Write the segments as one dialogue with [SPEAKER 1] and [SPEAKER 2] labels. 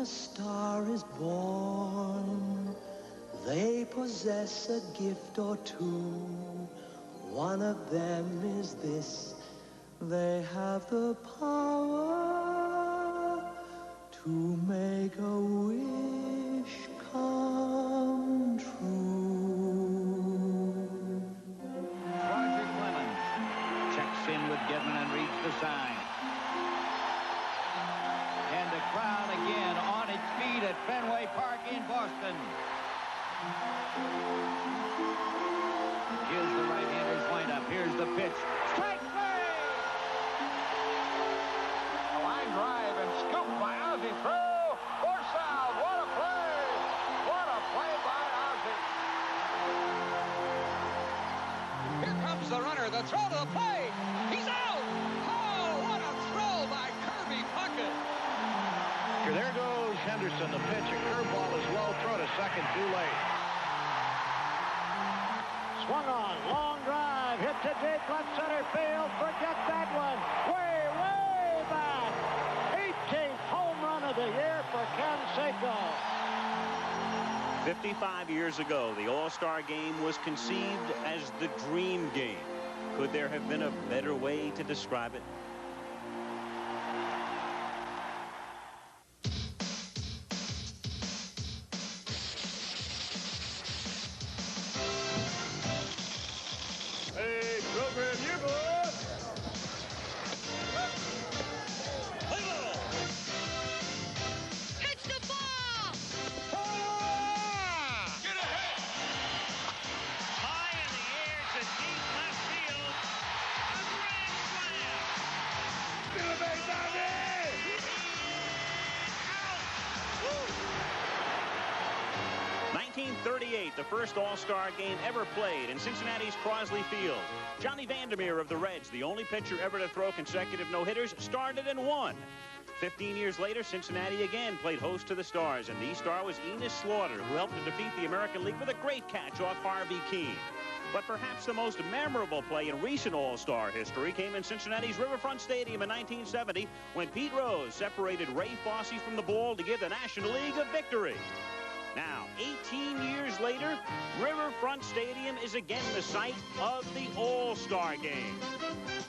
[SPEAKER 1] a star is born, they possess a gift or two. One of them is this: they have the power to make a wish come true.
[SPEAKER 2] Roger Clemens checks in with Goodman and reads the sign. And the crowd again on its feet at Fenway Park in Boston. Here's the right-hander's windup. Here's the pitch. Strike three!
[SPEAKER 3] A line drive and scooped by Ozzie through. Force out. What a play! What a play by Ozzie. Here comes the runner. The throw to the plate. He's out. Oh, what a throw by Kirby Puckett.
[SPEAKER 4] There goes Henderson. The pitch, a curveball is well thrown to second, too late.
[SPEAKER 5] Swung on, long drive, hit to deep left center field. Forget that one. Way, way back. 18th home run of the year for Ken Seiko.
[SPEAKER 6] 55 years ago, the All-Star Game was conceived as the dream game. Could there have been a better way to describe it? The first All-Star Game ever played in Cincinnati's Crosley Field. Johnny Vandermeer of the Reds, the only pitcher ever to throw consecutive no-hitters, started and won. 15 years later, Cincinnati again played host to the Stars, and the star was Enos Slaughter, who helped to defeat the American League with a great catch off Harvey Keene. But perhaps the most memorable play in recent All-Star history came in Cincinnati's Riverfront Stadium in 1970 when Pete Rose separated Ray Fosse from the ball to give the National League a victory. Now, 18 years later, Riverfront Stadium is again the site of the All-Star Game.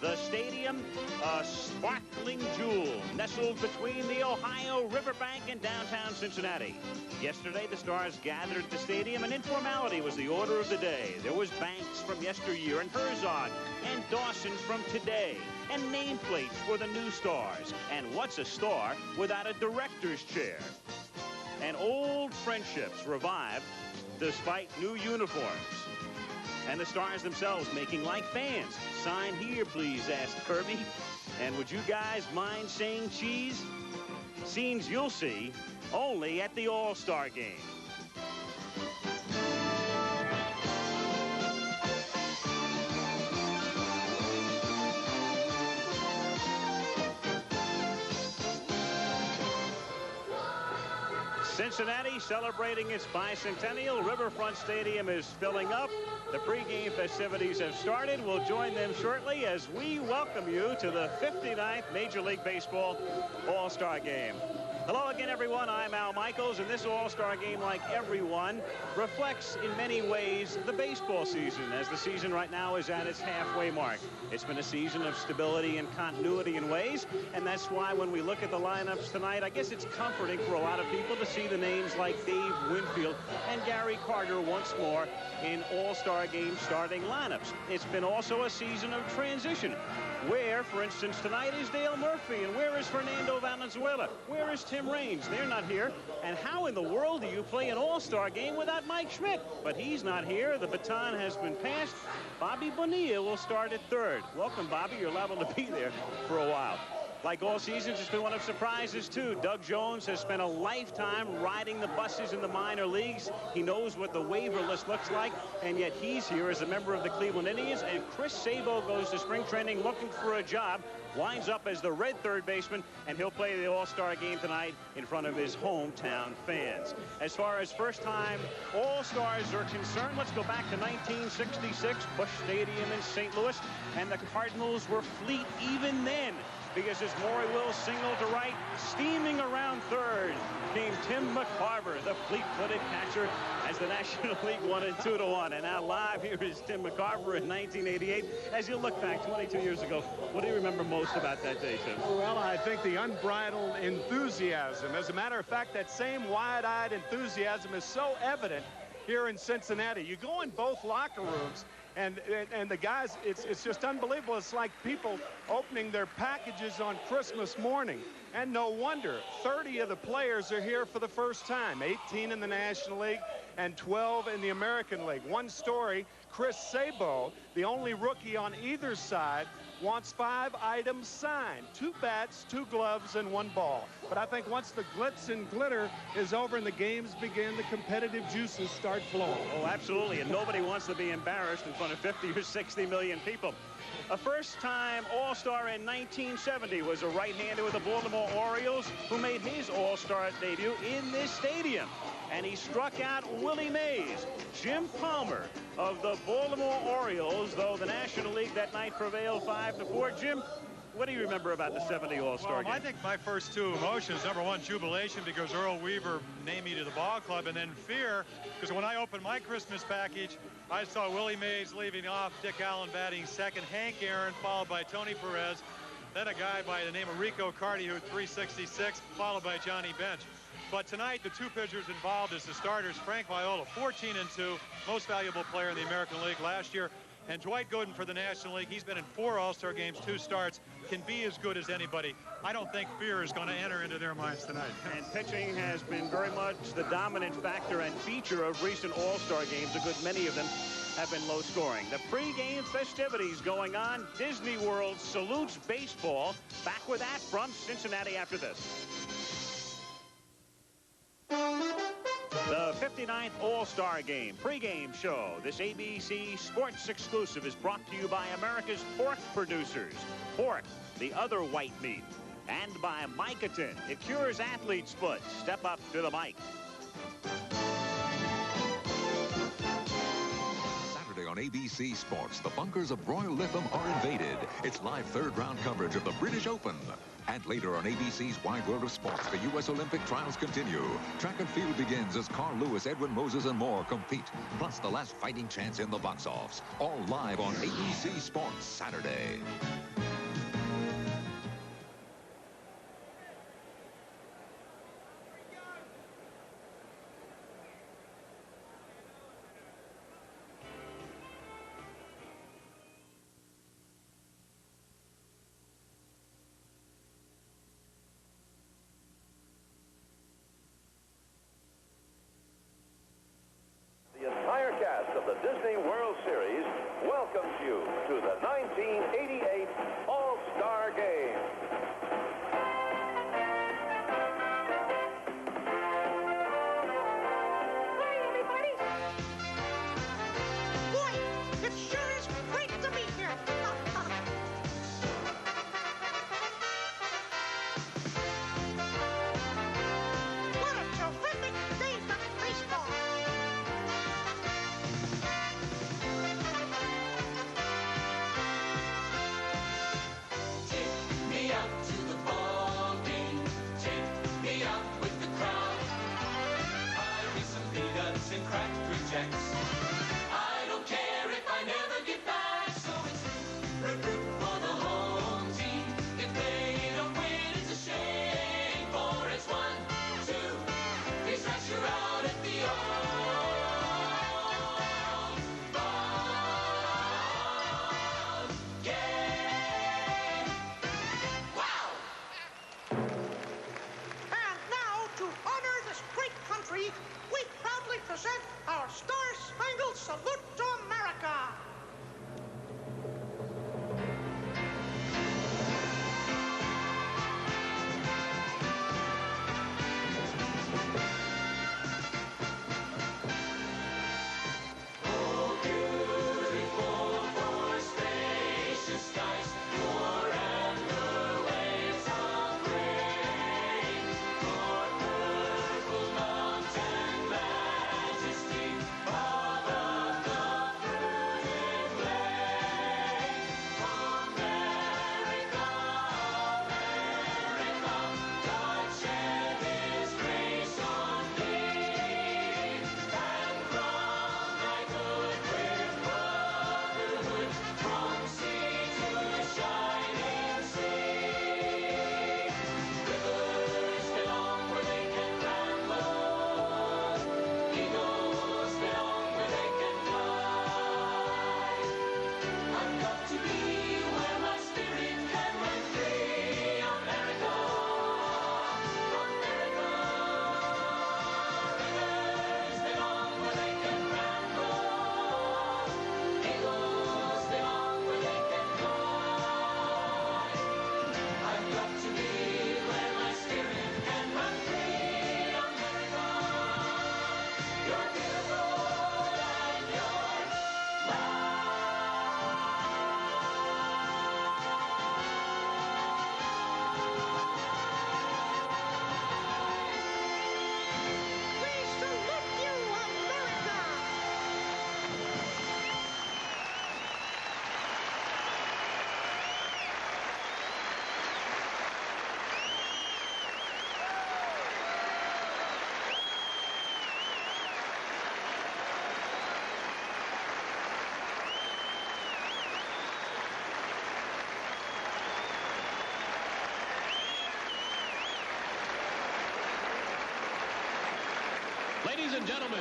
[SPEAKER 6] The stadium, a sparkling jewel, nestled between the Ohio riverbank and downtown Cincinnati. Yesterday, the Stars gathered at the stadium, and informality was the order of the day. There was Banks from yesteryear, and Herzog, and Dawson from today, and nameplates for the new stars. And what's a star without a director's chair? And old friendships revived despite new uniforms. And the Stars themselves making like fans. Sign here, please, asked Kirby. And would you guys mind saying cheese? Scenes you'll see only at the All-Star Game. Cincinnati celebrating its bicentennial. Riverfront Stadium is filling up. The pregame festivities have started. We'll join them shortly as we welcome you to the 59th Major League Baseball All-Star Game. Hello again, everyone. I'm Al Michaels, and this All-Star Game, like everyone, reflects in many ways the baseball season, as the season right now is at its halfway mark. It's been a season of stability and continuity in ways, and that's why when we look at the lineups tonight, I guess it's comforting for a lot of people to see the names like Dave Winfield and Gary Carter once more in All-Star Game starting lineups. It's been also a season of transition. Where, for instance, tonight is Dale Murphy, and where is Fernando Valenzuela? Where is Tim Raines? They're not here. And how in the world do you play an All-Star Game without Mike Schmidt? But he's not here. The baton has been passed. Bobby Bonilla will start at third. Welcome, Bobby. You're liable to be there for a while. Like all seasons, it's been one of surprises, too. Doug Jones has spent a lifetime riding the buses in the minor leagues. He knows what the waiver list looks like, and yet he's here as a member of the Cleveland Indians. And Chris Sabo goes to spring training looking for a job winds up as the red third baseman, and he'll play the All-Star game tonight in front of his hometown fans. As far as first-time All-Stars are concerned, let's go back to 1966, Busch Stadium in St. Louis, and the Cardinals were fleet even then, because as Maury Wills singled to right, steaming around third came Tim McCarver, the fleet-footed catcher, as the National League won it 2-1. And now live here is Tim McCarver in 1988. As you look back 22 years ago, what do you remember most about that day, Tim?
[SPEAKER 7] Well, I think the unbridled enthusiasm. As a matter of fact, that same wide-eyed enthusiasm is so evident here in Cincinnati. You go in both locker rooms, and the guys, it's just unbelievable. It's like people opening their packages on Christmas morning. And no wonder, 30 of the players are here for the first time, 18 in the National League and 12 in the American League. One story, Chris Sabo, the only rookie on either side, wants 5 items signed: 2 bats, 2 gloves, and 1 ball. But I think once the glitz and glitter is over and the games begin, the competitive juices start flowing.
[SPEAKER 6] Oh, absolutely. And nobody wants to be embarrassed in front of 50 or 60 million people. A first-time All-Star in 1970 was a right-hander with the Baltimore Orioles who made his All-Star debut in this stadium. And he struck out Willie Mays. Jim Palmer of the Baltimore Orioles, though the National League that night prevailed 5-4. Jim, what do you remember about the 70 All-Star game?
[SPEAKER 8] I think my first 2 emotions, number one, jubilation because Earl Weaver named me to the ball club, and then fear because when I opened my Christmas package, I saw Willie Mays leaving off, Dick Allen batting second, Hank Aaron followed by Tony Perez, then a guy by the name of Rico Carty who had 366, followed by Johnny Bench. But tonight, the 2 pitchers involved as the starters, Frank Viola, 14-2, most valuable player in the American League last year, and Dwight Gooden for the National League. He's been in 4 All-Star games, 2 starts, can be as good as anybody. I don't think fear is going to enter into their minds tonight.
[SPEAKER 6] And pitching has been very much the dominant factor and feature of recent All-Star games. A good many of them have been low scoring. The pregame festivities going on. Disney World salutes baseball. Back with that from Cincinnati after this. The 59th All-Star Game pregame show. This ABC Sports exclusive is brought to you by America's pork producers. Pork, the other white meat. And by Micotin. It cures athlete's foot. Step up to the mic.
[SPEAKER 9] Saturday on ABC Sports, the bunkers of Royal Lytham are invaded. It's live third-round coverage of the British Open. And later on ABC's Wide World of Sports, the U.S. Olympic trials continue. Track and field begins as Carl Lewis, Edwin Moses, and more compete. Plus the last fighting chance in the box office. All live on ABC Sports Saturday.
[SPEAKER 3] Disney World Series welcomes you to the 1988
[SPEAKER 10] Ladies and gentlemen,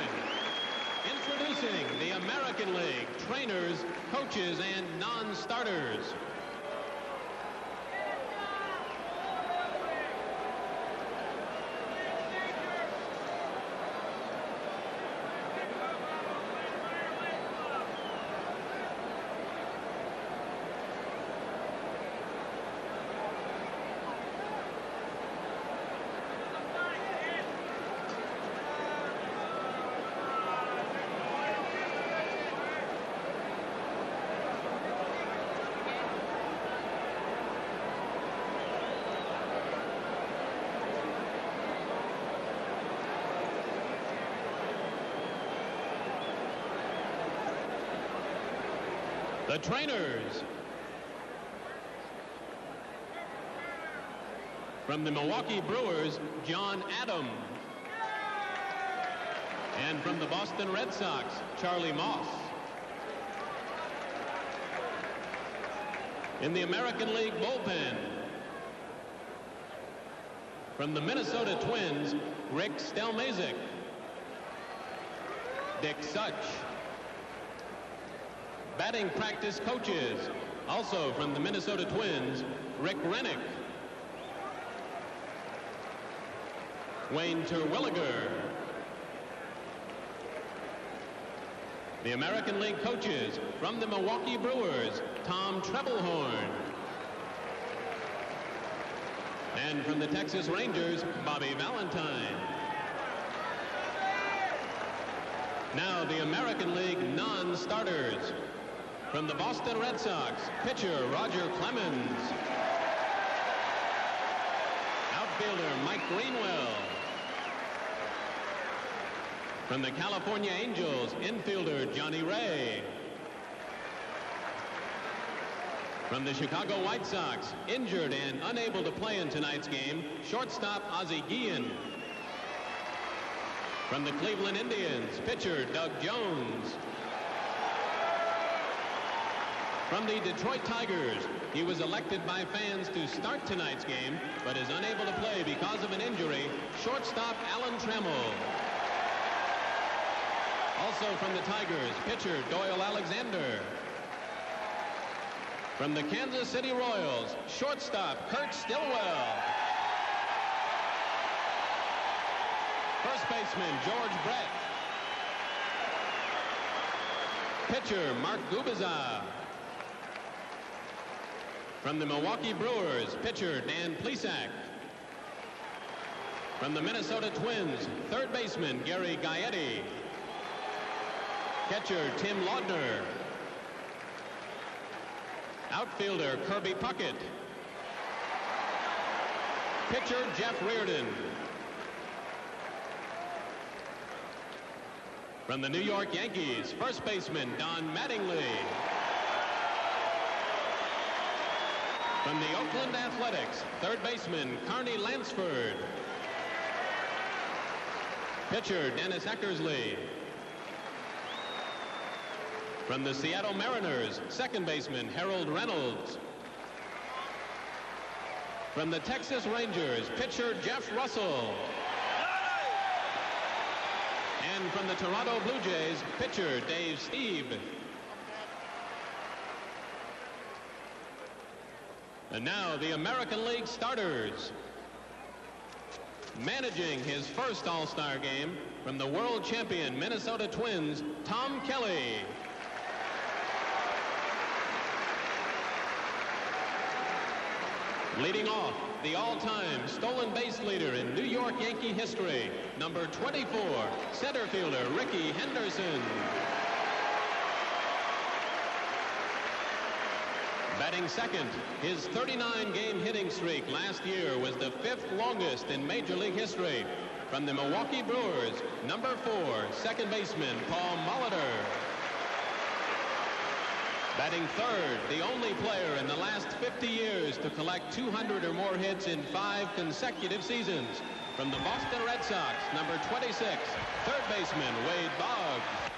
[SPEAKER 10] introducing the American League trainers, coaches, and non-starters. The trainers. From the Milwaukee Brewers, John Adam. And from the Boston Red Sox, Charlie Moss. In the American League bullpen, from the Minnesota Twins, Rick Stelmazik. Dick Such. Batting practice coaches, also from the Minnesota Twins, Rick Rennick. Wayne Terwilliger. The American League coaches from the Milwaukee Brewers, Tom Trebelhorn. And from the Texas Rangers, Bobby Valentine. Now the American League non-starters. From the Boston Red Sox, pitcher Roger Clemens. Outfielder Mike Greenwell. From the California Angels, infielder Johnny Ray. From the Chicago White Sox, injured and unable to play in tonight's game, shortstop Ozzie Guillen. From the Cleveland Indians, pitcher Doug Jones. From the Detroit Tigers, he was elected by fans to start tonight's game, but is unable to play because of an injury, shortstop Alan Trammell. Also from the Tigers, pitcher Doyle Alexander. From the Kansas City Royals, shortstop Kurt Stillwell. First baseman George Brett. Pitcher Mark Gubicza. From the Milwaukee Brewers, pitcher Dan Plesac. From the Minnesota Twins, third baseman Gary Gaetti. Catcher Tim Laudner. Outfielder Kirby Puckett. Pitcher Jeff Reardon. From the New York Yankees, first baseman Don Mattingly. From the Oakland Athletics, third baseman Carney Lansford. Pitcher Dennis Eckersley. From the Seattle Mariners, second baseman Harold Reynolds. From the Texas Rangers, pitcher Jeff Russell. And from the Toronto Blue Jays, pitcher Dave Stieb. And now the American League starters. Managing his first All-Star game from the world champion Minnesota Twins, Tom Kelly. Leading off, the all-time stolen base leader in New York Yankee history, number 24, center fielder Rickey Henderson. Batting second, his 39-game hitting streak last year was the 5th longest in Major League history. From the Milwaukee Brewers, number 4, second baseman Paul Molitor. Batting third, the only player in the last 50 years to collect 200 or more hits in 5 consecutive seasons. From the Boston Red Sox, number 26, third baseman Wade Boggs.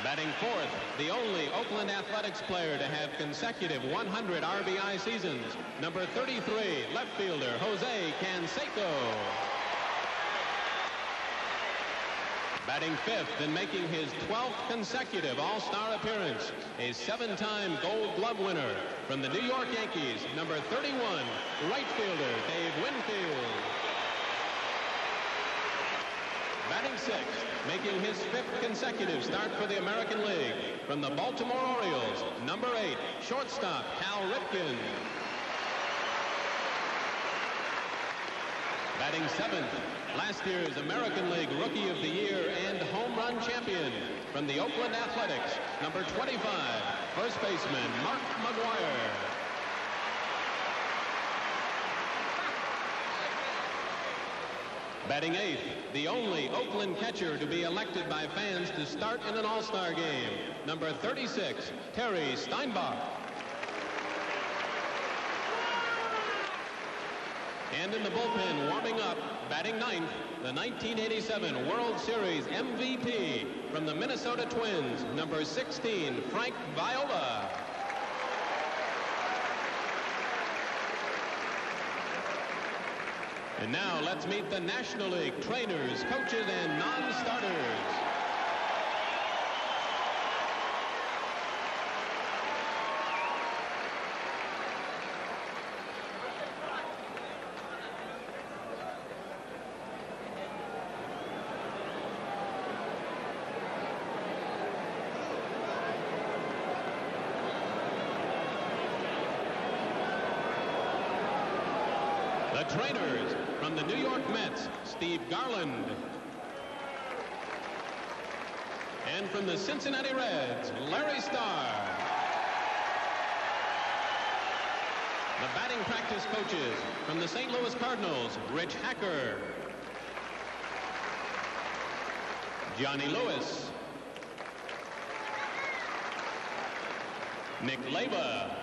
[SPEAKER 10] Batting fourth, the only Oakland Athletics player to have consecutive 100 RBI seasons, number 33, left fielder Jose Canseco. Batting fifth and making his 12th consecutive All-Star appearance, a 7-time Gold Glove winner from the New York Yankees, number 31, right fielder Dave Winfield. Batting sixth, making his 5th consecutive start for the American League, from the Baltimore Orioles, number 8, shortstop Cal Ripken. Batting seventh, last year's American League Rookie of the Year and home run champion from the Oakland Athletics, number 25, first baseman Mark McGwire. Batting eighth, the only Oakland catcher to be elected by fans to start in an All-Star game, number 36, Terry Steinbach. And in the bullpen, warming up, batting ninth, the 1987 World Series MVP from the Minnesota Twins, number 16, Frank Viola. And now let's meet the National League trainers, coaches, and non-starters. The trainers, from the New York Mets, Steve Garland. And from the Cincinnati Reds, Larry Starr. The batting practice coaches, from the St. Louis Cardinals, Rich Hacker. Johnny Lewis. Nick Leyba.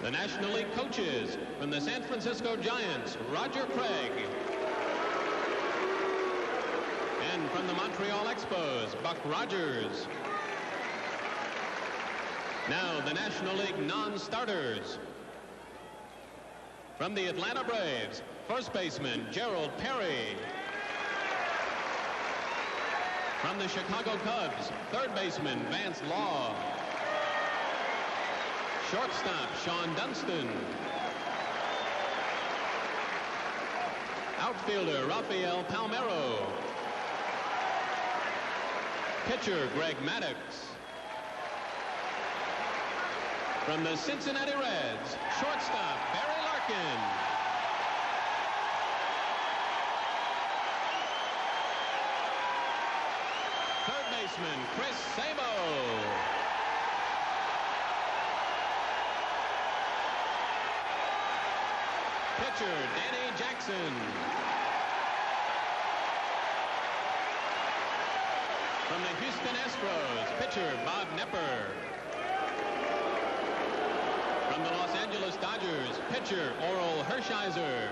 [SPEAKER 10] The National League coaches, from the San Francisco Giants, Roger Craig. And from the Montreal Expos, Buck Rogers. Now the National League non-starters. From the Atlanta Braves, first baseman Gerald Perry. From the Chicago Cubs, third baseman Vance Law. Shortstop Sean Dunston. Outfielder Rafael Palmeiro. Pitcher Greg Maddux. From the Cincinnati Reds, shortstop Barry Larkin. Third baseman Chris Sabo. Pitcher Danny Jackson. From the Houston Astros, pitcher Bob Nepper. From the Los Angeles Dodgers, pitcher Oral Hershiser.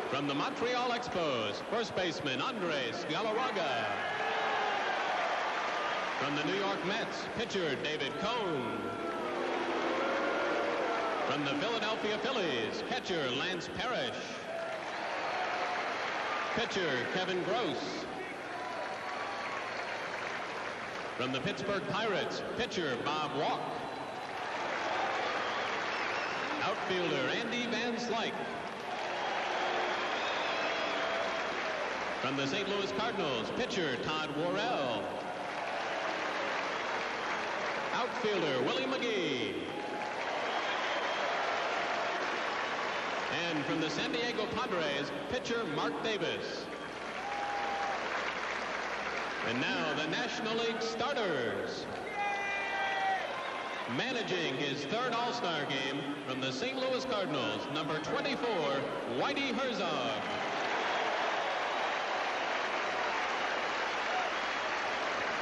[SPEAKER 10] From the Montreal Expos, first baseman Andres Galarraga. From the New York Mets, pitcher David Cone. From the Philadelphia Phillies, catcher Lance Parrish. Pitcher Kevin Gross. From the Pittsburgh Pirates, pitcher Bob Walk. Outfielder Andy Van Slyke. From the St. Louis Cardinals, pitcher Todd Worrell. Outfielder Willie McGee. And from the San Diego Padres, pitcher Mark Davis. And now the National League starters. Managing his third All-Star game from the St. Louis Cardinals, number 24, Whitey Herzog.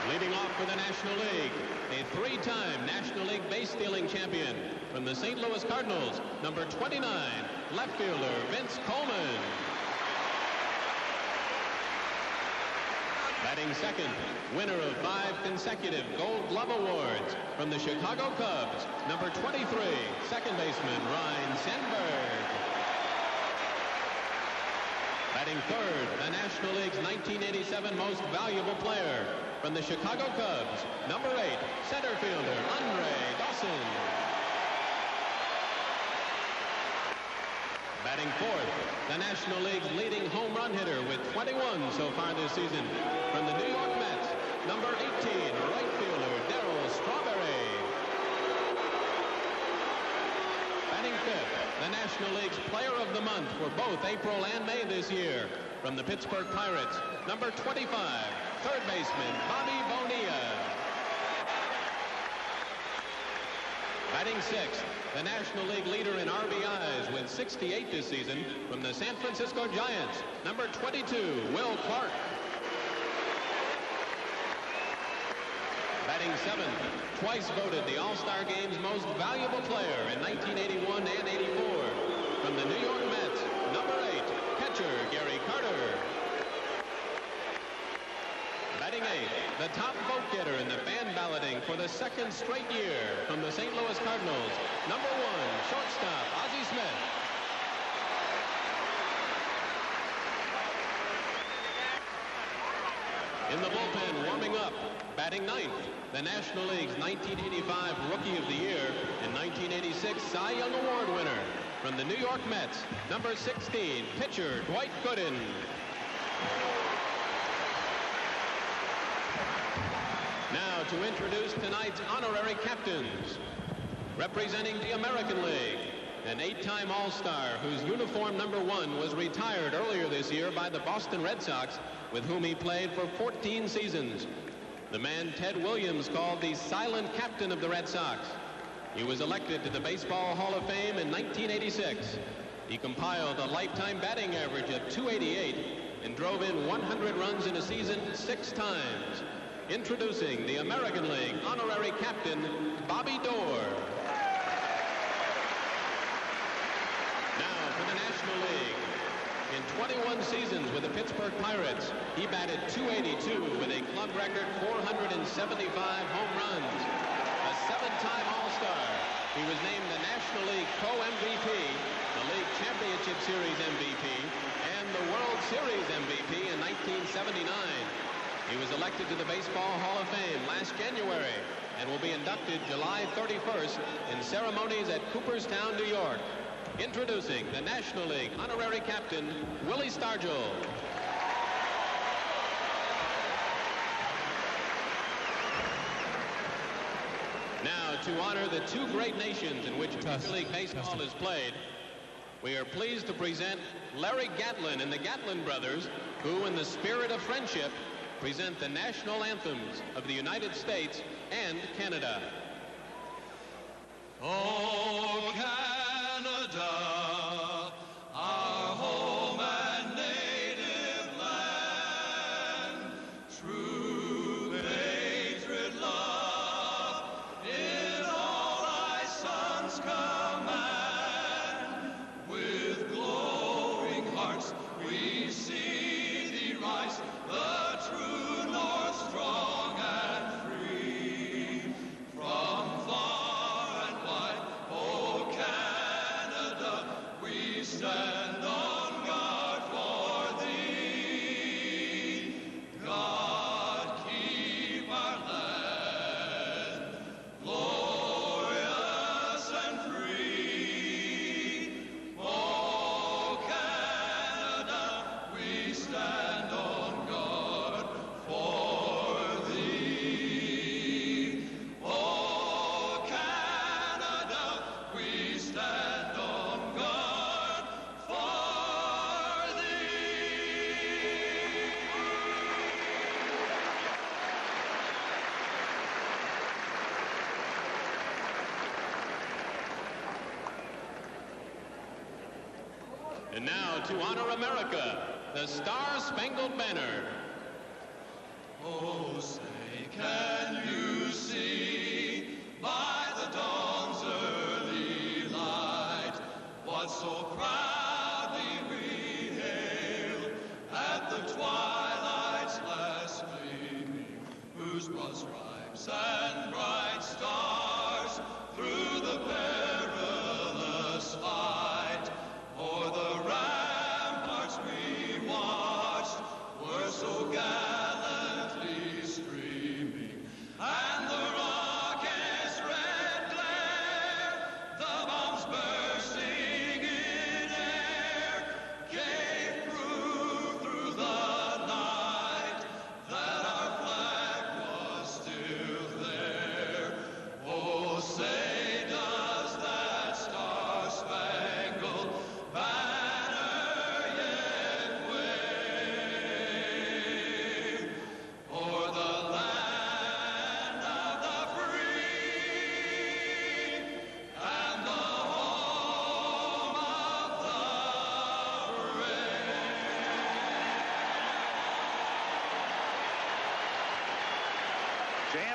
[SPEAKER 10] Leading off for the National League, a three-time National League base-stealing champion from the St. Louis Cardinals, number 29, left fielder Vince Coleman. Batting second, winner of 5 consecutive Gold Glove Awards from the Chicago Cubs, number 23, second baseman Ryne Sandberg. Batting third, the National League's 1987 Most Valuable Player. From the Chicago Cubs, number 8, center fielder Andre Dawson. Batting fourth, the National League's leading home run hitter with 21 so far this season. From the New York Mets, number 18, right fielder Darryl Strawberry. Batting fifth, the National League's Player of the Month for both April and May this year. From the Pittsburgh Pirates, number 25, third baseman Bobby Bonilla. Batting sixth, the National League leader in RBIs with 68 this season. From the San Francisco Giants, number 22, Will Clark. Batting seventh, twice voted the All-Star Game's most valuable player in 1981 and 84. From the New York Mets, number 8, catcher Gary Carter. Batting eighth, the top vote getter in the fan balloting for the second straight year. From the St. Louis Cardinals, number 1, shortstop Ozzie Smith. In the bullpen, warming up, batting ninth, the National League's 1985 Rookie of the Year and 1986 Cy Young Award winner. From the New York Mets, number 16, pitcher Dwight Gooden. Now to introduce tonight's honorary captains. Representing the American League, an 8-time All-Star whose uniform number 1 was retired earlier this year by the Boston Red Sox, with whom he played for 14 seasons. The man Ted Williams called the silent captain of the Red Sox. He was elected to the Baseball Hall of Fame in 1986. He compiled a lifetime batting average of .288 and drove in 100 runs in a season 6 times. Introducing the American League honorary captain, Bobby Doerr. Now for the National League. In 21 seasons with the Pittsburgh Pirates, he batted .282 with a club record 475 home runs. A 7-time All-Star. He was named the National League Co-MVP, the League Championship Series MVP, and the World Series MVP in 1979. He was elected to the Baseball Hall of Fame last January and will be inducted July 31st in ceremonies at Cooperstown, New York. Introducing the National League honorary captain, Willie Stargell. Now, to honor the 2 great nations in which Major League Baseball is played, we are pleased to present Larry Gatlin and the Gatlin brothers, who, in the spirit of friendship, present the national anthems of the United States and Canada.
[SPEAKER 11] Oh, Canada, our home and native land, true patriot love in all thy sons command. With glowing hearts we see thee rise, the true north strong and free. From far and wide, oh Canada, we stand on guard for thee. God keep our land glorious and free. Oh Canada, we stand on guard for thee. Oh Canada, we stand on guard for thee.
[SPEAKER 10] And now to honor America, the Star-Spangled Banner.
[SPEAKER 11] Oh, say, can you see by the dawn's early light what so proudly we hailed at the twilight's last gleaming, whose broad stripes and bright stars through the perilous fight o'er the ramparts we won?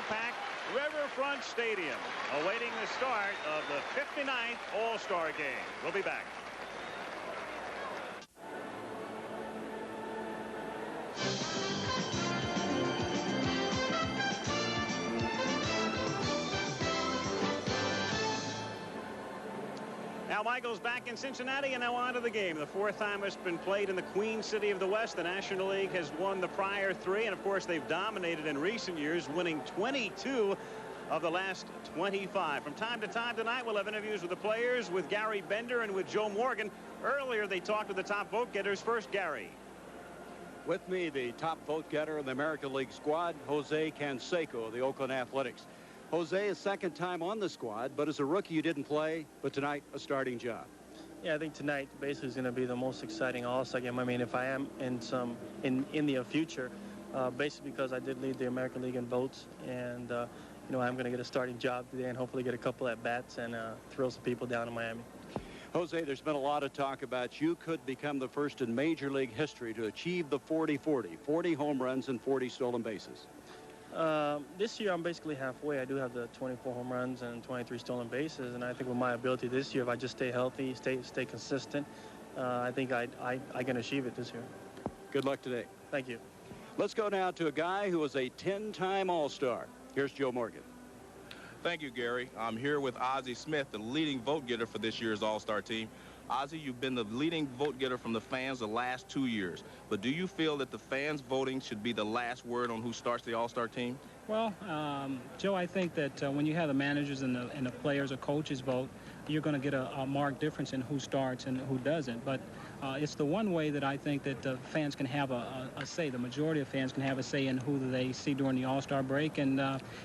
[SPEAKER 6] packed Riverfront Stadium, awaiting the start of the 59th All-Star Game. We'll be back. Now Michael's back in Cincinnati, and now on to the game. The fourth time it's been played in the Queen City of the West. The National League has won the prior 3, and of course they've dominated in recent years, winning 22 of the last 25. From time to time tonight, we'll have interviews with the players, with Gary Bender and with Joe Morgan. Earlier they talked with the top vote getters. First, Gary.
[SPEAKER 12] With me, the top vote getter in the American League squad, Jose Canseco of the Oakland Athletics. Jose, a second time on the squad, but as a rookie you didn't play, but tonight a starting job.
[SPEAKER 13] Yeah, I think tonight basically is going to be the most exciting All-Star game. I mean, if I am in the future, basically because I did lead the American League in votes, and you know, I'm going to get a starting job today and hopefully get a couple at bats and thrill some people down in Miami.
[SPEAKER 12] Jose, there's been a lot of talk about you could become the first in Major League history to achieve the 40-40, 40 home runs and 40 stolen bases.
[SPEAKER 13] This year I'm basically halfway. I do have the 24 home runs and 23 stolen bases, and I think with my ability this year, if I just stay healthy, stay consistent, I think I can achieve it this year.
[SPEAKER 12] Good luck today.
[SPEAKER 13] Thank you.
[SPEAKER 12] Let's go now to a guy who was a 10-time All-Star. Here's Joe Morgan.
[SPEAKER 14] Thank you, Gary. I'm here with Ozzie Smith, the leading vote getter for this year's All-Star team. Ozzie, you've been the leading vote getter from the fans the last 2 years. But do you feel that the fans voting should be the last word on who starts the All-Star team?
[SPEAKER 15] Well, Joe, I think that when you have the managers and the players or coaches vote, you're going to get a marked difference in who starts and who doesn't. But it's the one way that I think that the fans can have a say. The majority of fans can have a say in who they see during the All-Star break. And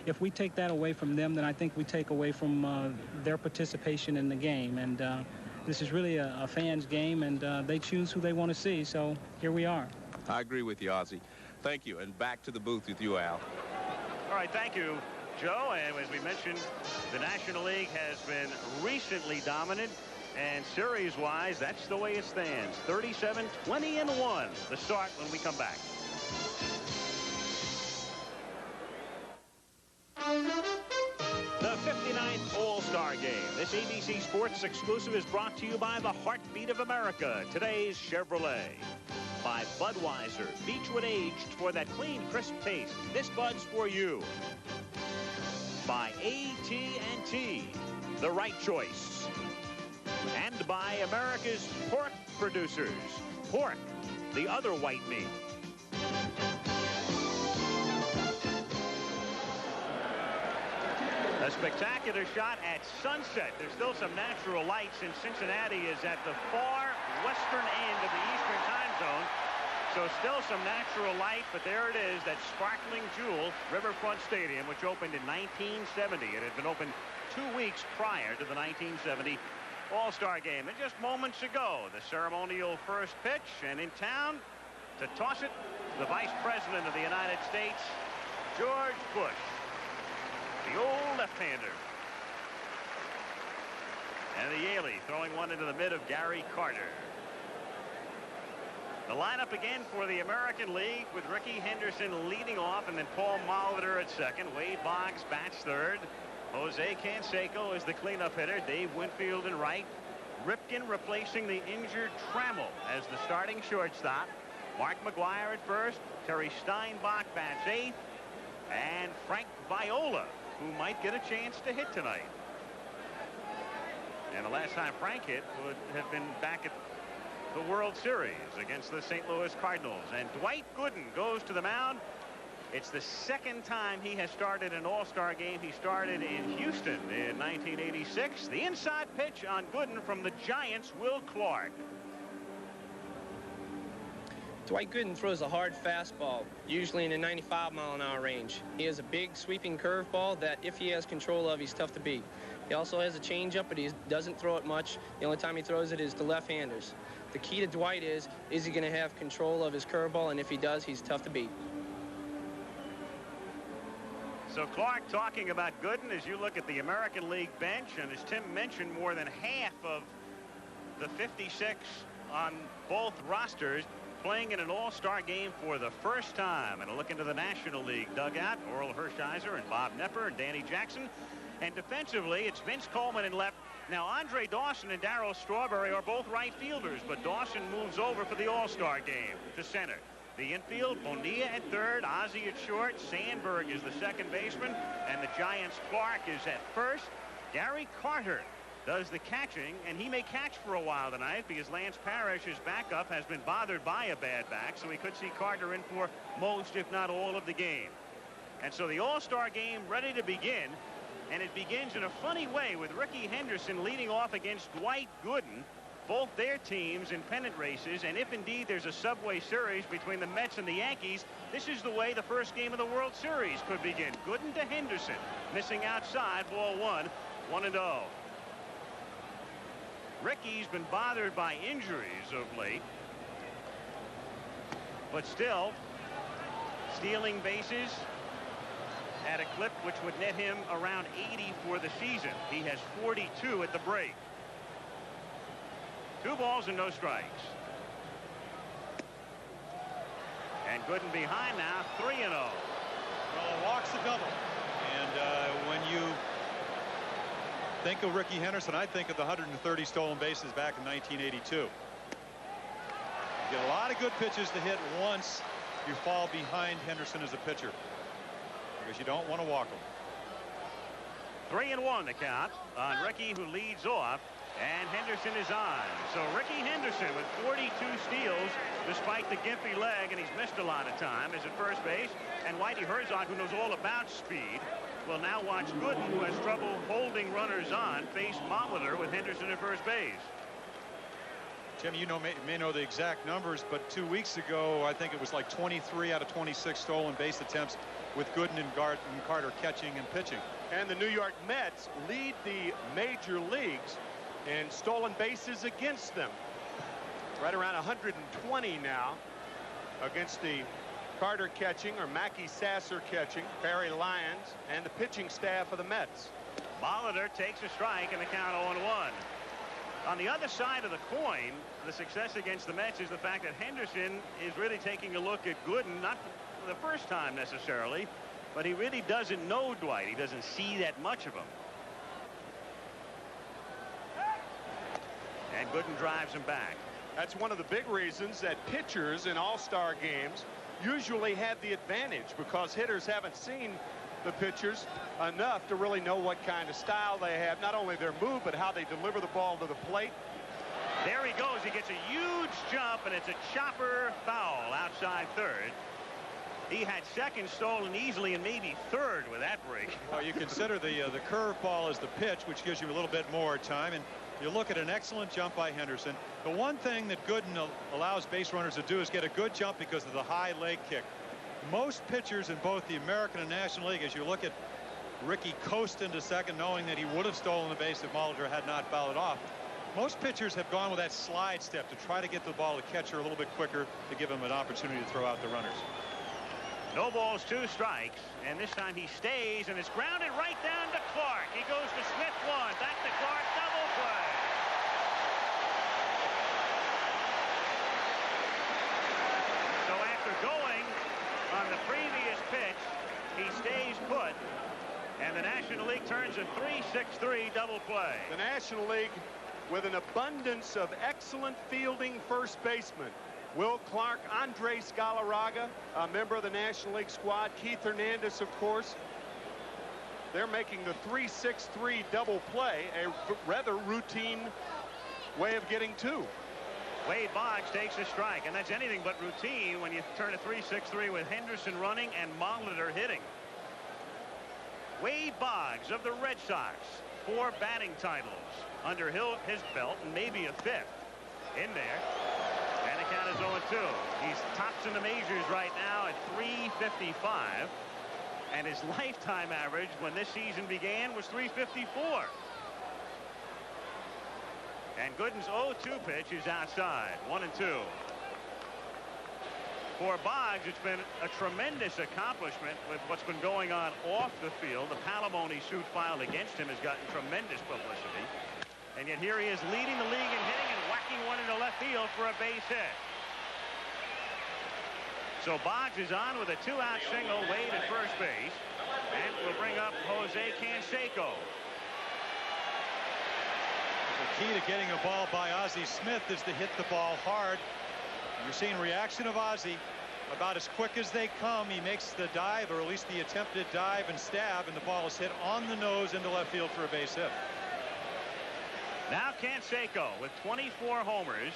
[SPEAKER 15] if we take that away from them, then I think we take away from their participation in the game. And this is really a fan's game, and they choose who they want to see. So here we are.
[SPEAKER 14] I agree with you, Ozzie. Thank you. And back to the booth with you, Al.
[SPEAKER 6] All right, thank you, Joe. And as we mentioned, the National League has been recently dominant. And series-wise, that's the way it stands. 37-20-1. The start when we come back. The 59th All-Star Game. This ABC Sports exclusive is brought to you by the Heartbeat of America, today's Chevrolet. By Budweiser, Beechwood aged for that clean, crisp taste. This Bud's for you. By AT&T, the right choice. And by America's pork producers. Pork, the other white meat. A spectacular shot at sunset. There's still some natural light since Cincinnati is at the far western end of the eastern time zone. So still some natural light, but there it is, that sparkling jewel, Riverfront Stadium, which opened in 1970. It had been opened 2 weeks prior to the 1970 All-Star Game. And just moments ago, the ceremonial first pitch, and in town to toss it, the Vice President of the United States, George Bush. The old left-hander. And the Yaley throwing one into the mid of Gary Carter. The lineup again for the American League with Rickey Henderson leading off, and then Paul Molitor at second. Wade Boggs bats third. Jose Canseco is the cleanup hitter. Dave Winfield in right. Ripken replacing the injured Trammell as the starting shortstop. Mark McGuire at first. Terry Steinbach bats eighth. And Frank Viola, who might get a chance to hit tonight. And the last time Frank hit would have been back at the World Series against the St. Louis Cardinals. And Dwight Gooden goes to the mound. It's the second time he has started an All-Star game. He started in Houston in 1986. The inside pitch on Gooden from the Giants, Will Clark.
[SPEAKER 16] Dwight Gooden throws a hard fastball, usually in the 95-mile-an-hour range. He has a big sweeping curveball that, if he has control of, he's tough to beat. He also has a changeup, but he doesn't throw it much. The only time he throws it is to left-handers. The key to Dwight is he going to have control of his curveball? And if he does, he's tough to beat.
[SPEAKER 6] So Clark talking about Gooden as you look at the American League bench, and as Tim mentioned, more than half of the 56 on both rosters playing in an all-star game for the first time. And a look into the National League dugout. Orel Hershiser and Bob Knepper and Danny Jackson. And defensively, it's Vince Coleman in left. Now, Andre Dawson and Darryl Strawberry are both right fielders, but Dawson moves over for the All-Star game to center. The infield, Bonilla at third, Ozzie at short, Sandberg is the second baseman, and the Giants' Clark is at first. Gary Carter does the catching, and he may catch for a while tonight because Lance Parrish's backup has been bothered by a bad back, so we could see Carter in for most, if not all, of the game. And so the All-Star game ready to begin, and it begins in a funny way with Rickey Henderson leading off against Dwight Gooden, both their teams in pennant races, and if indeed there's a Subway Series between the Mets and the Yankees, this is the way the first game of the World Series could begin. Gooden to Henderson, missing outside, ball one, 1-0. Rickey's been bothered by injuries of late, but still stealing bases at a clip which would net him around 80 for the season. He has 42 at the break. 2 balls and no strikes. And Gooden behind now, 3-0.
[SPEAKER 8] Well, a walk's a double. And when you think of Rickey Henderson, I think of the 130 stolen bases back in 1982. You get a lot of good pitches to hit once you fall behind Henderson as a pitcher, because you don't want to walk him.
[SPEAKER 6] 3-1 the count on Rickey, who leads off, and Henderson is on. So Rickey Henderson with 42 steals despite the gimpy leg, and he's missed a lot of time, is at first base. And Whitey Herzog, who knows all about speed, will now watch Gooden, who has trouble holding runners on, face Molitor with Henderson at first base.
[SPEAKER 8] Jim, you may know the exact numbers, but 2 weeks ago, I think it was like 23 out of 26 stolen base attempts with Gooden and Carter catching and pitching.
[SPEAKER 7] And the New York Mets lead the major leagues in stolen bases against them. Right around 120 now against the Carter catching, or Mackey Sasser catching, Barry Lyons, and the pitching staff of the Mets.
[SPEAKER 6] Molitor takes a strike and the count 0-1. On the other side of the coin, the success against the Mets is the fact that Henderson is really taking a look at Gooden, not for the first time necessarily, but he really doesn't know Dwight. He doesn't see that much of him. And Gooden drives him back.
[SPEAKER 7] That's one of the big reasons that pitchers in all-star games usually have the advantage, because hitters haven't seen the pitchers enough to really know what kind of style they have, not only their move, but how they deliver the ball to the plate.
[SPEAKER 6] There he goes. He gets a huge jump, and it's a chopper foul outside third. He had second stolen easily and maybe third with that break.
[SPEAKER 8] Well, you consider the curveball as the pitch, which gives you a little bit more time, and you look at an excellent jump by Henderson. The one thing that Gooden allows base runners to do is get a good jump because of the high leg kick. Most pitchers in both the American and National League, as you look at Rickey coast into second knowing that he would have stolen the base if Molitor had not fouled off, most pitchers have gone with that slide step to try to get the ball to catcher a little bit quicker to give him an opportunity to throw out the runners.
[SPEAKER 6] No balls, 2 strikes, and this time he stays, and it's grounded right down to Clark. He goes to Smith, 1, back to Clark, double play. So after going on the previous pitch, he stays put, and the National League turns a 3-6-3 double play.
[SPEAKER 7] The National League with an abundance of excellent fielding first basemen. Will Clark, Andres Galarraga, a member of the National League squad, Keith Hernandez, of course. They're making the 3-6-3 double play a rather routine way of getting 2.
[SPEAKER 6] Wade Boggs takes a strike, and that's anything but routine when you turn a 3-6-3 with Henderson running and Molitor hitting. Wade Boggs of the Red Sox, 4 batting titles under his belt, and maybe a 5th in there. And the count is 0-2. He's tops in the majors right now at 355. And his lifetime average when this season began was 354. And Gooden's 0-2 pitch is outside. 1-2. For Boggs, it's been a tremendous accomplishment with what's been going on off the field. The palimony suit filed against him has gotten tremendous publicity. And yet here he is leading the league in hitting and whacking one into left field for a base hit. So Boggs is on with a 2-out single. Wade at first base. And we'll bring up Jose Canseco.
[SPEAKER 8] The key to getting a ball by Ozzie Smith is to hit the ball hard. You're seeing reaction of Ozzie. About as quick as they come, he makes the dive, or at least the attempted dive and stab, and the ball is hit on the nose into left field for a base hit.
[SPEAKER 6] Now Canseco with 24 homers.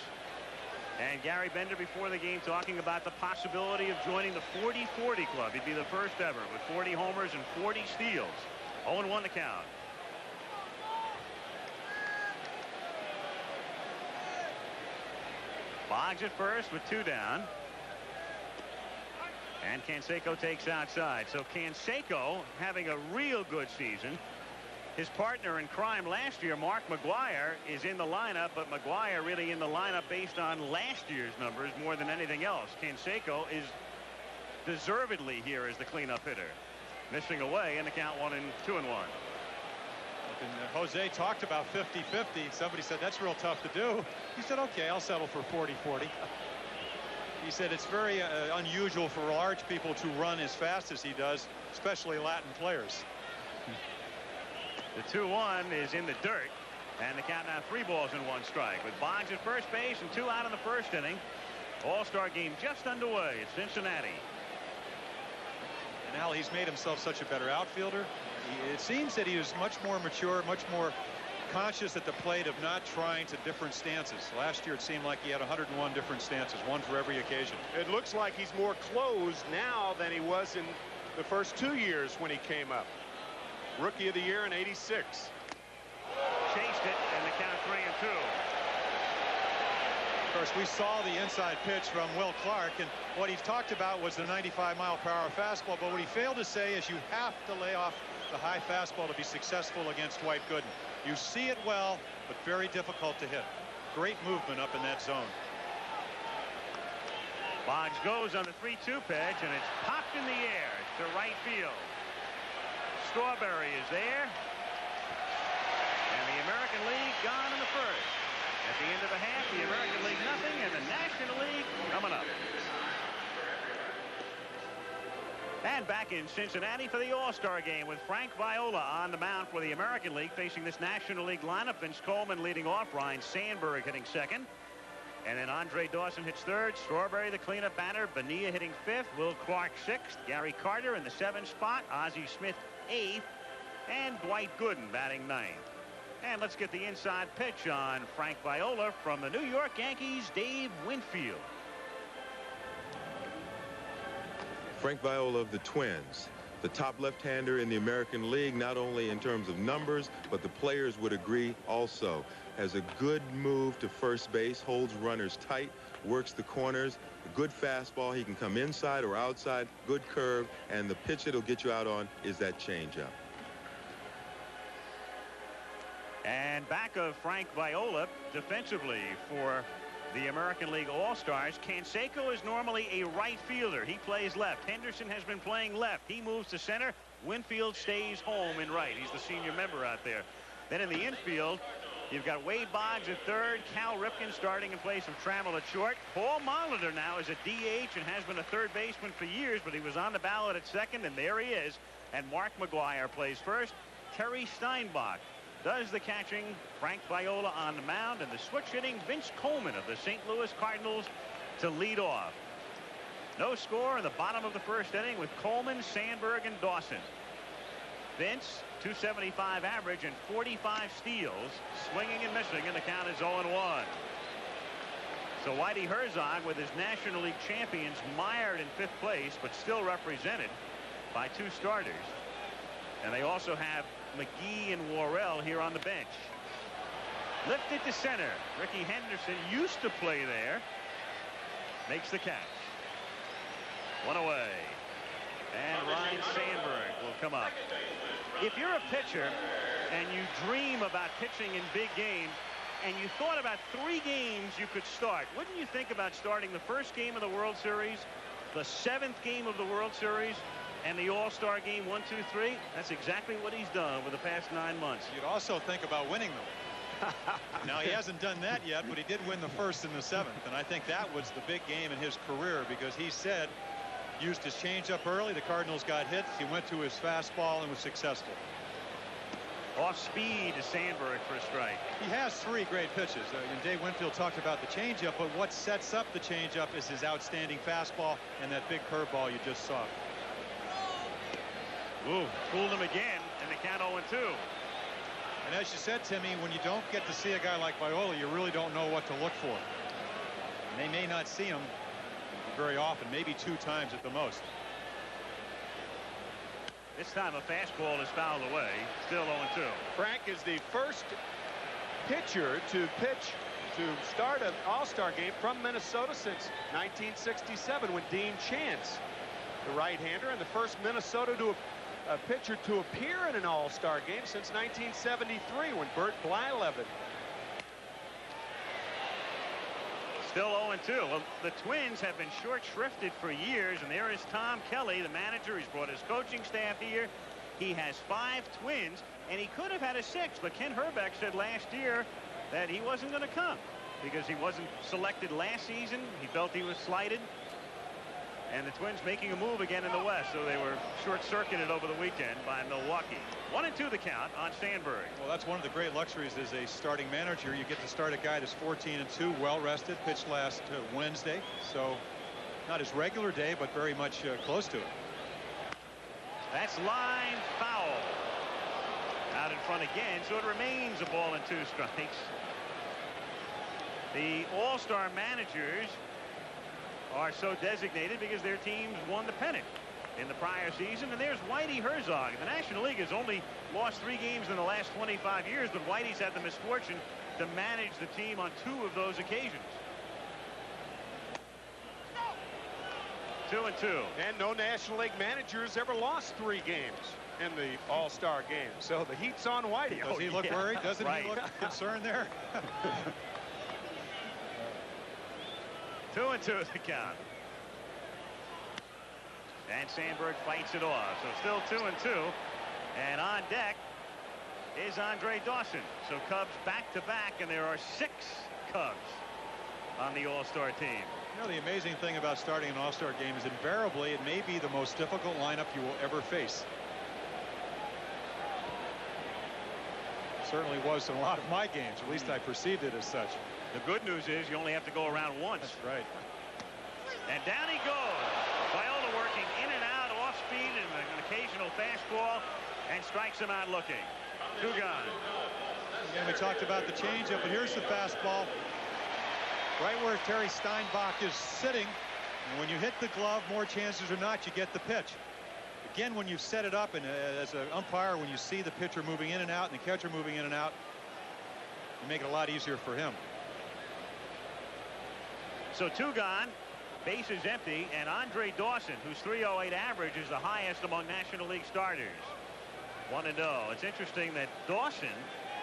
[SPEAKER 6] And Gary Bender before the game talking about the possibility of joining the 40-40 club. He'd be the first ever with 40 homers and 40 steals. 0-1 to count. Boggs at first with 2 down. And Canseco takes outside. So Canseco having a real good season. His partner in crime last year, Mark McGwire, is in the lineup, but McGwire really in the lineup based on last year's numbers more than anything else. Canseco is deservedly here as the cleanup hitter. Missing away in the count 1-2-1.
[SPEAKER 8] And Jose talked about 50-50. Somebody said that's real tough to do. He said, okay, I'll settle for 40-40. He said it's very unusual for large people to run as fast as he does, especially Latin players.
[SPEAKER 6] The 2-1 is in the dirt, and the count now 3 balls and 1 strike with Boggs at first base and 2 out in the first inning. All-Star game just underway at Cincinnati.
[SPEAKER 8] And Al, he's made himself such a better outfielder. It seems that he is much more mature, much more conscious at the plate of not trying to different stances. Last year it seemed like he had 101 different stances, one for every occasion.
[SPEAKER 7] It looks like he's more closed now than he was in the first 2 years when he came up. Rookie of the year in '86.
[SPEAKER 6] Chased it, and the count 3-2.
[SPEAKER 8] Of course, we saw the inside pitch from Will Clark, and what he talked about was the 95-mile-per-hour fastball, but what he failed to say is you have to lay off the high fastball to be successful against Dwight Gooden. You see it well, but very difficult to hit. Great movement up in that zone.
[SPEAKER 6] Boggs goes on the 3-2 pitch, and it's popped in the air to right field. Strawberry is there. And the American League gone in the first. At the end of the half, the American League nothing, and the National League coming up. And back in Cincinnati for the All-Star game with Frank Viola on the mound for the American League, facing this National League lineup. Vince Coleman leading off, Ryan Sandberg hitting second. And then Andre Dawson hits third. Strawberry, the cleanup batter. Bonilla hitting fifth. Will Clark sixth. Gary Carter in the 7th spot. Ozzie Smith 8th. And Dwight Gooden batting 9th. And let's get the inside pitch on Frank Viola from the New York Yankees, Dave Winfield.
[SPEAKER 17] Frank Viola of the Twins, the top left-hander in the American League, not only in terms of numbers, but the players would agree also. Has a good move to first base, holds runners tight, works the corners, a good fastball. He can come inside or outside, good curve, and the pitch that'll get you out on is that changeup.
[SPEAKER 6] And back of Frank Viola defensively for the American League All-Stars. Canseco is normally a right fielder. He plays left. Henderson has been playing left. He moves to center. Winfield stays home in right. He's the senior member out there. Then in the infield, you've got Wade Boggs at third, Cal Ripken starting in place of Trammell at short. Paul Molitor now is a DH and has been a third baseman for years, but he was on the ballot at second, and there he is. And Mark McGwire plays first. Terry Steinbach does the catching. Frank Viola on the mound, and the switch hitting Vince Coleman of the St. Louis Cardinals to lead off. No score in the bottom of the first inning with Coleman, Sandberg, and Dawson. Vince, 275 average and 45 steals, swinging and missing, and the count is 0-1. So Whitey Herzog with his National League champions mired in 5th place, but still represented by 2 starters. And they also have McGee and Worrell here on the bench. Lifted to center. Rickey Henderson used to play there. Makes the catch. 1 away. And Ryan Sandberg will come up. If you're a pitcher and you dream about pitching in big games and you thought about 3 games you could start, wouldn't you think about starting the first game of the World Series, the 7th game of the World Series, and the All-Star game 1, 2, 3? That's exactly what he's done over the past 9 months.
[SPEAKER 8] You'd also think about winning them. Now, he hasn't done that yet, but he did win the 1st and the 7th, and I think that was the big game in his career, because he said used his changeup early. The Cardinals got hit. He went to his fastball and was successful.
[SPEAKER 6] Off speed to Sandberg for a strike.
[SPEAKER 8] He has 3 great pitches. And Dave Winfield talked about the changeup, but what sets up the changeup is his outstanding fastball and that big curveball you just saw.
[SPEAKER 6] Ooh, fooled him again, and the count 0-2.
[SPEAKER 8] And as you said, Timmy, when you don't get to see a guy like Viola, you really don't know what to look for. And they may not see him very often, maybe 2 times at the most.
[SPEAKER 6] This time a fastball is fouled away. Still 0-2.
[SPEAKER 7] Frank is the first pitcher to start an All-Star game from Minnesota since 1967 when Dean Chance, the right-hander, and the first Minnesota pitcher to appear in an All-Star game since 1973 when Bert Blyleven.
[SPEAKER 6] Still 0-2. Well, the Twins have been short shrifted for years, and there is Tom Kelly, the manager. He's brought his coaching staff here. He has 5 Twins, and he could have had a 6th, but Ken Herbeck said last year that he wasn't going to come because he wasn't selected last season. He felt he was slighted. And the Twins making a move again in the West, so they were short-circuited over the weekend by Milwaukee. 1-2 the count on Sandberg.
[SPEAKER 8] Well, that's one of the great luxuries as a starting manager. You get to start a guy that's 14-2, well-rested, pitched last Wednesday. So not his regular day, but very much close to it.
[SPEAKER 6] That's line foul. Out in front again, so it remains a ball and 2 strikes. The All-Star managers are so designated because their teams won the pennant in the prior season. And there's Whitey Herzog. The National League has only lost 3 games in the last 25 years, but Whitey's had the misfortune to manage the team on 2 of those occasions. 2-2.
[SPEAKER 7] And no National League managers ever lost 3 games in the All-Star game. So the heat's on Whitey.
[SPEAKER 8] Does he look worried? Doesn't
[SPEAKER 6] right.
[SPEAKER 8] he look concerned there?
[SPEAKER 6] 2-2 the count. And Sandberg fights it off. So still 2-2. And on deck is Andre Dawson. So Cubs back-to-back, and there are 6 Cubs on the All-Star team.
[SPEAKER 8] You know, the amazing thing about starting an All-Star game is invariably it may be the most difficult lineup you will ever face. Certainly was in a lot of my games. At least I perceived it as such.
[SPEAKER 6] The good news is you only have to go around once.
[SPEAKER 8] That's right.
[SPEAKER 6] And down he goes. Viola working in and out, off speed, and an occasional fastball, and strikes him out looking. 2 gone.
[SPEAKER 8] Again, we talked about the changeup, but here's the fastball. Right where Terry Steinbach is sitting. And when you hit the glove, more chances or not, you get the pitch. Again, when you set it up, and as an umpire, when you see the pitcher moving in and out and the catcher moving in and out, you make it a lot easier for him.
[SPEAKER 6] So 2 gone, bases empty, and Andre Dawson, whose .308 average is the highest among National League starters. 1-0. It's interesting that Dawson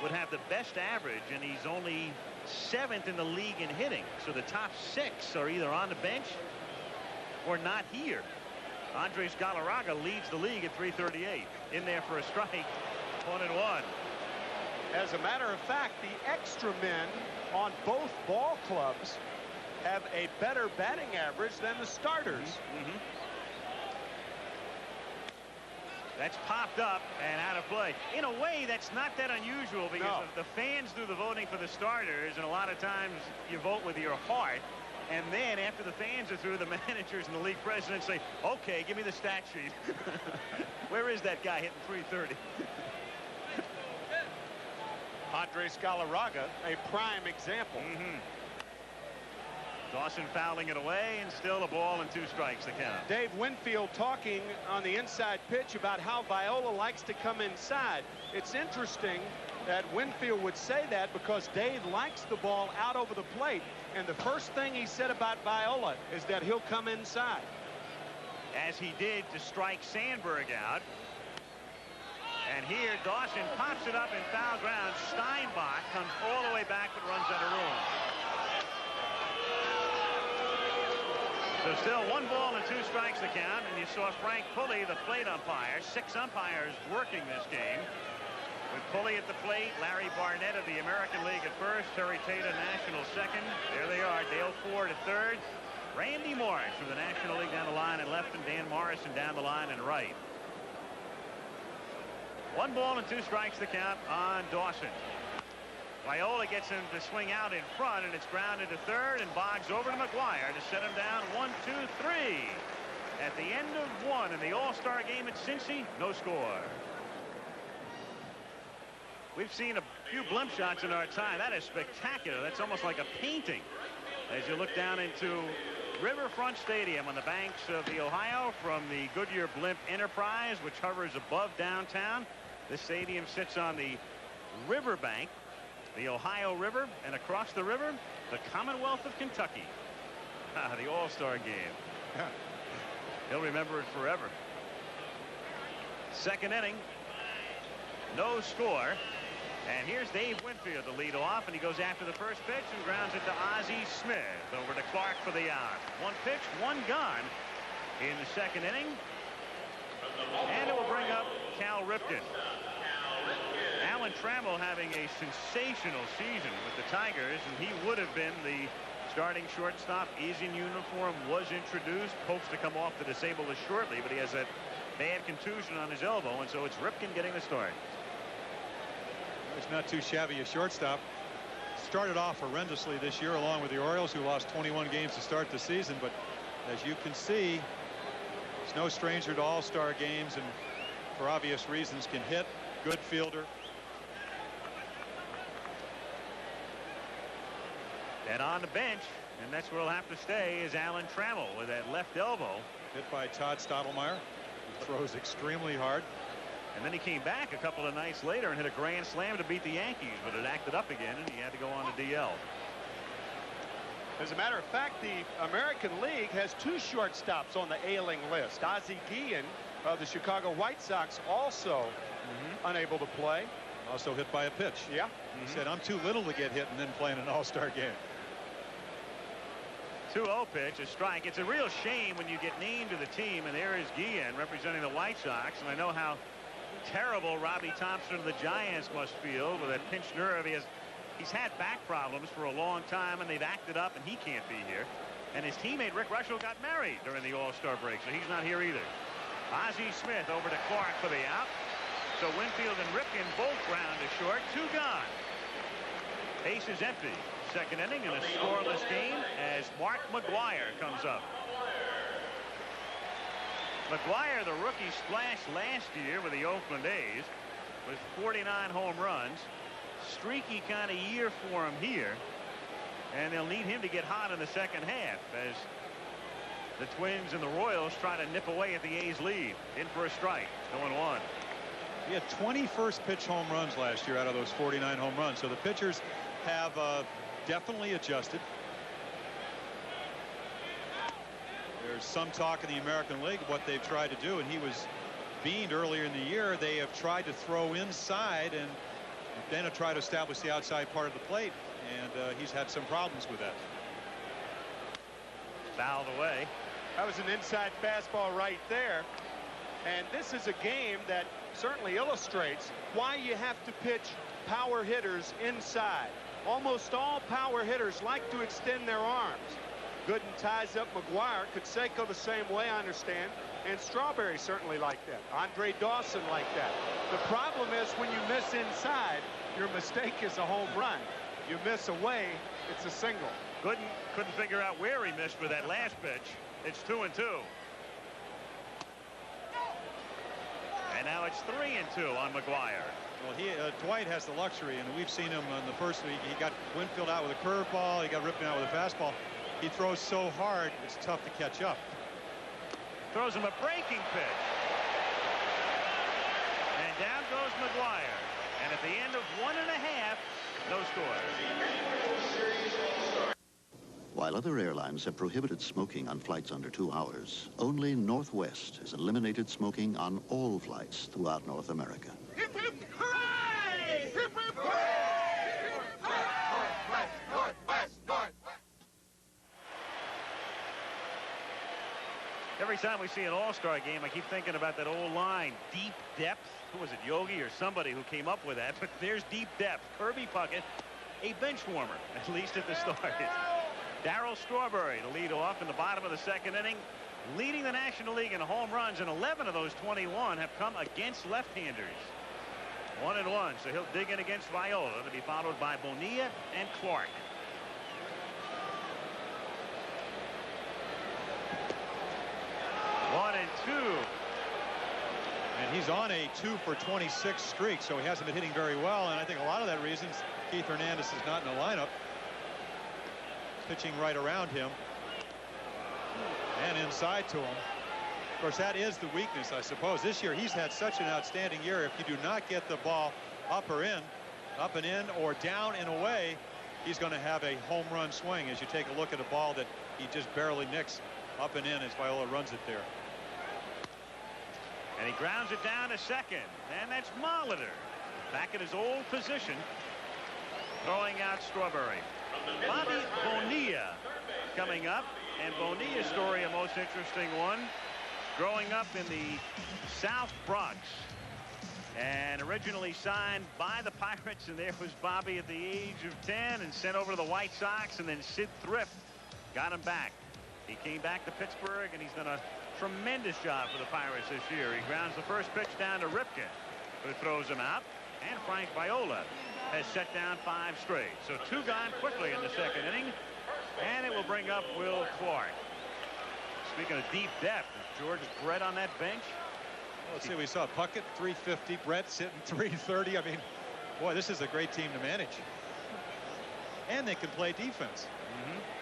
[SPEAKER 6] would have the best average, and he's only 7th in the league in hitting. So the top 6 are either on the bench or not here. Andres Galarraga leads the league at .338. In there for a strike. 1-1.
[SPEAKER 7] As a matter of fact, the extra men on both ball clubs have a better batting average than the starters.
[SPEAKER 6] That's popped up and out of play. In a way, that's not that unusual because the fans do the voting for the starters, and a lot of times you vote with your heart. And then after the fans are through, the managers and the league presidents say, okay, give me the stat sheet. Where is that guy hitting .330?
[SPEAKER 7] Andres Galarraga, a prime example.
[SPEAKER 6] Dawson fouling it away, and still a ball and 2 strikes the count.
[SPEAKER 7] Dave Winfield talking on the inside pitch about how Viola likes to come inside. It's interesting that Winfield would say that because Dave likes the ball out over the plate. And the first thing he said about Viola is that he'll come inside.
[SPEAKER 6] As he did to strike Sandberg out. And here Dawson pops it up in foul ground. Steinbach comes all the way back but runs out of room. So still 1 ball and 2 strikes the count. And you saw Frank Pulley, the plate umpire. 6 umpires working this game. With Pulley at the plate, Larry Barnett of the American League at first, Terry Tata, National second. There they are, Dale Ford at third, Randy Morris from the National League down the line in left, and Dan Morrison down the line in right. 1 ball and 2 strikes to count on Dawson. Viola gets him to swing out in front, and it's grounded to third, and Boggs over to McGuire to set him down 1, 2, 3. At the end of 1 in the All-Star game at Cincy, no score. We've seen a few blimp shots in our time. That is spectacular. That's almost like a painting as you look down into Riverfront Stadium on the banks of the Ohio from the Goodyear Blimp Enterprise, which hovers above downtown. This stadium sits on the riverbank, the Ohio River, and across the river, the Commonwealth of Kentucky. The All-Star game. He'll remember it forever. Second inning, no score. And here's Dave Winfield to lead off, and he goes after the first pitch and grounds it to Ozzie Smith. Over to Clark for the out. 1 pitch, 1 gone in the second inning. And it will bring up Cal Ripken. Alan Trammell having a sensational season with the Tigers, and he would have been the starting shortstop. Is in uniform, was introduced, hopes to come off the disabled list shortly, but he has that bad contusion on his elbow, and so it's Ripken getting the start.
[SPEAKER 8] It's not too shabby a shortstop. Started off horrendously this year along with the Orioles, who lost 21 games to start the season, but as you can see, he's no stranger to all-star games, and for obvious reasons can hit. Good fielder.
[SPEAKER 6] And on the bench, and that's where he'll have to stay, is Alan Trammell with that left elbow.
[SPEAKER 8] Hit by Todd Stottlemyre, who throws extremely hard.
[SPEAKER 6] And then he came back a couple of nights later and hit a grand slam to beat the Yankees, but it acted up again, and he had to go on to DL.
[SPEAKER 7] As a matter of fact, the American League has 2 shortstops on the ailing list. Ozzie Guillen of the Chicago White Sox also unable to play.
[SPEAKER 8] Also hit by a pitch.
[SPEAKER 7] Yeah.
[SPEAKER 8] He said, I'm too little to get hit and then play in an all-star game.
[SPEAKER 6] 2-0 pitch, a strike. It's a real shame when you get named to the team, and there is Guillen representing the White Sox, and I know how terrible Robbie Thompson of the Giants must feel with that pinched nerve. He's had back problems for a long time, and they've acted up, and he can't be here. And his teammate Rick Russell got married during the All-Star break, so he's not here either. Ozzie Smith over to Clark for the out. So Winfield and Ripken both ground to short. 2 gone. Base is empty. Second inning in a scoreless game as Mark McGuire comes up. McGuire, the rookie, splashed last year with the Oakland A's with 49 home runs. Streaky kind of year for him here, and they'll need him to get hot in the second half as the Twins and the Royals try to nip away at the A's lead. In for a strike, 0-1.
[SPEAKER 8] He had 20 first pitch home runs last year out of those 49 home runs, so the pitchers have definitely adjusted. There's some talk in the American League of what they've tried to do, and he was beamed earlier in the year. They have tried to throw inside and then try to establish the outside part of the plate, and he's had some problems with that.
[SPEAKER 6] Fouled away.
[SPEAKER 7] That was an inside fastball right there, and this is a game that certainly illustrates why you have to pitch power hitters inside. Almost all power hitters like to extend their arms. Gooden ties up McGuire. Canseco the same way, I understand. And Strawberry certainly like that. Andre Dawson like that. The problem is when you miss inside, your mistake is a home run. You miss away, it's a single.
[SPEAKER 6] Gooden couldn't figure out where he missed with that last pitch. It's 2-2. And now it's 3-2 on McGuire.
[SPEAKER 8] Well, Dwight has the luxury, and we've seen him in the first week. He got Winfield out with a curveball. He got Ripken out with a fastball. He throws so hard, it's tough to catch up.
[SPEAKER 6] Throws him a breaking pitch. And down goes McGuire. And at the end of 1.5, no score.
[SPEAKER 18] While other airlines have prohibited smoking on flights under 2 hours, only Northwest has eliminated smoking on all flights throughout North America.
[SPEAKER 11] Hip, hip, hooray! Hip, hip, hooray! Northwest, Northwest, Northwest.
[SPEAKER 6] Every time we see an all-star game, I keep thinking about that old line, deep depth. Who was it, Yogi or somebody who came up with that? But there's deep depth. Kirby Puckett, a bench warmer, at least at the start. Darryl Strawberry to lead off in the bottom of the second inning, leading the National League in home runs, and 11 of those 21 have come against left-handers. 1-1, so he'll dig in against Viola, to be followed by Bonilla and Clark. One and two.
[SPEAKER 8] And he's on a 2-for-26 streak, so he hasn't been hitting very well, and I think a lot of that reason is Keith Hernandez is not in the lineup. Pitching right around him and inside to him. Of course, that is the weakness, I suppose. This year he's had such an outstanding year. If you do not get the ball up and in or down and away, he's going to have a home run swing as you take a look at a ball that he just barely nicks up and in as Viola runs it there.
[SPEAKER 6] And he grounds it down to second, and that's Molitor back at his old position, throwing out Strawberry. Bobby Bonilla coming up, and Bonilla's story a most interesting one. Growing up in the South Bronx, and originally signed by the Pirates, and there was Bobby at the age of 10 and sent over to the White Sox, and then Sid Thrift got him back. He came back to Pittsburgh, and he's done a tremendous job for the Pirates this year. He grounds the first pitch down to Ripken, who throws him out, and Frank Viola has set down 5 straight. So 2 gone quickly in the second inning, and it will bring up Will Clark. Speaking of deep depth, is George Brett on that bench?
[SPEAKER 8] Well, let's see, we saw Puckett 350, Brett sitting 330. I mean, boy, this is a great team to manage. And they can play defense.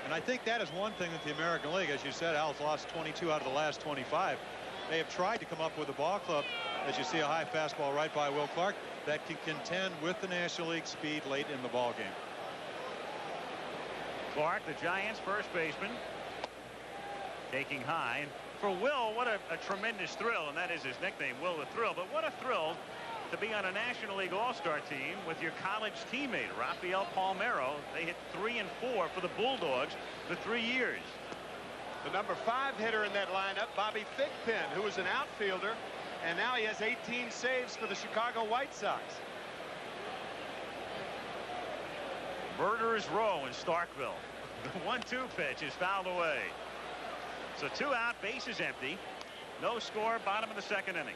[SPEAKER 8] And I think that is one thing that the American League, as you said, Al's lost 22 out of the last 25. They have tried to come up with a ball club, as you see a high fastball right by Will Clark, that can contend with the National League speed late in the ball game.
[SPEAKER 6] Clark, the Giants' first baseman, taking high. And for Will, what a tremendous thrill, and that is his nickname, Will the Thrill. But what a thrill to be on a National League All-Star team with your college teammate, Rafael Palmeiro. They hit 3 and 4 for the Bulldogs for 3 years.
[SPEAKER 7] The number 5 hitter in that lineup, Bobby Thigpen, who was an outfielder, and now he has 18 saves for the Chicago White Sox.
[SPEAKER 6] Murderer's row in Starkville. The 1-2 pitch is fouled away. So 2 out, bases empty. No score, bottom of the second inning.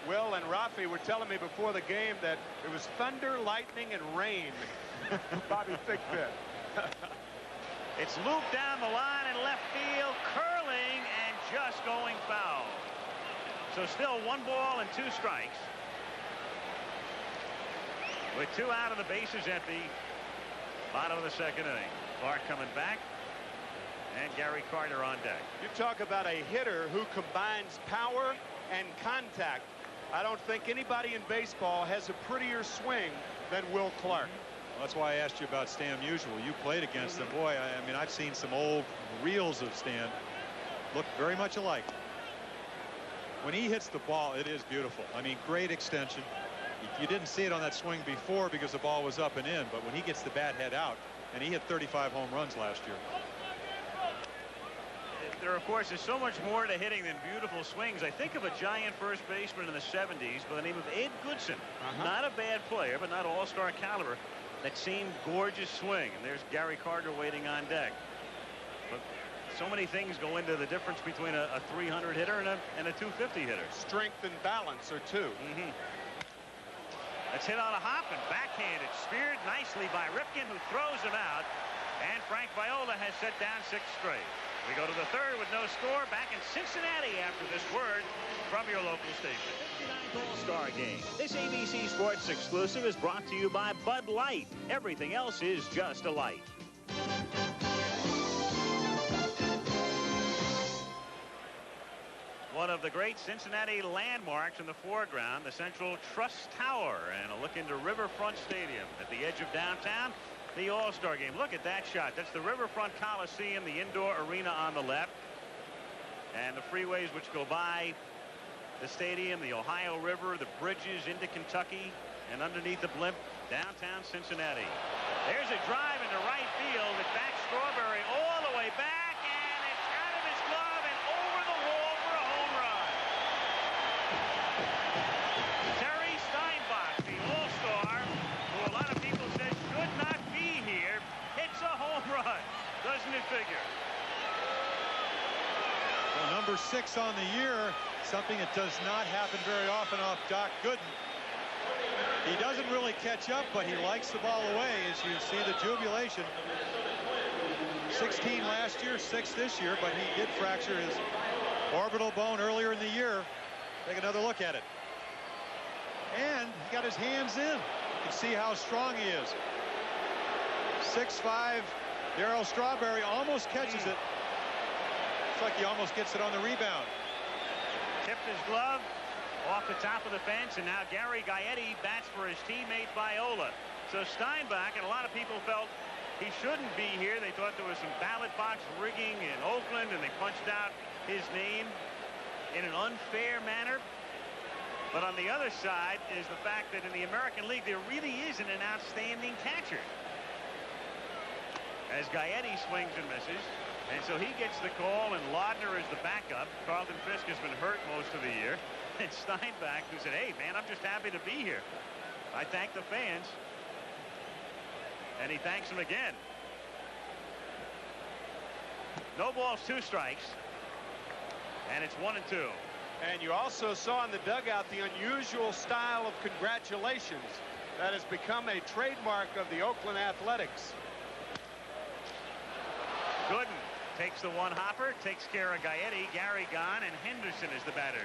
[SPEAKER 7] Will and Rafi were telling me before the game that it was thunder, lightning, and rain. Bobby Thigpen.
[SPEAKER 6] It's looped down the line in left field, curling and just going foul. So still 1 ball and 2 strikes. With 2 out of the bases empty, bottom of the second inning. Clark coming back, and Gary Carter on deck.
[SPEAKER 7] You talk about a hitter who combines power and contact. I don't think anybody in baseball has a prettier swing than Will Clark.
[SPEAKER 8] Well, that's why I asked you about Stan Musial. You played against him. Boy, I mean, I've seen some old reels of Stan. Look very much alike. When he hits the ball, it is beautiful. I mean, great extension. You didn't see it on that swing before because the ball was up and in, but when he gets the bat head out, and he hit 35 home runs last year.
[SPEAKER 6] There, of course, is so much more to hitting than beautiful swings. I think of a Giant first baseman in the 70s by the name of Ed Goodson. Not a bad player, but not all-star caliber. That same gorgeous swing. And there's Gary Carter waiting on deck. But so many things go into the difference between a 300 hitter and a 250 hitter.
[SPEAKER 7] Strength and balance are 2.
[SPEAKER 6] That's hit on a hop and backhanded. Speared nicely by Ripken, who throws him out. And Frank Viola has set down 6 straight. We go to the 3rd with no score, back in Cincinnati after this word from your local station. 59th All-Star Game. This ABC Sports exclusive is brought to you by Bud Light. Everything else is just a light. One of the great Cincinnati landmarks in the foreground, the Central Trust Tower, and a look into Riverfront Stadium at the edge of downtown. The All-Star Game. Look at that shot. That's the Riverfront Coliseum, the indoor arena on the left, and the freeways which go by the stadium, the Ohio River, the bridges into Kentucky, and underneath the blimp, downtown Cincinnati. There's a drive into right field. It backs Strawberry all the way back, and it's out of his glove and over the wall for a home run. Terry Steinbach, the All-Star, who a lot of people said should not be here, hits a home run. Doesn't it fit?
[SPEAKER 8] number 6 on the year, something that does not happen very often off Doc Gooden. He doesn't really catch up, but he likes the ball away, as you see the jubilation. 16 last year, 6 this year, but he did fracture his orbital bone earlier in the year. Take another look at it. And he got his hands in. You can see how strong he is. 6'5", Darryl Strawberry almost catches it. Looks like he almost gets it on the rebound.
[SPEAKER 6] Tipped his glove off the top of the fence, and now Gary Gaetti bats for his teammate Viola. So Steinbach, and a lot of people felt he shouldn't be here. They thought there was some ballot box rigging in Oakland, and they punched out his name in an unfair manner. But on the other side is the fact that in the American League, there really isn't an outstanding catcher. As Gaetti swings and misses, and so he gets the call, and Laudner is the backup. Carlton Fisk has been hurt most of the year. And Steinbach, who said, hey, man, I'm just happy to be here. I thank the fans. And he thanks them again. No balls, 2 strikes. And it's 1-2.
[SPEAKER 7] And you also saw in the dugout the unusual style of congratulations that has become a trademark of the Oakland Athletics.
[SPEAKER 6] Gooden takes the one hopper, takes care of Gaetti. Gary gone, and Henderson is the batter.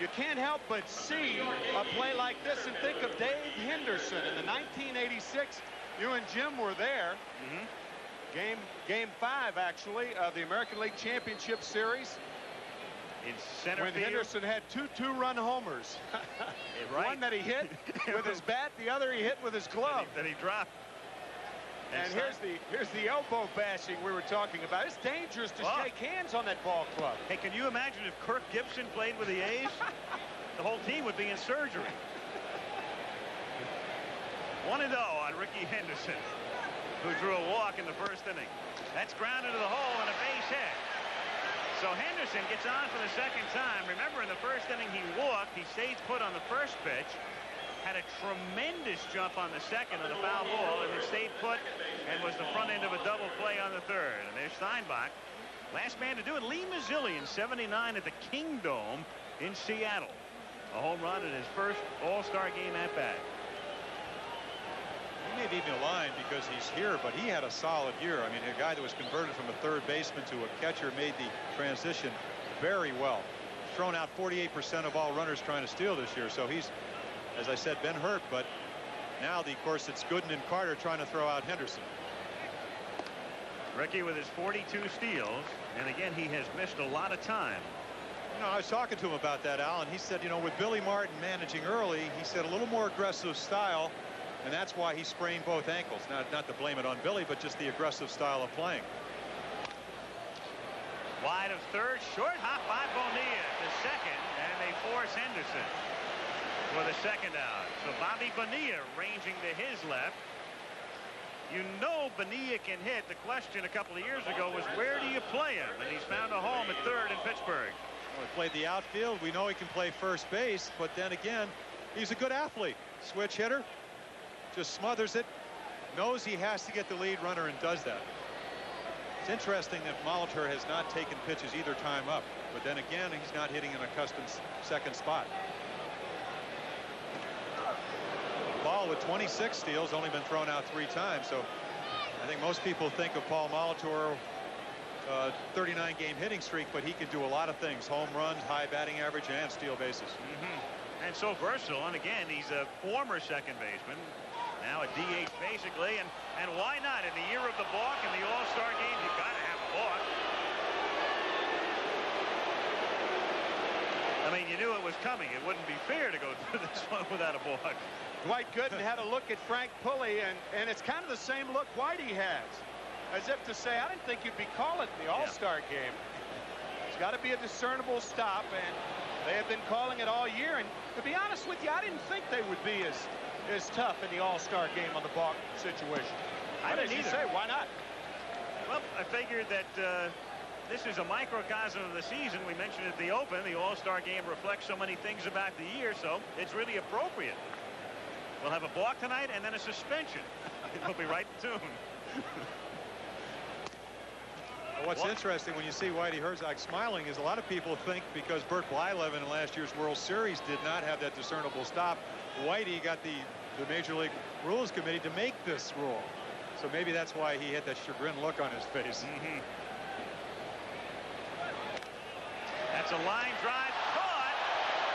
[SPEAKER 7] You can't help but see a play like this and think of Dave Henderson in the 1986. You and Jim were there. Game 5, actually, of the American League Championship Series.
[SPEAKER 6] In center
[SPEAKER 7] when
[SPEAKER 6] field.
[SPEAKER 7] Henderson had 2 two-run homers.
[SPEAKER 6] Right.
[SPEAKER 7] One that he hit with his bat, the other he hit with his glove.
[SPEAKER 6] That he dropped.
[SPEAKER 7] And here's the elbow bashing we were talking about. It's dangerous to shake hands on that ball club.
[SPEAKER 6] Hey, can you imagine if Kirk Gibson played with the A's? The whole team would be in surgery. 1-0 on Rickey Henderson, who drew a walk in the first inning. That's grounded to the hole and a base hit. So Henderson gets on for the second time. Remember, in the first inning he walked. He stayed put on the first pitch. Had a tremendous jump on the second on the foul ball, and then stayed put and was the front end of a double play on the third. And there's Steinbach, last man to do it. Lee Mazzilli in '79 at the Kingdome in Seattle. A home run in his first All-Star Game at bat.
[SPEAKER 8] He may be maligned because he's here, but he had a solid year. I mean, a guy that was converted from a third baseman to a catcher made the transition very well. Thrown out 48% of all runners trying to steal this year, so he's, as I said, been hurt, but now, of course, it's Gooden and Carter trying to throw out Henderson.
[SPEAKER 6] Rickey with his 42 steals, and again, he has missed a lot of time.
[SPEAKER 8] You know, I was talking to him about that, Al, and he said, you know, with Billy Martin managing early, he said a little more aggressive style, and that's why he sprained both ankles. Not to blame it on Billy, but just the aggressive style of playing.
[SPEAKER 6] Wide of third, short hop by Bonilla to second, and they force Henderson for the second out. So Bobby Bonilla ranging to his left. You know Bonilla can hit. The question a couple of years ago was, where do you play him? And he's found a home at third in Pittsburgh.
[SPEAKER 8] Well, he played the outfield. We know he can play first base, but then again, he's a good athlete. Switch hitter, just smothers it, knows he has to get the lead runner and does that. It's interesting that Molitor has not taken pitches either time up, but then again, he's not hitting in a custom second spot. Ball with 26 steals, only been thrown out 3 times, so I think most people think of Paul Molitor 39-game hitting streak, but he could do a lot of things: home runs, high batting average, and steal bases.
[SPEAKER 6] And so versatile. And again, he's a former second baseman, now a DH basically, and why not? In the year of the balk in the All-Star Game, you got to have a balk. I mean, you knew it was coming. It wouldn't be fair to go through this one without a balk.
[SPEAKER 7] Dwight Gooden had a look at Frank Pulley, and it's kind of the same look Whitey has, as if to say, I didn't think you'd be calling the All-Star Game. It's got to be a discernible stop, and they have been calling it all year. And to be honest with you, I didn't think they would be as tough in the All-Star Game on the balk situation.
[SPEAKER 6] I
[SPEAKER 7] didn't either. Say, why not?
[SPEAKER 6] Well, I figured that this is a microcosm of the season. We mentioned at the Open, the All-Star Game reflects so many things about the year, so it's really appropriate. We'll have a balk tonight and then a suspension. It'll be right in tune.
[SPEAKER 8] What's interesting when you see Whitey Herzog smiling is a lot of people think because Bert Blyleven in last year's World Series did not have that discernible stop, Whitey got the Major League Rules Committee to make this rule. So maybe that's why he had that chagrin look on his face.
[SPEAKER 2] That's a line drive caught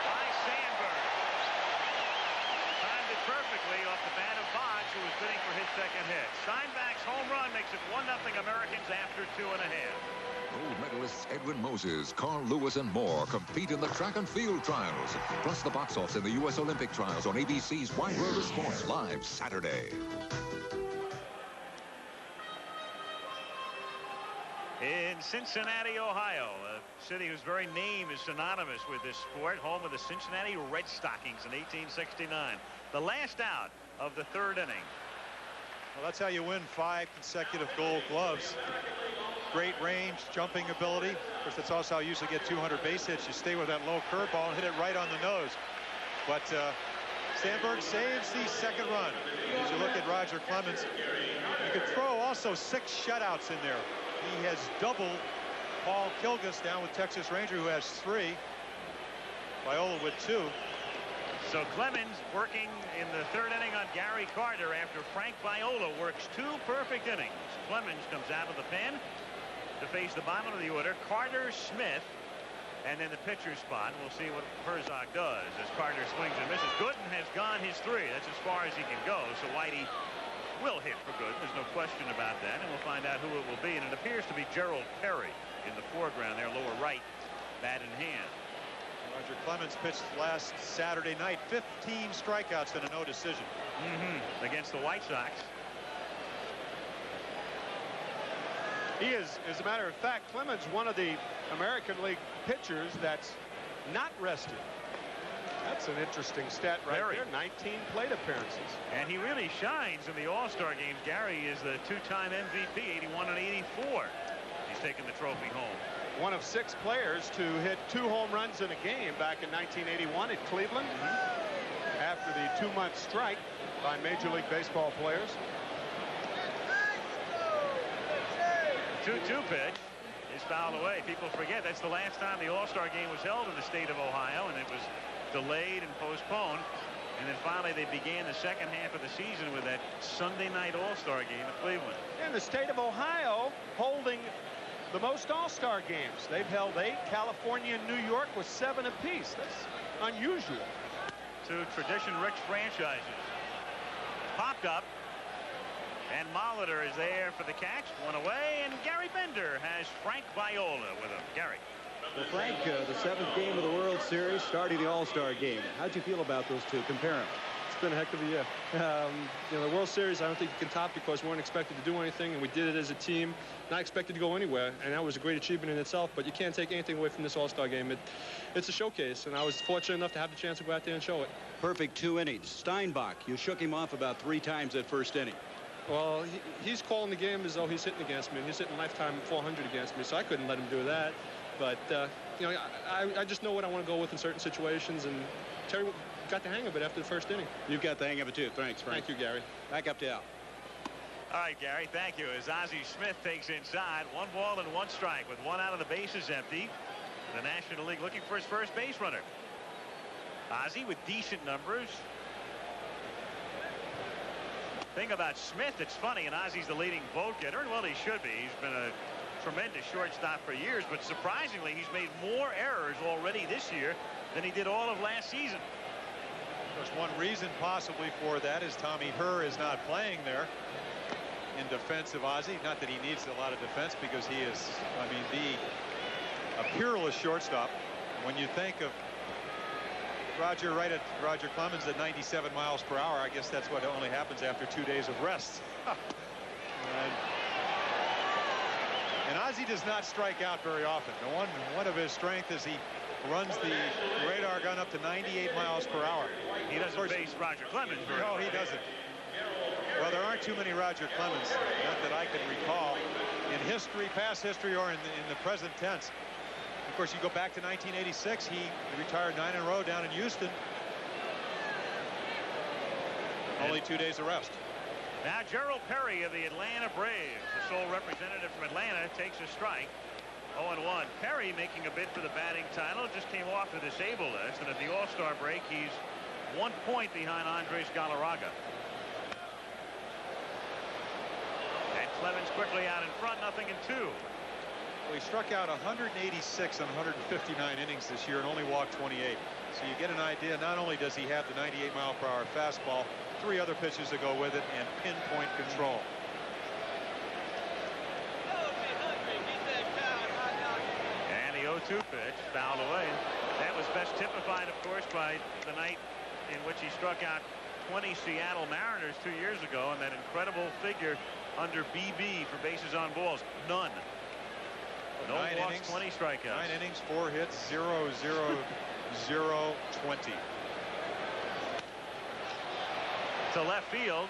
[SPEAKER 2] by Sandberg. Timed it perfectly off the bat of Boggs, who was bidding for his second hit. Steinbach's home run makes it 1-0 Americans after 2.5.
[SPEAKER 9] Gold medalists Edwin Moses, Carl Lewis, and more compete in the track and field trials. Plus the box offs in the U.S. Olympic trials on ABC's Wide World of Sports live Saturday.
[SPEAKER 2] In Cincinnati, Ohio, a city whose very name is synonymous with this sport, home of the Cincinnati Red Stockings in 1869. The last out of the third inning.
[SPEAKER 8] Well, that's how you win 5 consecutive Gold Gloves. Great range, jumping ability. Of course, that's also how you usually get 200 base hits. You stay with that low curveball and hit it right on the nose. But Sandberg saves the second run. As you look at Roger Clemens, you could throw also 6 shutouts in there. He has doubled Paul Kilgus down with Texas Ranger, who has 3. Viola with 2.
[SPEAKER 2] So Clemens working in the third inning on Gary Carter after Frank Viola works 2 perfect innings. Clemens comes out of the pen to face the bottom of the order. Carter, Smith, and then the pitcher spot. We'll see what Herzog does as Carter swings and misses. Gooden has gone his 3. That's as far as he can go. So Whitey will hit for good. There's no question about that, and we'll find out who it will be. And it appears to be Gerald Perry in the foreground there, lower right, bat in hand.
[SPEAKER 8] Roger Clemens pitched last Saturday night, 15 strikeouts and a no decision.
[SPEAKER 2] Against the White Sox.
[SPEAKER 7] He is, as a matter of fact, Clemens, one of the American League pitchers that's not rested. That's an interesting stat right there. 19 plate appearances.
[SPEAKER 2] And he really shines in the All-Star games. Gary is the 2-time MVP, 81 and 84. He's taken the trophy home.
[SPEAKER 7] One of 6 players to hit 2 home runs in a game back in 1981 at Cleveland. After the 2-month strike by Major League Baseball players.
[SPEAKER 2] 2-2 pitch is fouled away. People forget that's the last time the All-Star game was held in the state of Ohio, and it was delayed and postponed. And then finally they began the second half of the season with that Sunday night All-Star game at Cleveland.
[SPEAKER 7] And the state of Ohio holding the most All-Star games. They've held 8. California and New York with 7 apiece. That's unusual.
[SPEAKER 2] 2 tradition-rich franchises. Popped up. And Molitor is there for the catch. 1 away, and Gary Bender has Frank Viola with him. Gary.
[SPEAKER 12] Well, Frank, the 7th game of the World Series, starting the All-Star game. How'd you feel about those 2? Compare them.
[SPEAKER 19] It's been a heck of a year. You know, the World Series, I don't think you can top because we weren't expected to do anything, and we did it as a team, not expected to go anywhere, and that was a great achievement in itself. But you can't take anything away from this All-Star game. It's a showcase, and I was fortunate enough to have the chance to go out there and show it.
[SPEAKER 12] Perfect 2 innings. Steinbach, you shook him off about 3 times that first inning.
[SPEAKER 19] Well, he's calling the game as though he's hitting against me. He's hitting lifetime 400 against me, so I couldn't let him do that. But, you know, I just know what I want to go with in certain situations, and Terry got the hang of it after the first inning.
[SPEAKER 12] You've got the hang of it, too. Thanks, Frank.
[SPEAKER 19] Thank you, Gary.
[SPEAKER 12] Back up to Al.
[SPEAKER 2] All right, Gary, thank you. As Ozzie Smith takes inside, 1 ball and 1 strike with 1 out of the bases empty. The National League looking for his first base runner. Ozzie with decent numbers. Thing about Smith, it's funny, and Ozzie's the leading vote getter, and well, he should be. He's been a tremendous shortstop for years, but surprisingly, he's made more errors already this year than he did all of last season.
[SPEAKER 8] Of course, one reason possibly for that is Tommy Herr is not playing there in defense of Ozzie. Not that he needs a lot of defense, because he is, I mean, a peerless shortstop. When you think of Roger Clemens at 97 miles per hour, I guess that's what only happens after 2 days of rest. And Ozzie does not strike out very often. One of his strengths is he runs the radar gun up to 98 miles per hour.
[SPEAKER 2] He doesn't face Roger Clemens very
[SPEAKER 8] No,
[SPEAKER 2] well.
[SPEAKER 8] he doesn't. Well, there aren't too many Roger Clemens, not that I can recall, in history, past history, or in the present tense. Of course, you go back to 1986. He retired 9 in a row down in Houston. Only 2 days of rest.
[SPEAKER 2] Now Gerald Perry of the Atlanta Braves, the sole representative from Atlanta, takes a strike. 0-1. Perry making a bid for the batting title, just came off the disabled list, and at the All-Star break he's 1 point behind Andres Galarraga. And Clemens quickly out in front, 0-2.
[SPEAKER 8] Well, he struck out 186 on 159 innings this year and only walked 28. So you get an idea, not only does he have the 98-mile-per-hour fastball, 3 other pitches to go with it, and pinpoint control.
[SPEAKER 2] And the 0-2 pitch fouled away. That was best typified, of course, by the night in which he struck out 20 Seattle Mariners 2 years ago, and that incredible figure under BB for bases on balls. None. No walks, 20 strikeouts.
[SPEAKER 8] 9 innings, 4 hits, 0, 0, 0, 20.
[SPEAKER 2] To left field.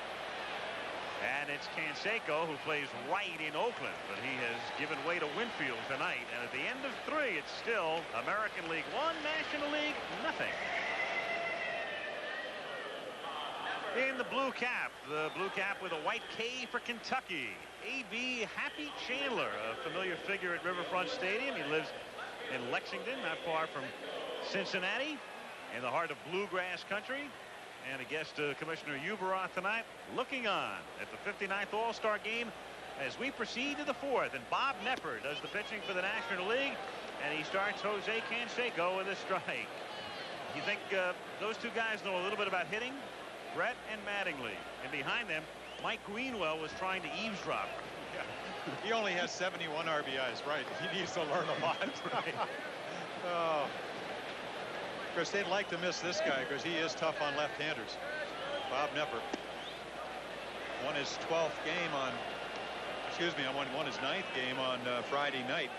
[SPEAKER 2] And it's Canseco who plays right in Oakland, but he has given way to Winfield tonight. And at the end of 3, it's still American League 1, National League nothing. In the blue cap with a white K for Kentucky, A.B. Happy Chandler, a familiar figure at Riverfront Stadium. He lives in Lexington, not far from Cincinnati, in the heart of bluegrass country. And a guest Commissioner Uberoth tonight, looking on at the 59th All-Star Game as we proceed to the 4th. And Bob Knepper does the pitching for the National League, and he starts Jose Canseco with a strike. You think those two guys know a little bit about hitting? Brett and Mattingly. And behind them, Mike Greenwell was trying to eavesdrop.
[SPEAKER 8] Yeah. He only has 71 RBIs, right? He needs to learn a lot. Right? Oh. Of course, they'd like to miss this guy because he is tough on left-handers. Bob Knepper won his 12th game on, won his 9th game on Friday night.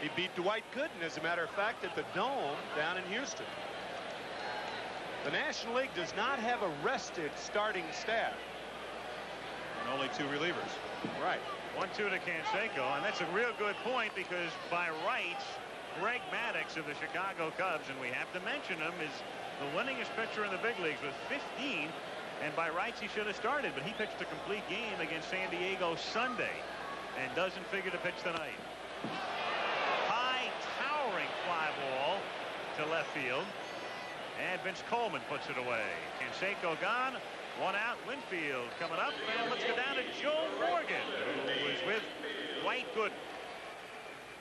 [SPEAKER 7] He beat Dwight Gooden, as a matter of fact, at the Dome down in Houston. The National League does not have a rested starting staff.
[SPEAKER 8] And only 2 relievers.
[SPEAKER 2] Right. 1-2 to Canseco, and that's a real good point because by rights, Greg Maddux of the Chicago Cubs, and we have to mention him, is the winningest pitcher in the big leagues with 15, and by rights he should have started, but he pitched a complete game against San Diego Sunday and doesn't figure to pitch tonight. High towering fly ball to left field, and Vince Coleman puts it away. Canseco gone, 1 out. Winfield coming up, and let's go down to Joe Morgan, who is with Dwight Gooden.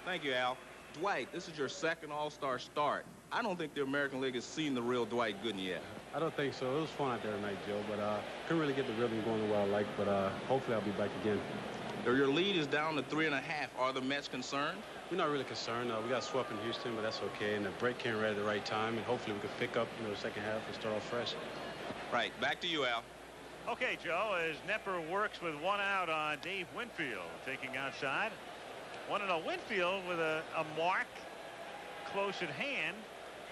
[SPEAKER 14] Thank you, Al. Dwight, this is your 2nd All-Star start. I don't think the American League has seen the real Dwight Gooden yet.
[SPEAKER 20] I don't think so. It was fun out there tonight, Joe, but couldn't really get the rhythm going the way I like, but hopefully I'll be back again.
[SPEAKER 14] Your lead is down to 3.5. Are the Mets concerned?
[SPEAKER 20] We're not really concerned. We got swept in Houston, but that's okay, and the break came right at the right time, and hopefully we can pick up, the second half and start off fresh.
[SPEAKER 14] Right. Back to you, Al.
[SPEAKER 2] Okay, Joe, as Knepper works with 1 out on Dave Winfield, taking outside. 1-0 Winfield with a mark close at hand.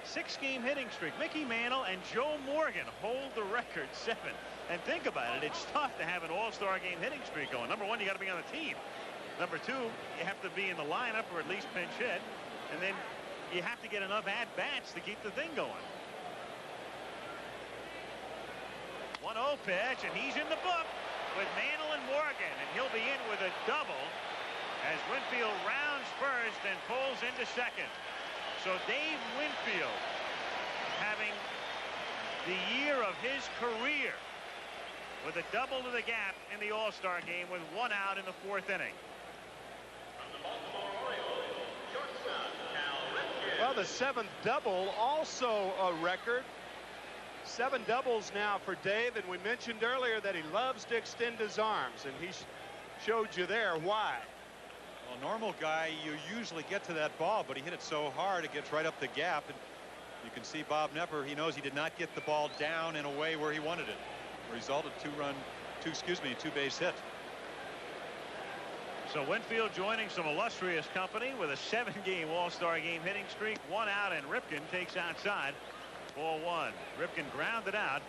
[SPEAKER 2] 6-game hitting streak. Mickey Mantle and Joe Morgan hold the record, 7. And think about it, it's tough to have an All-Star Game hitting streak going. Number 1, you got to be on the team. Number 2, you have to be in the lineup or at least pinch hit. And then you have to get enough at-bats to keep the thing going. 1-0 pitch, and he's in the book with Mantle and Morgan, and he'll be in with a double as Winfield rounds first and pulls into second. So Dave Winfield having the year of his career with a double to the gap in the All-Star Game with 1 out in the 4th inning.
[SPEAKER 7] Well, the 7th double, also a record. 7 doubles now for Dave, and we mentioned earlier that he loves to extend his arms, and he showed you there why.
[SPEAKER 8] Well, normal guy, you usually get to that ball, but he hit it so hard it gets right up the gap, and you can see Bob Knepper, he knows he did not get the ball down in a way where he wanted it. Resulted 2-base hit.
[SPEAKER 2] So Winfield joining some illustrious company with a 7-game All-Star Game hitting streak, 1 out, and Ripken takes outside. Ball 1. Ripken grounded out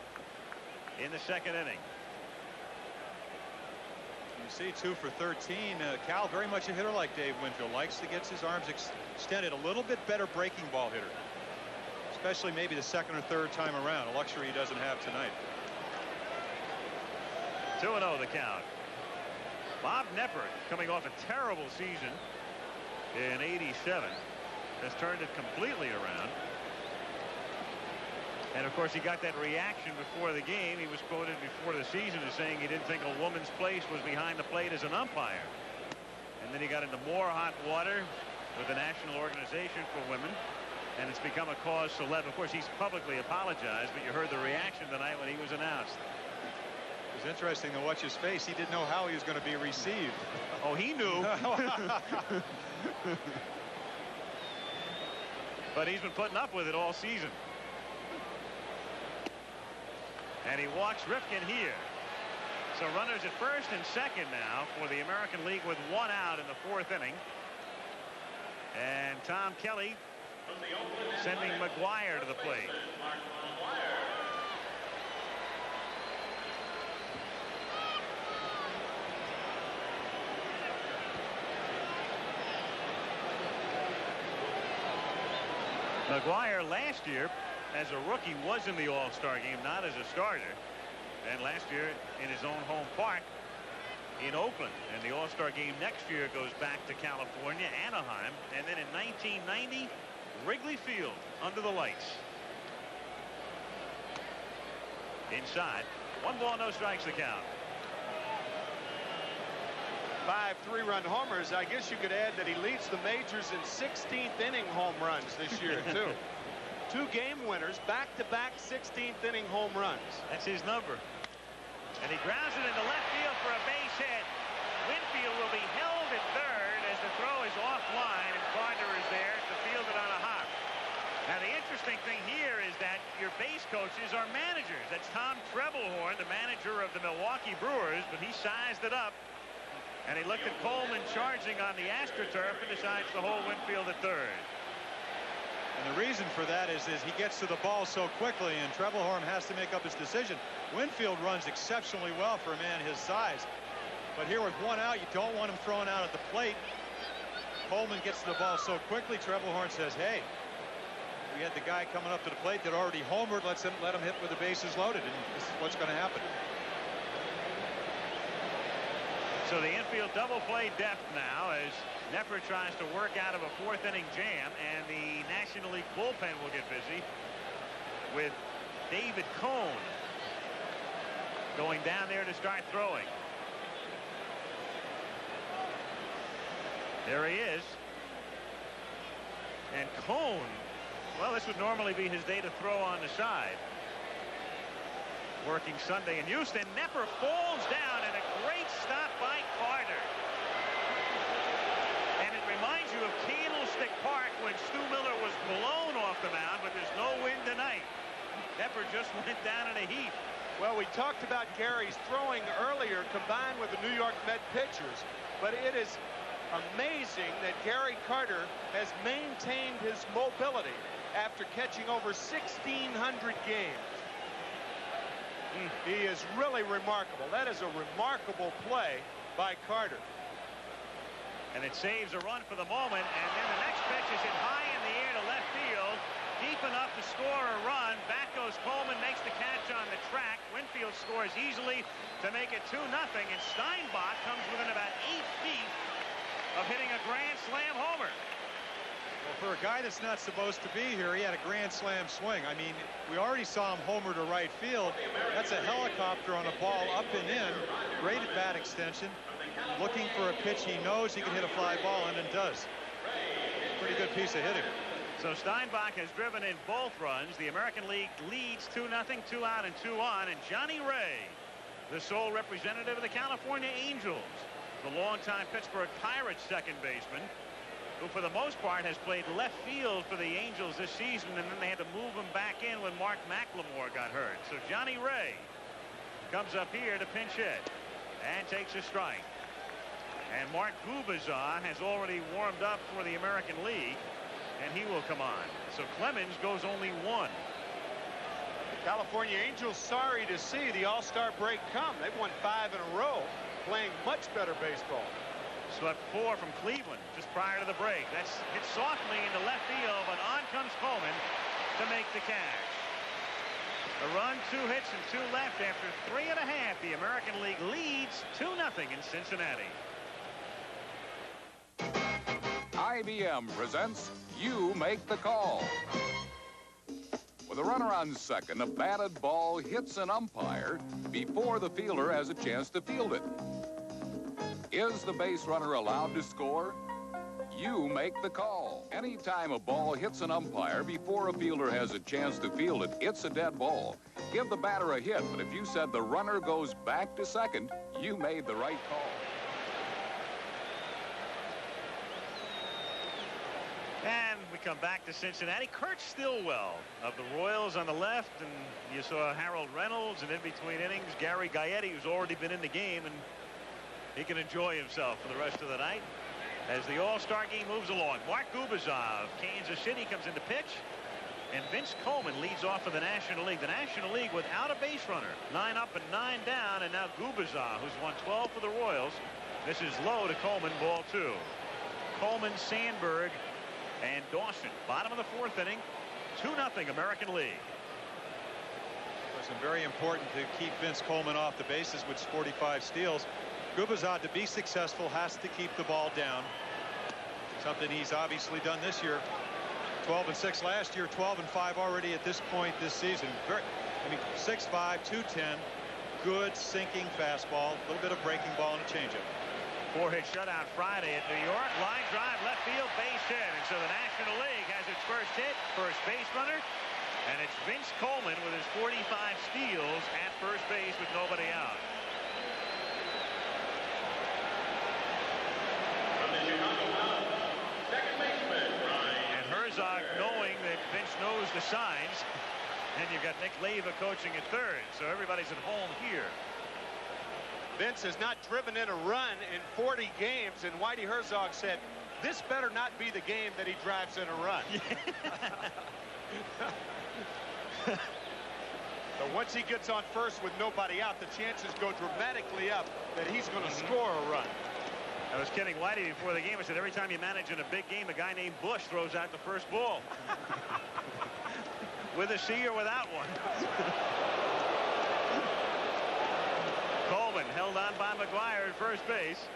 [SPEAKER 2] in the 2nd inning.
[SPEAKER 8] You see 2 for 13. Cal, very much a hitter like Dave Winfield, likes to get his arms extended. A little bit better breaking ball hitter, especially maybe the 2nd or 3rd time around, a luxury he doesn't have tonight.
[SPEAKER 2] 2-0 the count. Bob Knepper, coming off a terrible season in '87, has turned it completely around. And of course, he got that reaction before the game. He was quoted before the season as saying he didn't think a woman's place was behind the plate as an umpire. And then he got into more hot water with the National Organization for Women, and it's become a cause célèbre. Of course, he's publicly apologized, but you heard the reaction tonight when he was announced.
[SPEAKER 8] It was interesting to watch his face. He didn't know how he was going to be received.
[SPEAKER 2] Oh, he knew. But he's been putting up with it all season. And he walks Rifkin here. So runners at first and second now for the American League with 1 out in the 4th inning. And Tom Kelly sending McGuire to the plate. McGuire last year as a rookie was in the All-Star game, not as a starter. And last year in his own home park in Oakland. And the All-Star game next year goes back to California, Anaheim. And then in 1990, Wrigley Field under the lights. Inside. 1 ball, no strikes the count.
[SPEAKER 7] 5 3-run homers. I guess you could add that he leads the majors in 16th inning home runs this year, too. 2 game winners, back-to-back 16th inning home runs.
[SPEAKER 2] That's his number. And he grounds it into left field for a base hit. Winfield will be held at third as the throw is offline, and Carter is there to field it on a hop. Now, the interesting thing here is that your base coaches are managers. That's Tom Trebelhorn, the manager of the Milwaukee Brewers, but he sized it up. And he looked at Coleman charging on the AstroTurf and decides to hold Winfield at third.
[SPEAKER 8] And the reason for that is he gets to the ball so quickly, and Trebelhorn has to make up his decision. Winfield runs exceptionally well for a man his size. But here with 1 out, you don't want him thrown out at the plate. Coleman gets to the ball so quickly, Trebelhorn says, hey, we had the guy coming up to the plate that already homered. Let him hit with the bases loaded, and this is what's going to happen.
[SPEAKER 2] So the infield double play depth now as Knepper tries to work out of a 4th inning jam, and the National League bullpen will get busy with David Cone going down there to start throwing. There he is. And Cone, well, this would normally be his day to throw on the side. Working Sunday in Houston. Knepper falls down, and a great stop by Carter. And it reminds you of Candlestick Park when Stu Miller was blown off the mound, but there's no wind tonight. Knepper just went down in a heap.
[SPEAKER 7] Well, we talked about Gary's throwing earlier combined with the New York Met pitchers, but it is amazing that Gary Carter has maintained his mobility after catching over 1,600 games. He is really remarkable. That is a remarkable play by Carter.
[SPEAKER 2] And it saves a run for the moment, and then the next pitch is hit high in the air to left field, deep enough to score a run. Back goes Coleman, makes the catch on the track. Winfield scores easily to make it 2-0, and Steinbach comes within about 8 feet of hitting a grand slam homer.
[SPEAKER 8] Well, for a guy that's not supposed to be here, he had a grand slam swing. I mean, we already saw him homer to right field. That's a helicopter on a ball up and in. Great at bat extension. Looking for a pitch he knows he can hit a fly ball in, and does. Pretty good piece of hitting.
[SPEAKER 2] So Steinbach has driven in both runs. The American League leads 2-0, 2 out and 2 on. And Johnny Ray, the sole representative of the California Angels, the longtime Pittsburgh Pirates second baseman, who for the most part has played left field for the Angels this season, and then they had to move him back in when Mark McLemore got hurt. So Johnny Ray comes up here to pinch hit and takes a strike. And Mark Gubazar has already warmed up for the American League, and he will come on. So Clemens goes only 1.
[SPEAKER 7] The California Angels sorry to see the All-Star break come. They've won 5 in a row, playing much better baseball.
[SPEAKER 2] Swept 4 from Cleveland just prior to the break. That's hit softly into left field, but on comes Coleman to make the catch. A run, 2 hits, and 2 left after 3 1/2. The American League leads 2-0 in Cincinnati.
[SPEAKER 21] IBM presents You Make the Call. With a runner on second, a batted ball hits an umpire before the fielder has a chance to field it. Is the base runner allowed to score? You make the call. Anytime a ball hits an umpire before a fielder has a chance to field it, it's a dead ball. Give the batter a hit, but if you said the runner goes back to second, you made the right call.
[SPEAKER 2] And we come back to Cincinnati. Kurt Stillwell of the Royals on the left, and you saw Harold Reynolds, and in between innings, Gary Gaetti, who's already been in the game, and he can enjoy himself for the rest of the night as the All-Star game moves along. Mark Gubicza of Kansas City comes in to pitch, and Vince Coleman leads off for the National League. The National League without a base runner. 9 up and 9 down, and now Gubicza, who's won 12 for the Royals. This is low to Coleman, ball 2. Coleman, Sandberg, and Dawson. Bottom of the 4th inning. 2-0 American League.
[SPEAKER 8] It's very important to keep Vince Coleman off the bases with 45 steals. Gubicza, to be successful, has to keep the ball down. Something he's obviously done this year. 12-6 last year, 12-5 already at this point this season. 6'5", 210, good sinking fastball, a little bit of breaking ball and a changeup.
[SPEAKER 2] 4-hit shutout Friday at New York. Line drive, left field, base hit. And so the National League has its first hit, first base runner. And it's Vince Coleman with his 45 steals at first base with nobody out. And Herzog, knowing that Vince knows the signs. And you've got Nick Leyva coaching at third. So everybody's at home here.
[SPEAKER 7] Vince has not driven in a run in 40 games, and Whitey Herzog said, this better not be the game that he drives in a run. But once he gets on first with nobody out, the chances go dramatically up that he's going to score a run.
[SPEAKER 2] I was kidding Whitey before the game. I said every time you manage in a big game, a guy named Bush throws out the first ball. With a C or without one. Coleman held on by McGuire at first base.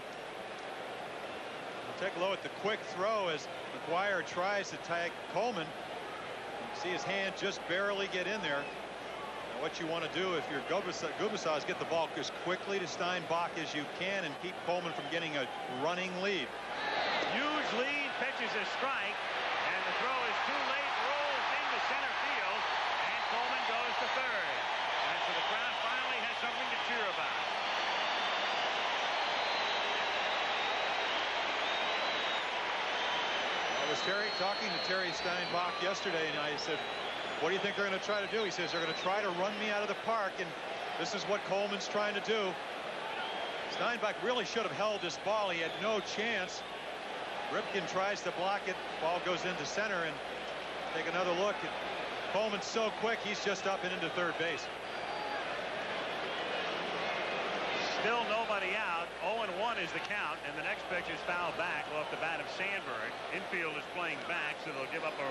[SPEAKER 8] We'll take a look at the quick throw as McGuire tries to tag Coleman. You see his hand just barely get in there. Now what you want to do if you're Gubicza is get the ball as quickly to Steinbach as you can and keep Coleman from getting a running lead.
[SPEAKER 2] Huge lead, pitches a strike, and the throw is too late, rolls into center field, and Coleman goes to third. And so the crowd finally has something to cheer about.
[SPEAKER 8] I was talking to Terry Steinbach yesterday, and I said, what do you think they're going to try to do? He says, they're going to try to run me out of the park, and this is what Coleman's trying to do. Steinbach really should have held this ball. He had no chance. Ripken tries to block it. Ball goes into center, and take another look. Coleman's so quick, he's just up and into third base.
[SPEAKER 2] Still nobody out. 0-1 is the count, and the next pitch is fouled back off the bat of Sandberg. Infield is playing back, so they'll give up a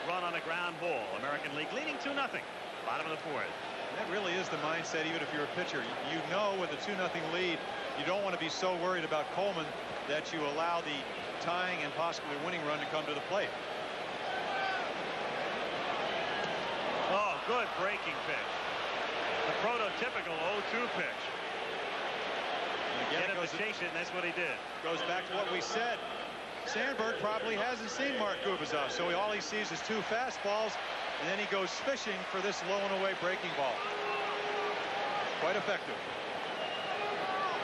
[SPEAKER 2] run on a ground ball. American League leading 2-0. Bottom of the 4th.
[SPEAKER 8] That really is the mindset, even if you're a pitcher. You know with a 2-0 lead, you don't want to be so worried about Coleman that you allow the tying and possibly winning run to come to the plate.
[SPEAKER 2] Oh, good breaking pitch. The prototypical 0-2 pitch. Get him to chase it, and that's what he did.
[SPEAKER 8] Goes back to what we said. Sandberg probably hasn't seen Mark Gubicza, so all he sees is 2 fastballs, and then he goes fishing for this low and away breaking ball. Quite effective.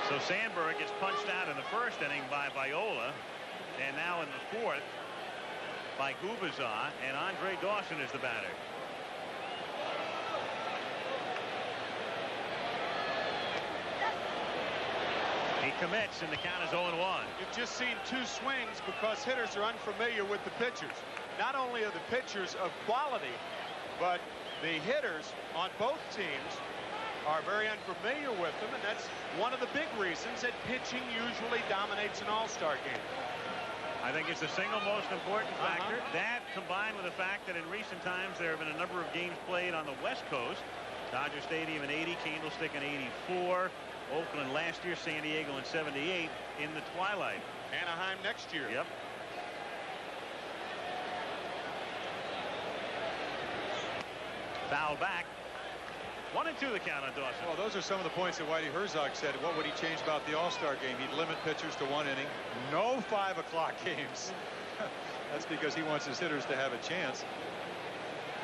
[SPEAKER 2] So Sandberg gets punched out in the first inning by Viola, and now in the 4th by Gubicza, and Andre Dawson is the batter. He commits, and the count is 0-1.
[SPEAKER 7] You've just seen 2 swings because hitters are unfamiliar with the pitchers. Not only are the pitchers of quality, but the hitters on both teams are very unfamiliar with them, and that's one of the big reasons that pitching usually dominates an all-star game.
[SPEAKER 2] I think it's the single most important factor. That combined with the fact that in recent times there have been a number of games played on the West Coast. Dodger Stadium in 80, Candlestick in 84, Oakland last year, San Diego in 78 in the twilight.
[SPEAKER 7] Anaheim next year.
[SPEAKER 2] Yep. Foul back. 1-2 the count on Dawson.
[SPEAKER 8] Well, those are some of the points that Whitey Herzog said. What would he change about the All-Star game? He'd limit pitchers to 1 inning. No 5 o'clock games. That's because he wants his hitters to have a chance.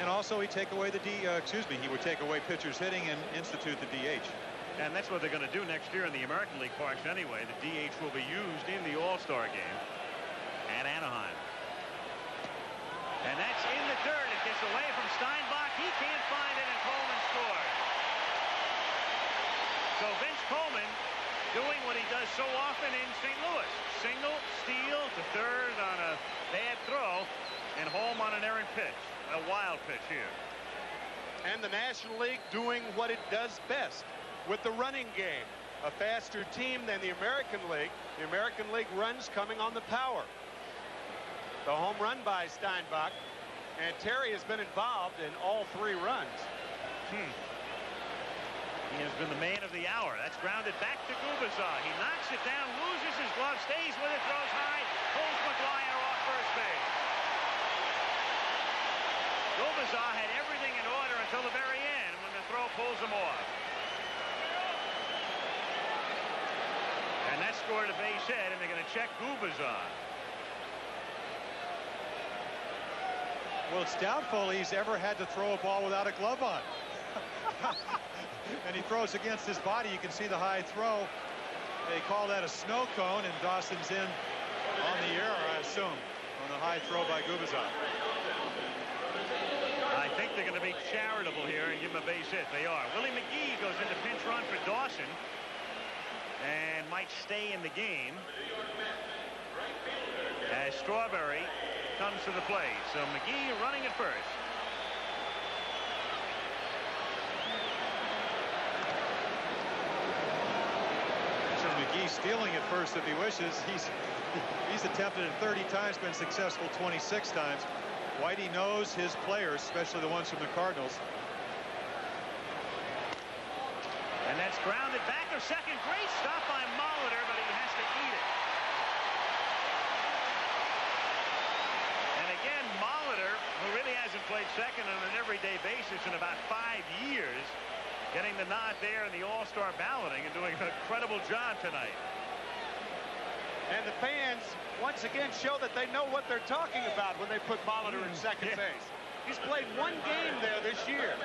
[SPEAKER 8] And also he'd take away he would take away pitchers hitting and institute the DH.
[SPEAKER 2] And that's what they're going to do next year in the American League parks anyway. The DH will be used in the All-Star game at Anaheim. And that's in the dirt. It gets away from Steinbach. He can't find it, and Coleman scores. So Vince Coleman doing what he does so often in St. Louis. Single, steal to third on a bad throw, and home on an errant pitch. A wild pitch here.
[SPEAKER 7] And the National League doing what it does best with the running game. A faster team than the American League. The American League runs coming on the power. The home run by Steinbach, and Terry has been involved in all 3 runs.
[SPEAKER 2] He has been the man of the hour. That's grounded back to Gubicza. He knocks it down, loses his glove, stays with it, throws high, pulls McGuire off first base. Gubicza had everything in order until the very end when the throw pulls him off. And that scored a base hit, and they're going to check Gubicza.
[SPEAKER 8] Well, it's doubtful he's ever had to throw a ball without a glove on. And he throws against his body. You can see the high throw. They call that a snow cone, and Dawson's in on the air, I assume, on the high throw by Gubicza.
[SPEAKER 2] I think they're going to be charitable here and give him a base hit. They are. Willie McGee goes into pinch run for Dawson and might stay in the game as Strawberry comes to the plate. So McGee running at first.
[SPEAKER 8] So McGee stealing at first if he wishes. He's attempted it 30 times, been successful 26 times. Whitey knows his players, especially the ones from the Cardinals.
[SPEAKER 2] And that's grounded back to second. Great stop by Molitor, but he has to eat it. And again, Molitor, who really hasn't played second on an everyday basis in about 5 years, getting the nod there in the All-Star balloting and doing an incredible job tonight.
[SPEAKER 7] And the fans, once again, show that they know what they're talking about when they put Molitor in second base. He's played 1 game there this year.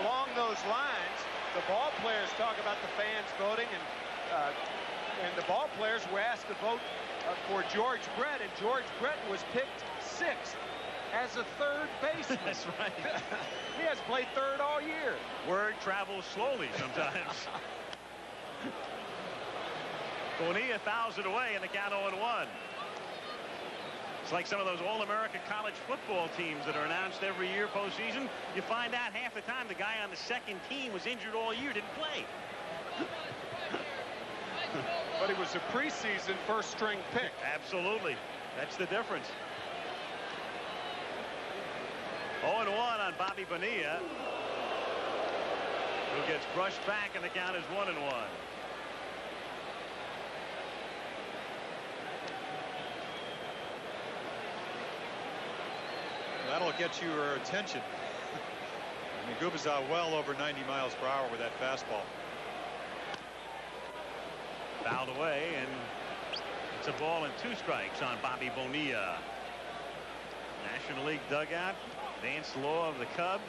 [SPEAKER 7] Along those lines, the ball players talk about the fans voting, and the ball players were asked to vote for George Brett, and George Brett was picked 6th as a third baseman.
[SPEAKER 2] That's right.
[SPEAKER 7] He has played third all year.
[SPEAKER 2] Word travels slowly sometimes. Bonilla fouls it away in the count 0-1. It's like some of those All-America college football teams that are announced every year postseason. You find out half the time the guy on the second team was injured all year, didn't play.
[SPEAKER 7] But he was a preseason first-string pick.
[SPEAKER 2] Absolutely. That's the difference. 0-1 on Bobby Bonilla, who gets brushed back, and the count is 1-1.
[SPEAKER 8] That'll get your attention. I mean, Gubicza well over 90 miles per hour with that fastball.
[SPEAKER 2] Fouled away, and it's a ball and 2 strikes on Bobby Bonilla. National League dugout. Vance Law of the Cubs.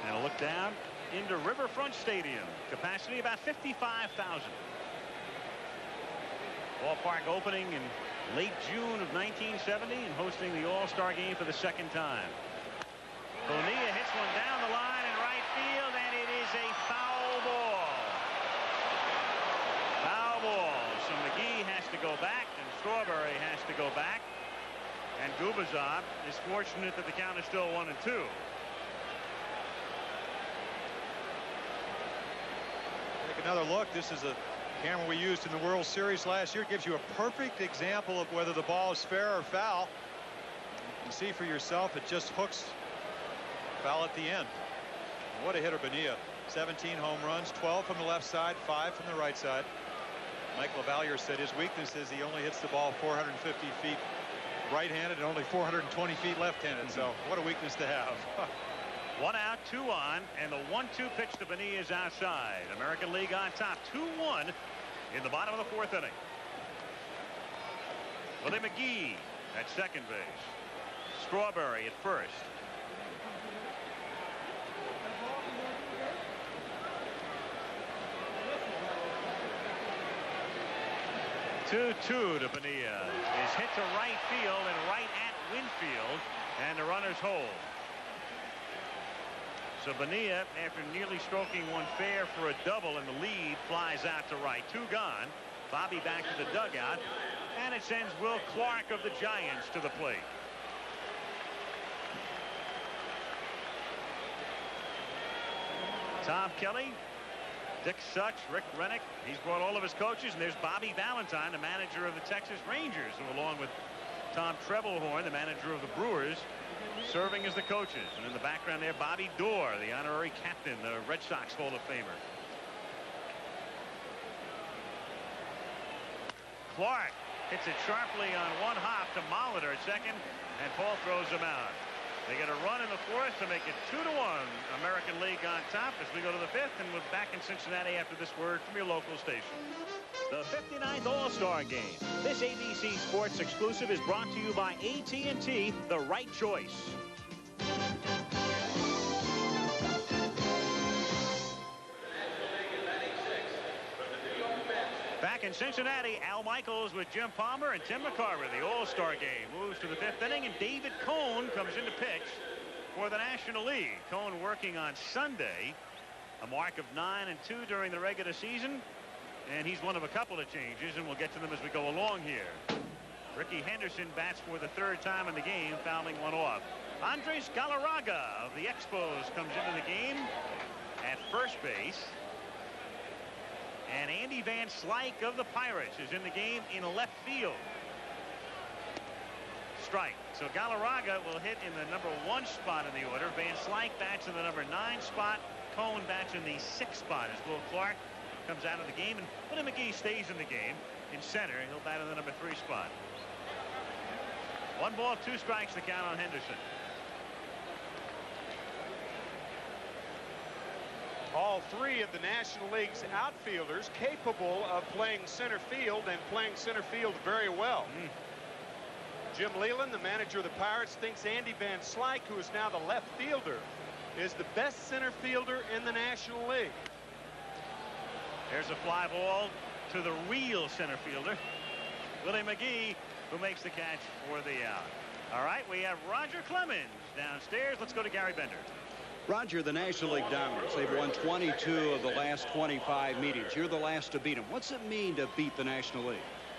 [SPEAKER 2] And a look down into Riverfront Stadium. Capacity about 55,000. Ballpark opening in late June of 1970 and hosting the All-Star Game for the 2nd time. Bonilla hits one down the line in right field, and it is a foul ball. Foul ball. So McGee has to go back, and Strawberry has to go back. And Gubicza is fortunate that the count is still 1-2.
[SPEAKER 8] Take another look. This is a camera we used in the World Series last year. It gives you a perfect example of whether the ball is fair or foul. You can see for yourself it just hooks Foul at the end. What a hitter, Bonilla. 17 home runs, 12 from the left side, 5 from the right side. Mike LaValliere said his weakness is he only hits the ball 450 feet right-handed and only 420 feet left-handed. So what a weakness to have.
[SPEAKER 2] 1 out, 2 on, and the 1-2 pitch to Bonilla is outside. American League on top, 2-1 in the bottom of the 4th inning. Willie McGee at second base. Strawberry at first. 2-2 to Bonilla. Is hit to right field and right at Winfield, and the runners hold. So Bonilla, after nearly stroking one fair for a double in the lead, flies out to right. 2 gone. Bobby back to the dugout, and it sends Will Clark of the Giants to the plate. Tom Kelly, Dick Such, Rick Rennick. He's brought all of his coaches, and there's Bobby Valentine, the manager of the Texas Rangers, who, along with Tom Trebelhorn, the manager of the Brewers, serving as the coaches. And in the background there, Bobby Doerr, the honorary captain, the Red Sox Hall of Famer. Clark hits it sharply on one hop to Molitor at second, and Paul throws him out. They get a run in the 4th to make it 2-1. American League on top as we go to the 5th, and we're back in Cincinnati after this word from your local station.
[SPEAKER 6] The 59th All-Star Game. This ABC Sports exclusive is brought to you by AT&T, the right choice. Back in Cincinnati, Al Michaels with Jim Palmer and Tim McCarver. The All-Star Game moves to the 5th inning, and David Cone comes in to pitch for the National League. Cone working on Sunday, a mark of 9-2 during the regular season, and he's one of a couple of changes, and we'll get to them as we go along here. Rickey Henderson bats for the 3rd time in the game, fouling one off. Andres Galarraga of the Expos comes into the game at first base. And Andy Van Slyke of the Pirates is in the game in left field. Strike. So Galarraga will hit in the number 1 spot in the order. Van Slyke bats in the number 9 spot. Cone bats in the 6th spot as Will Clark comes out of the game. And Willie McGee stays in the game in center. He'll bat in the number 3 spot. 1 ball, 2 strikes to count on Henderson.
[SPEAKER 7] All 3 of the National League's outfielders capable of playing center field and playing center field very well. Jim Leyland, the manager of the Pirates, thinks Andy Van Slyke, who is now the left fielder, is the best center fielder in the National League.
[SPEAKER 2] There's a fly ball to the real center fielder, Willie McGee, who makes the catch for the out. All right, we have Roger Clemens downstairs. Let's go to Gary Bender.
[SPEAKER 12] Roger, the National League dominance. They've won 22 of the last 25 meetings. You're the last to beat them. What's it mean to beat the National League?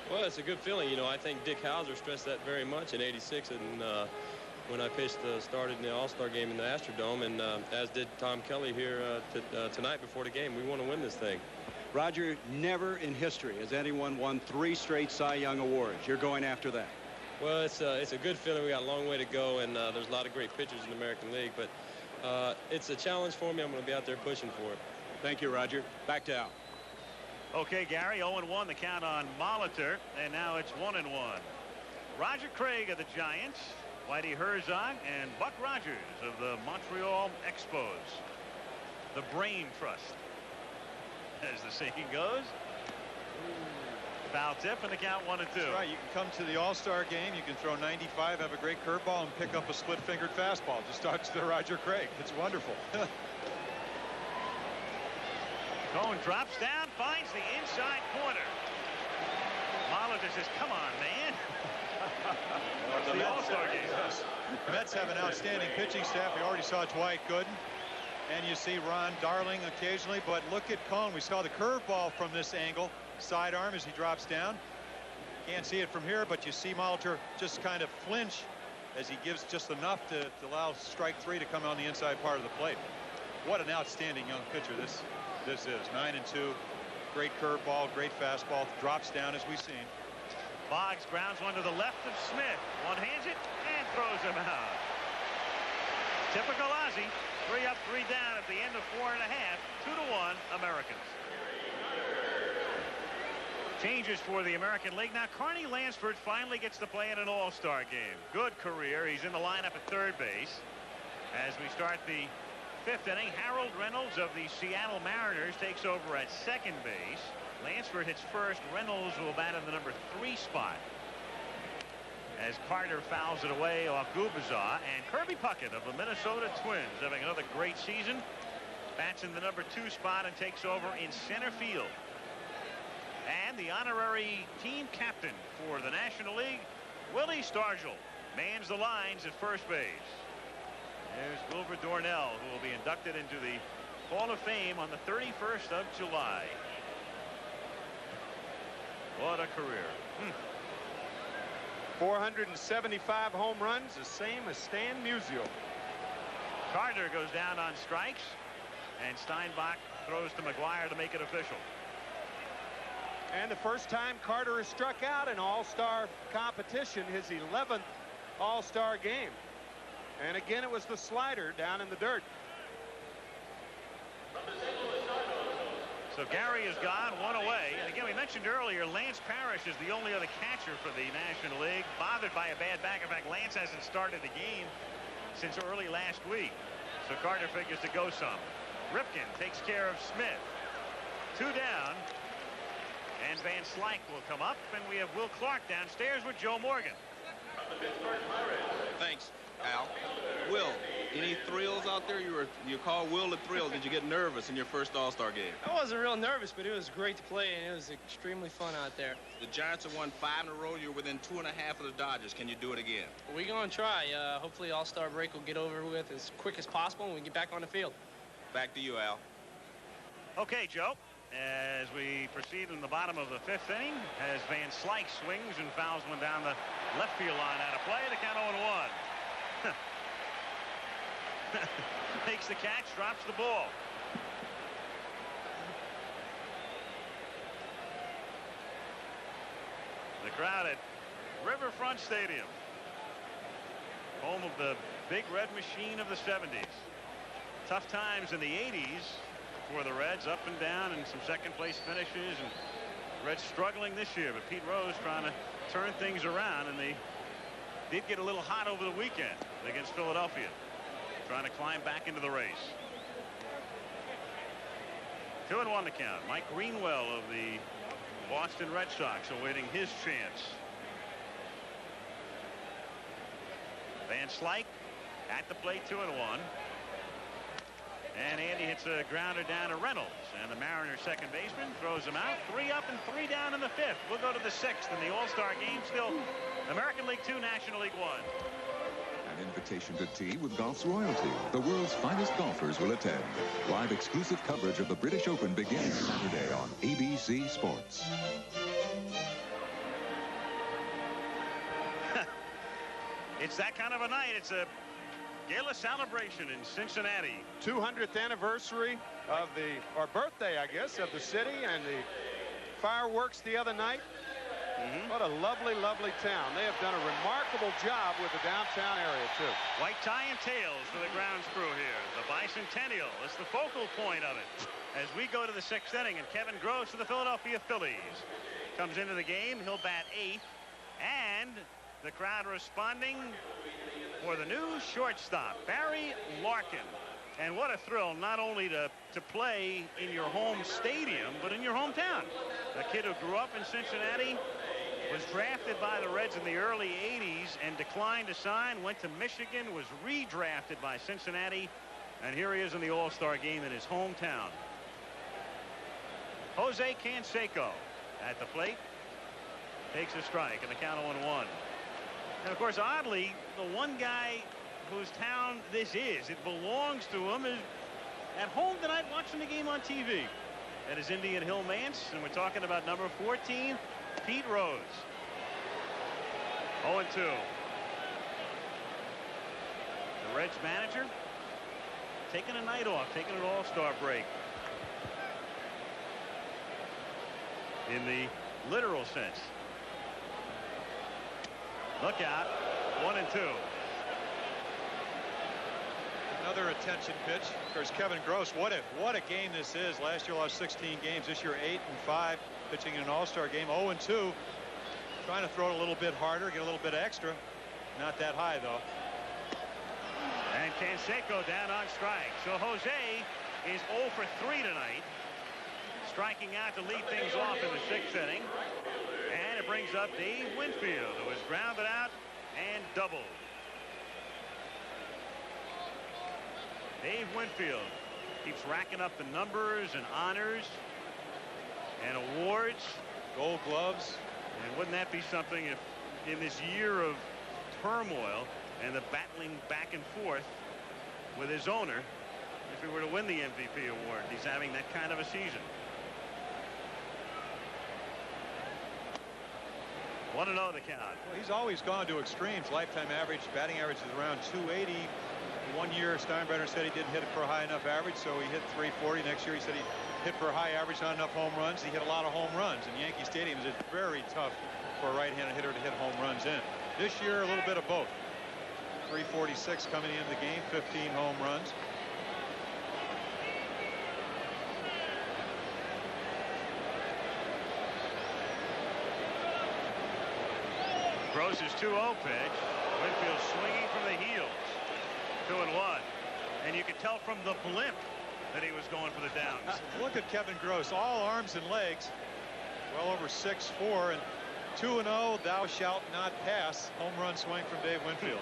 [SPEAKER 1] Well, it's a good feeling. You know, I think Dick Hauser stressed that very much in '86, and when I pitched, started in the All-Star game in the Astrodome, and as did Tom Kelly here tonight before the game. We want to win this thing.
[SPEAKER 12] Roger, never in history has anyone won 3 straight Cy Young awards. You're going after that.
[SPEAKER 1] Well, it's a good feeling. We got a long way to go, and there's a lot of great pitchers in the American League, but it's a challenge for me. I'm going to be out there pushing for it.
[SPEAKER 12] Thank you, Roger. Back to Al.
[SPEAKER 2] Okay, Gary, 0-1 the count on Molitor, and now it's 1-1. Roger Craig of the Giants, Whitey Herzog, and Buck Rogers of the Montreal Expos. The Brain Trust, as the saying goes. Foul tip, and the count 1-2.
[SPEAKER 8] That's right. You can come to the All-Star game. You can throw 95, have a great curveball, and pick up a split-fingered fastball. Just talk to Roger Craig. It's wonderful.
[SPEAKER 2] Cone drops down, finds the inside corner. Molitor says, come on, man.
[SPEAKER 8] It's the All-Star game. Yes. The Mets have an outstanding pitching staff. We already saw Dwight Gooden, and you see Ron Darling occasionally, but look at Cone. We saw the curveball from this angle. Sidearm as he drops down. Can't see it from here, but you see Molitor just kind of flinch as he gives just enough to allow strike 3 to come on the inside part of the plate. What an outstanding young pitcher this is. 9-2. Great curveball, great fastball, drops down as we've seen.
[SPEAKER 2] Boggs grounds one to the left of Smith. One hands it and throws him out. Typical Ozzie. 3 up, 3 down at the end of 4 1/2. 2-1 Americans. Changes for the American League. Now, Carney Lansford finally gets to play in an All-Star game. Good career. He's in the lineup at third base. As we start the 5th inning, Harold Reynolds of the Seattle Mariners takes over at second base. Lansford hits first. Reynolds will bat in the number 3 spot. As Carter fouls it away off Gubazar, and Kirby Puckett of the Minnesota Twins, having another great season, bats in the number 2 spot and takes over in center field. And the honorary team captain for the National League, Willie Stargell, mans the lines at first base. There's Wilbur Dornell, who will be inducted into the Hall of Fame on the 31st of July. What a career.
[SPEAKER 7] 475 home runs, the same as Stan Musial.
[SPEAKER 2] Carter goes down on strikes, and Steinbach throws to McGuire to make it official.
[SPEAKER 7] And the first time Carter has struck out in All-Star competition, his 11th All-Star game. And again, it was the slider down in the dirt.
[SPEAKER 2] So Gary is gone, 1 away. And again, we mentioned earlier, Lance Parrish is the only other catcher for the National League, bothered by a bad back. In fact, Lance hasn't started the game since early last week. So Carter figures to go some. Ripken takes care of Smith. 2 down. And Van Slyke will come up, and we have Will Clark downstairs with Joe Morgan.
[SPEAKER 14] Thanks, Al. Will, any thrills out there? You call Will a thrill. Did you get nervous in your first All-Star game?
[SPEAKER 16] I wasn't real nervous, but it was great to play, and it was extremely fun out there.
[SPEAKER 14] The Giants have won 5 in a row. You're within 2.5 of the Dodgers. Can you do it again?
[SPEAKER 16] We're going to try. Hopefully All-Star break will get over with as quick as possible, and we get back on the field.
[SPEAKER 14] Back to you, Al.
[SPEAKER 2] Okay, Joe. As we proceed in the bottom of the 5th inning, as Van Slyke swings and fouls one down the left field line out of play, the count 0-1. Takes the catch, drops the ball. The crowd at Riverfront Stadium, home of the Big Red Machine of the 70s. Tough times in the 80s for the Reds, up and down, and some second-place finishes, and Reds struggling this year. But Pete Rose trying to turn things around, and they did get a little hot over the weekend against Philadelphia, trying to climb back into the race. 2-1 to count. Mike Greenwell of the Boston Red Sox awaiting his chance. Van Slyke at the plate, 2-1. And Andy hits a grounder down to Reynolds, and the Mariners second baseman throws him out. 3 up and 3 down in the 5th. We'll go to the 6th in the All-Star game. Still American League 2, National League 1.
[SPEAKER 9] An invitation to tea with golf's royalty. The world's finest golfers will attend. Live exclusive coverage of the British Open begins Saturday on ABC Sports.
[SPEAKER 2] It's that kind of a night. It's a gala celebration in Cincinnati.
[SPEAKER 7] 200th anniversary of or birthday, I guess, of the city, and the fireworks the other night. What a lovely, lovely town. They have done a remarkable job with the downtown area, too.
[SPEAKER 2] White tie and tails for the grounds crew here. The bicentennial is the focal point of it. As we go to the 6th inning, and Kevin Gross of the Philadelphia Phillies comes into the game. He'll bat 8th, and the crowd responding for the new shortstop, Barry Larkin. And what a thrill, not only to play in your home stadium, but in your hometown. A kid who grew up in Cincinnati, was drafted by the Reds in the early 80s and declined to sign, went to Michigan, was redrafted by Cincinnati, and here he is in the All-Star game in his hometown. Jose Canseco at the plate, takes a strike, and the count of 1-1. And of course, oddly, the one guy whose town this is, it belongs to him, is at home tonight watching the game on TV. That is Indian Hill Mance, and we're talking about number 14, Pete Rose. 0-2. The Reds manager taking a night off, taking an All-Star break. In the literal sense. Look out. 1-2.
[SPEAKER 8] Another attention pitch. Of course, Kevin Gross, what a game this is. Last year lost 16 games. This year 8-5, pitching in an All-Star game. 0-2. Trying to throw it a little bit harder, get a little bit extra. Not that high, though.
[SPEAKER 2] And Canseco down on strike. So Jose is 0 for 3 tonight. Striking out to lead things off in the 6th inning. And it brings up Dave Winfield, who is grounded out and doubled. Dave Winfield keeps racking up the numbers and honors and awards.
[SPEAKER 8] Gold gloves.
[SPEAKER 2] And wouldn't that be something if in this year of turmoil and the battling back and forth with his owner, if he were to win the MVP award, he's having that kind of a season. 1-0 the count.
[SPEAKER 8] Well, he's always gone to extremes. Lifetime average, batting average is around 280. 1 year, Steinbrenner said he didn't hit it for a high enough average, so he hit 340. Next year, he said he hit for a high average, not enough home runs. He hit a lot of home runs, and Yankee Stadium is very tough for a right-handed hitter to hit home runs in. This year, a little bit of both. 346 coming into the game, 15 home runs.
[SPEAKER 2] Gross's 2-0 pitch. Winfield swinging from the heels. 2-1. And you could tell from the blimp that he was going for the downs.
[SPEAKER 8] Look at Kevin Gross, all arms and legs, well over 6'4", and 2-0, thou shalt not pass. Home run swing from Dave Winfield.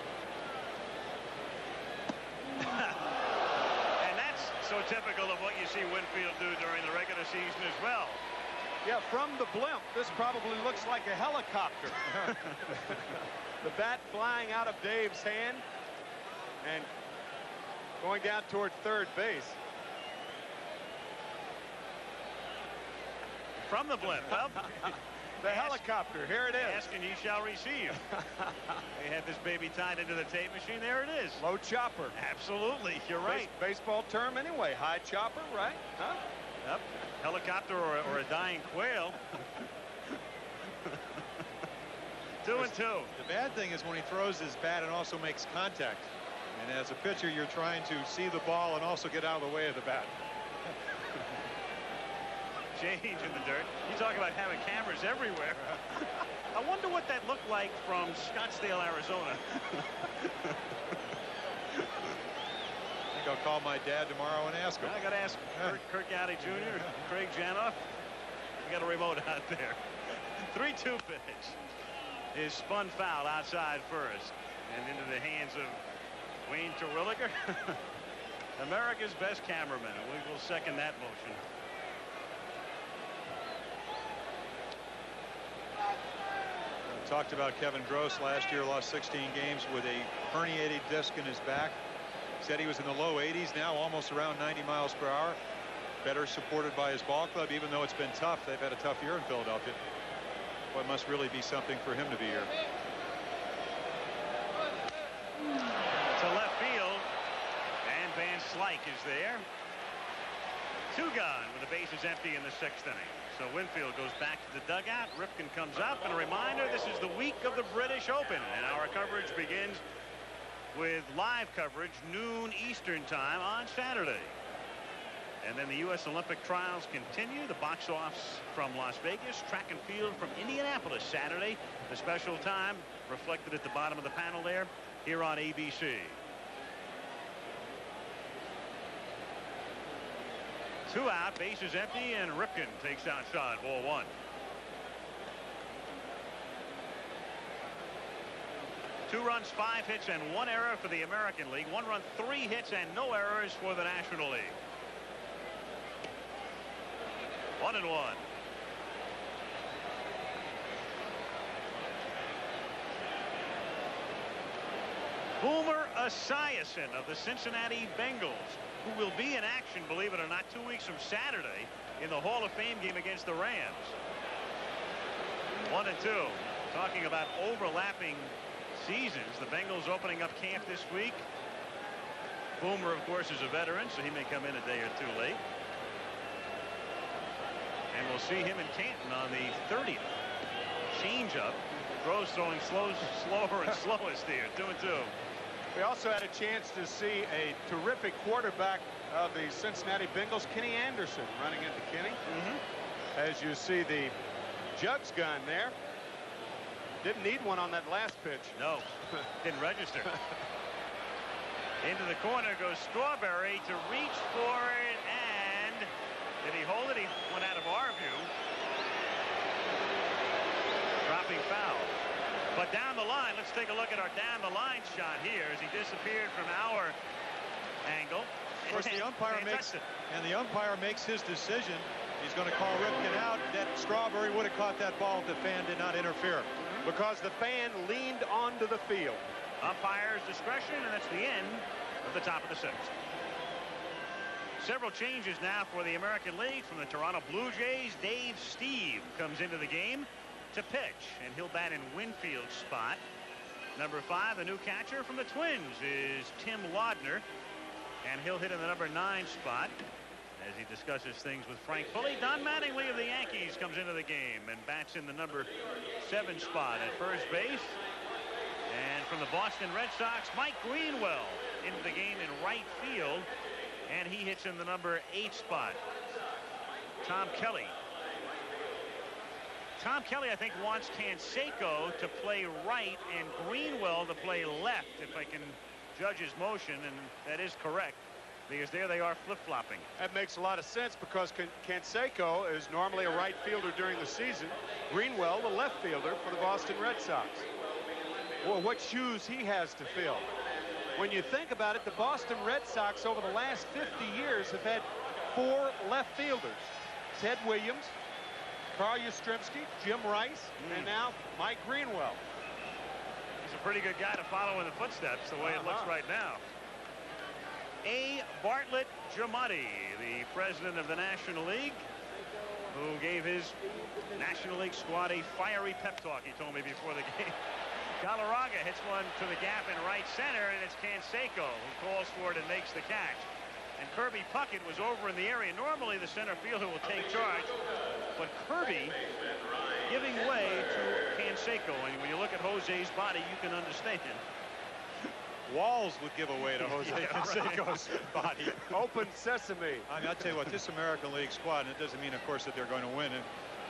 [SPEAKER 2] And that's so typical of what you see Winfield do during the regular season as well.
[SPEAKER 7] Yeah, from the blimp, this probably looks like a helicopter. The bat flying out of Dave's hand and going down toward third base.
[SPEAKER 2] From the blimp. Well,
[SPEAKER 7] the helicopter, here it is.
[SPEAKER 2] Ask and ye shall receive. They had this baby tied into the tape machine. There it is.
[SPEAKER 7] Low chopper.
[SPEAKER 2] Absolutely, you're right.
[SPEAKER 7] Baseball term anyway. High chopper, right? Huh?
[SPEAKER 2] Yep. Helicopter or a dying quail. 2-2.
[SPEAKER 8] The bad thing is when he throws his bat and also makes contact. And as a pitcher, you're trying to see the ball and also get out of the way of the bat.
[SPEAKER 2] Change in the dirt. You talk about having cameras everywhere. I wonder what that looked like from Scottsdale, Arizona.
[SPEAKER 8] I think I'll call my dad tomorrow and ask him.
[SPEAKER 2] I got to ask Kirk Gowdy Jr., Craig Janoff. We got a remote out there. 3-2 pitch is spun foul outside first and into the hands of Wayne Terwilliger. America's best cameraman, and we will second that motion.
[SPEAKER 8] Talked about Kevin Gross last year, lost 16 games with a herniated disc in his back. Said he was in the low 80s, now almost around 90 miles per hour. Better supported by his ball club, even though it's been tough. They've had a tough year in Philadelphia. Well, it must really be something for him to be here.
[SPEAKER 2] To left field, and Van Slyke is there. 2 gone with the bases empty in the 6th inning. So Winfield goes back to the dugout. Ripken comes up, and a reminder, this is the week of the British Open, and our coverage begins with live coverage noon Eastern time on Saturday. And then the U.S. Olympic trials continue. The box offs from Las Vegas, track and field from Indianapolis Saturday. The special time reflected at the bottom of the panel there here on ABC. 2 out, bases empty, and Ripken takes outside, ball 1. Two runs, 5 hits, and 1 error for the American League. 1 run, 3 hits, and no errors for the National League. 1-1. Boomer Esiason of the Cincinnati Bengals, who will be in action, believe it or not, 2 weeks from Saturday in the Hall of Fame game against the Rams. 1-2. Talking about overlapping seasons, the Bengals opening up camp this week. Boomer, of course, is a veteran, so he may come in a day or 2 late. And we'll see him in Canton on the 30th. Change up. Gross throwing slower and slowest here. 2-2.
[SPEAKER 7] We also had a chance to see a terrific quarterback of the Cincinnati Bengals, Kenny Anderson, running into Kenny. As you see the Jugs gun there. Didn't need one on that last pitch.
[SPEAKER 2] No, didn't register. Into the corner goes Strawberry to reach for it, and did he hold it? He went out of our view. Dropping foul. But down the line, let's take a look at our down the line shot here as he disappeared from our angle.
[SPEAKER 8] Of course, the umpire makes his decision. He's going to call Ripken out. That Strawberry would have caught that ball if the fan did not interfere.
[SPEAKER 7] Because the fan leaned onto the field.
[SPEAKER 2] Umpire's discretion, and that's the end of the top of the sixth. Several changes now for the American League. From the Toronto Blue Jays, Dave Steve comes into the game to pitch, and he'll bat in Winfield's spot. Number 5, the new catcher from the Twins, is Tim Laudner, and he'll hit in the number 9 spot as he discusses things with Frank Pulley. Don Mattingly of the Yankees comes into the game and bats in the number 7 spot at first base. And from the Boston Red Sox, Mike Greenwell into the game in right field, and he hits in the number 8 spot. Tom Kelly, I think, wants Canseco to play right and Greenwell to play left, if I can judge his motion, and that is correct, because there they are flip-flopping.
[SPEAKER 7] That makes a lot of sense because Canseco is normally a right fielder during the season. Greenwell, the left fielder for the Boston Red Sox. Well, what shoes he has to fill. When you think about it, the Boston Red Sox over the last 50 years have had 4 left fielders. Ted Williams, Carl Yastrzemski, Jim Rice, and now Mike Greenwell.
[SPEAKER 2] He's a pretty good guy to follow in the footsteps the way it looks right now. A. Bartlett Giamatti, the president of the National League, who gave his National League squad a fiery pep talk, he told me before the game. Galarraga hits one to the gap in right center, and it's Canseco who calls for it and makes the catch. And Kirby Puckett was over in the area. Normally the center fielder will take charge, but Kirby giving way to Canseco. And when you look at Jose's body, you can understand.
[SPEAKER 8] Walls would give away to Jose Canseco's body.
[SPEAKER 7] Open sesame.
[SPEAKER 8] I mean, I'll tell you what, this American League squad, and it doesn't mean, of course, that they're going to win. And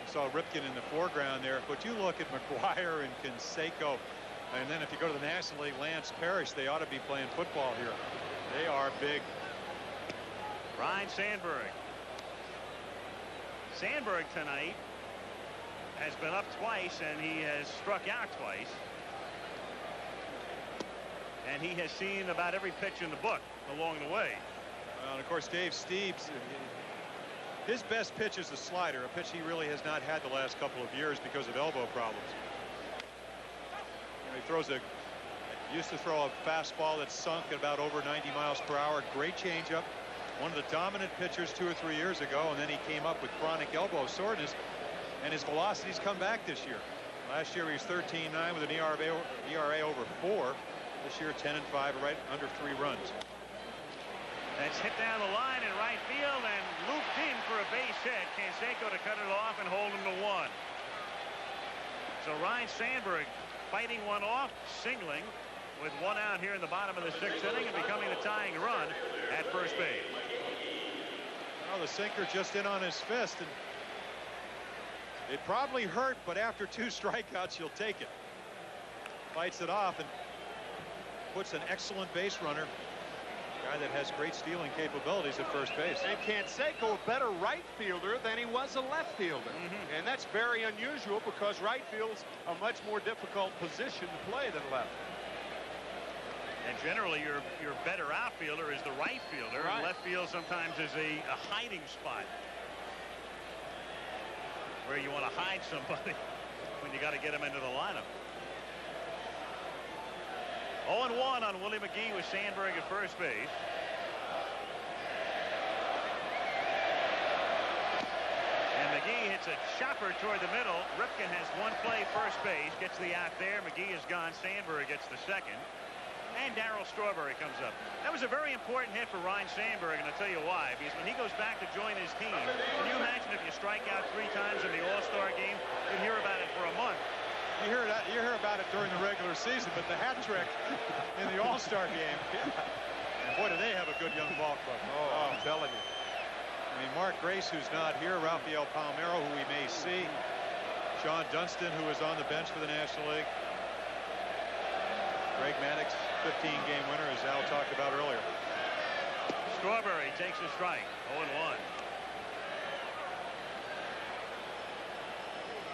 [SPEAKER 8] you saw Ripken in the foreground there, but you look at McGuire and Canseco, and then if you go to the National League, Lance Parrish, they ought to be playing football here. They are big.
[SPEAKER 2] Ryan Sandberg. Sandberg tonight has been up twice, and he has struck out twice. And he has seen about every pitch in the book along the way.
[SPEAKER 8] Well, and of course, Dave Steeves, his best pitch is the slider, a pitch he really has not had the last couple of years because of elbow problems. You know, he used to throw a fastball that's sunk at about over 90 miles per hour. Great changeup. One of the dominant pitchers 2 or 3 years ago, and then he came up with chronic elbow soreness, and his velocity's come back this year. Last year he was 13-9 with an ERA over 4. This year 10-5, right under 3 runs.
[SPEAKER 2] That's hit down the line in right field and looped in for a base hit. Canseco to cut it off and hold him to 1. So Ryan Sandberg fighting one off, singling with 1 out here in the bottom of the 6th inning and becoming the tying run at first base.
[SPEAKER 8] Well, the sinker just in on his fist, and it probably hurt, but after 2 strikeouts, you'll take it. Fights it off and puts an excellent base runner, a guy that has great stealing capabilities at first base.
[SPEAKER 7] And Canseco, a better right fielder than he was a left fielder. And that's very unusual because right field's a much more difficult position to play than left.
[SPEAKER 2] And generally your better outfielder is the right fielder. Right. And left field sometimes is a hiding spot where you want to hide somebody when you got to get him into the lineup. 0-1 on Willie McGee with Sandberg at first base. And McGee hits a chopper toward the middle. Ripken has 1 play first base, gets the out there. McGee is gone. Sandberg gets the second. And Darryl Strawberry comes up. That was a very important hit for Ryan Sandberg, and I'll tell you why. Because when he goes back to join his team, can you imagine if you strike out 3 times in the All-Star game? You'd hear about it for a month.
[SPEAKER 8] You hear about it during the regular season, but the hat trick in the All-Star game. And boy, do they have a good young ball club. Oh, I'm telling you. I mean, Mark Grace, who's not here, Rafael Palmeiro, who we may see, Sean Dunston, who was on the bench for the National League, Greg Maddux, 15-game winner, as Al talked about earlier.
[SPEAKER 2] Strawberry takes a strike, 0-1.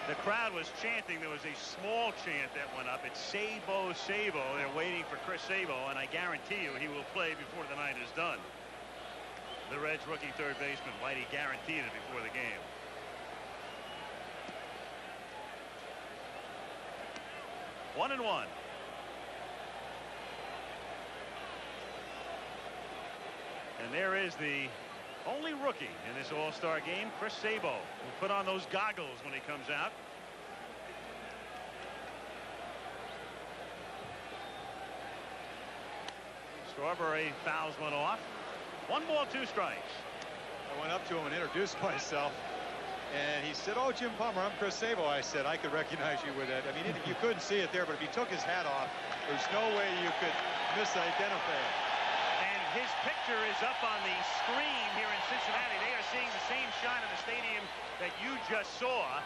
[SPEAKER 2] The crowd was chanting. There was a small chant that went up. It's Sabo, Sabo. They're waiting for Chris Sabo, and I guarantee you he will play before the night is done. The Reds rookie third baseman, Whitey, guaranteed it before the game. One and one. And there is the only rookie in this All-Star game, Chris Sabo, who put on those goggles when he comes out. Strawberry fouls one off. 1 ball, 2 strikes.
[SPEAKER 8] I went up to him and introduced myself, and he said, "Oh, Jim Palmer, I'm Chris Sabo." I said, "I could recognize you with that." I mean, you couldn't see it there, but if he took his hat off, there's no way you could misidentify it.
[SPEAKER 2] His picture is up on the screen here in Cincinnati. They are seeing the same shot in the stadium that you just saw,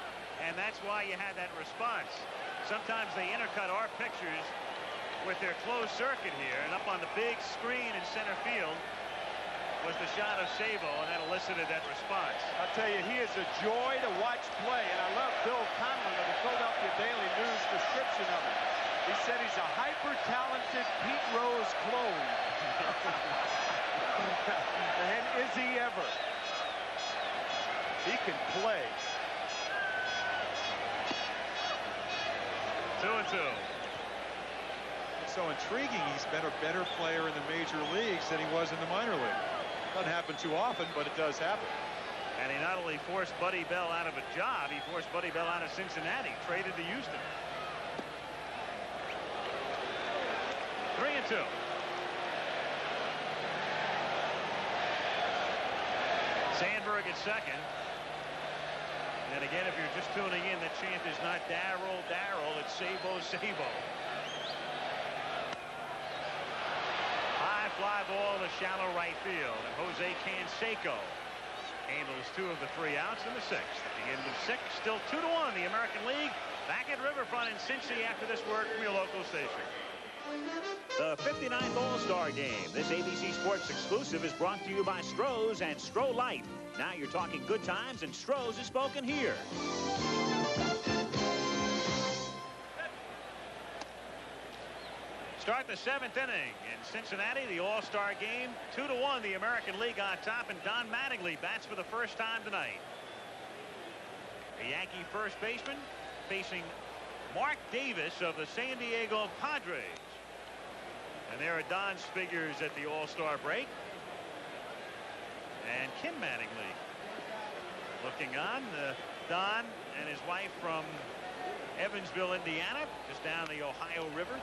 [SPEAKER 2] and that's why you had that response. Sometimes they intercut our pictures with their closed circuit here, and up on the big screen in center field was the shot of Sabo, and that elicited that response.
[SPEAKER 3] I'll tell you, he is a joy to watch play, and I love Bill Conlon of the Philadelphia Daily News description of him. He said he's a hyper-talented Pete Rose clone. And is he ever? He can play.
[SPEAKER 2] 2-2.
[SPEAKER 8] It's so intriguing. He's been a better player in the major leagues than he was in the minor league. Doesn't happen too often, but it does happen.
[SPEAKER 2] And he not only forced Buddy Bell out of a job, he forced Buddy Bell out of Cincinnati, traded to Houston. 3-2. Sandberg at second. And again, if you're just tuning in, the chant is not Darryl, Darryl, it's Sabo, Sabo. High fly ball to shallow right field, and Jose Canseco handles 2 of the 3 outs in the 6th. At the end of 6, still 2-1, the American League. Back at Riverfront in Cincy after this word from your local station.
[SPEAKER 6] The 59th All-Star Game. This ABC Sports exclusive is brought to you by Stroh's and Stroh Light. Now you're talking good times, and Stroh's is spoken here.
[SPEAKER 2] Start the 7th inning in Cincinnati. The All-Star Game, 2-1. The American League on top, and Don Mattingly bats for the first time tonight. The Yankee first baseman facing Mark Davis of the San Diego Padres. And there are Don's figures at the All-Star break. And Kim Mattingly looking on. Don and his wife from Evansville, Indiana, just down the Ohio River.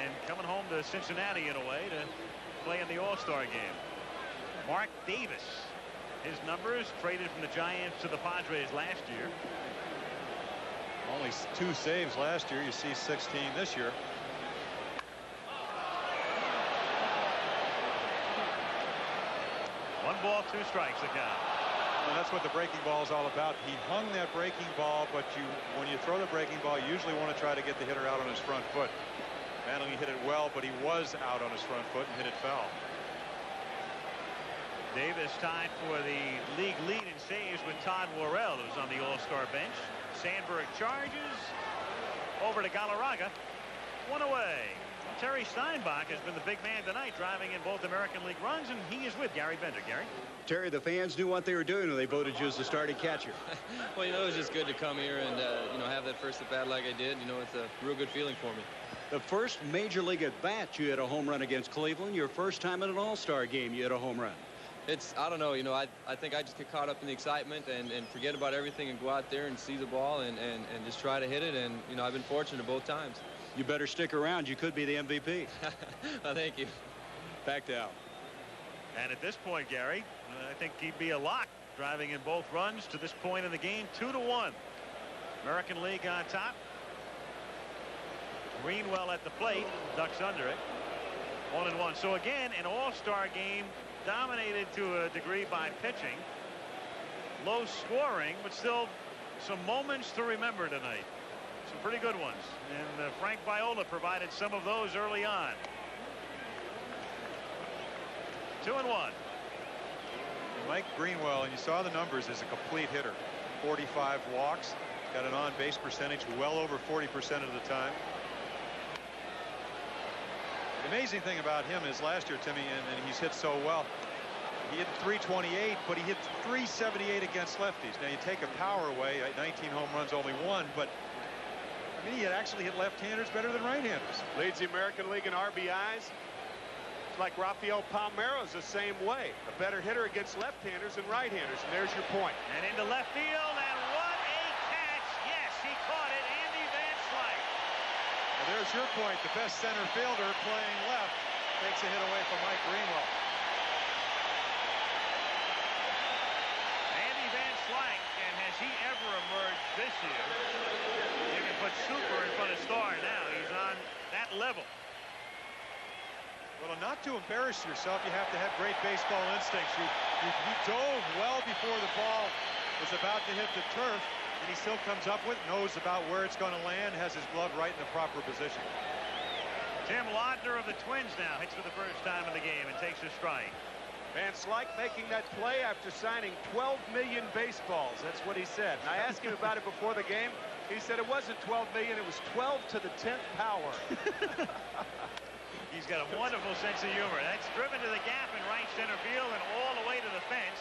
[SPEAKER 2] And coming home to Cincinnati in a way to play in the All-Star game. Mark Davis, his numbers, traded from the Giants to the Padres last year.
[SPEAKER 8] Only 2 saves last year. You see 16 this year.
[SPEAKER 2] One ball, 2 strikes the count.
[SPEAKER 8] And that's what the breaking ball is all about. He hung that breaking ball, but when you throw the breaking ball, you usually want to try to get the hitter out on his front foot. Mattingly hit it well, but he was out on his front foot and hit it foul.
[SPEAKER 2] Davis tied for the league lead in saves with Todd Worrell, who's on the All-Star bench. Sandberg charges over to Galarraga. 1 away. Terry Steinbach has been the big man tonight, driving in both American League runs, and he is with Gary Bender. Gary?
[SPEAKER 12] Terry, the fans knew what they were doing when they voted you as the starting catcher.
[SPEAKER 1] Well, it was just good to come here and, have that first at bat like I did. It's a real good feeling for me.
[SPEAKER 12] The first major league at bat, you had a home run against Cleveland. Your first time in an All-Star game, you had a home run.
[SPEAKER 1] I don't know, I think I just get caught up in the excitement and forget about everything and go out there and see the ball and just try to hit it. And, I've been fortunate both times.
[SPEAKER 12] You better stick around. You could be the MVP.
[SPEAKER 1] Well, thank you.
[SPEAKER 12] Back to Al.
[SPEAKER 2] And at this point, Gary, I think he'd be a lock driving in both runs to this point in the game, 2-1. American League on top. Greenwell at the plate, ducks under it. 1-1. So again, an all-star game dominated to a degree by pitching. Low scoring, but still some moments to remember tonight. Some pretty good ones. And Frank Viola provided some of those early on. 2-1.
[SPEAKER 4] Mike Greenwell, and you saw the numbers, is a complete hitter. 45 walks, got an on-base percentage well over 40% of the time. The amazing thing about him is last year, Timmy, and he's hit so well. He hit 328, but he hit 378 against lefties. Now you take a power away, 19 home runs, only one, but I mean, he had actually hit left-handers better than right-handers.
[SPEAKER 7] Leads the American League in RBIs. It's like Rafael Palmeiro's the same way. A better hitter against left-handers than right-handers. And there's your point.
[SPEAKER 2] And into left field, and what a catch. Yes, he caught it. Andy Van Slyke.
[SPEAKER 4] Well, there's your point. The best center fielder playing left takes a hit away from Mike Greenwell.
[SPEAKER 2] Andy Van Slyke, and has he ever emerged this year? You can put super in front of star now. He's on that level.
[SPEAKER 4] Well, not to embarrass yourself, you have to have great baseball instincts. He dove well before the ball was about to hit the turf, and he still comes up with it, knows about where it's going to land, has his glove right in the proper position.
[SPEAKER 2] Tim Laudner of the Twins now hits for the first time in the game and takes a strike.
[SPEAKER 7] Van Slyke making that play after signing 12 million baseballs. That's what he said. And I asked him about it before the game. He said it wasn't 12 million, it was 12 to the 10th power.
[SPEAKER 2] He's got a wonderful sense of humor. That's driven to the gap in right center field and all the way to the fence.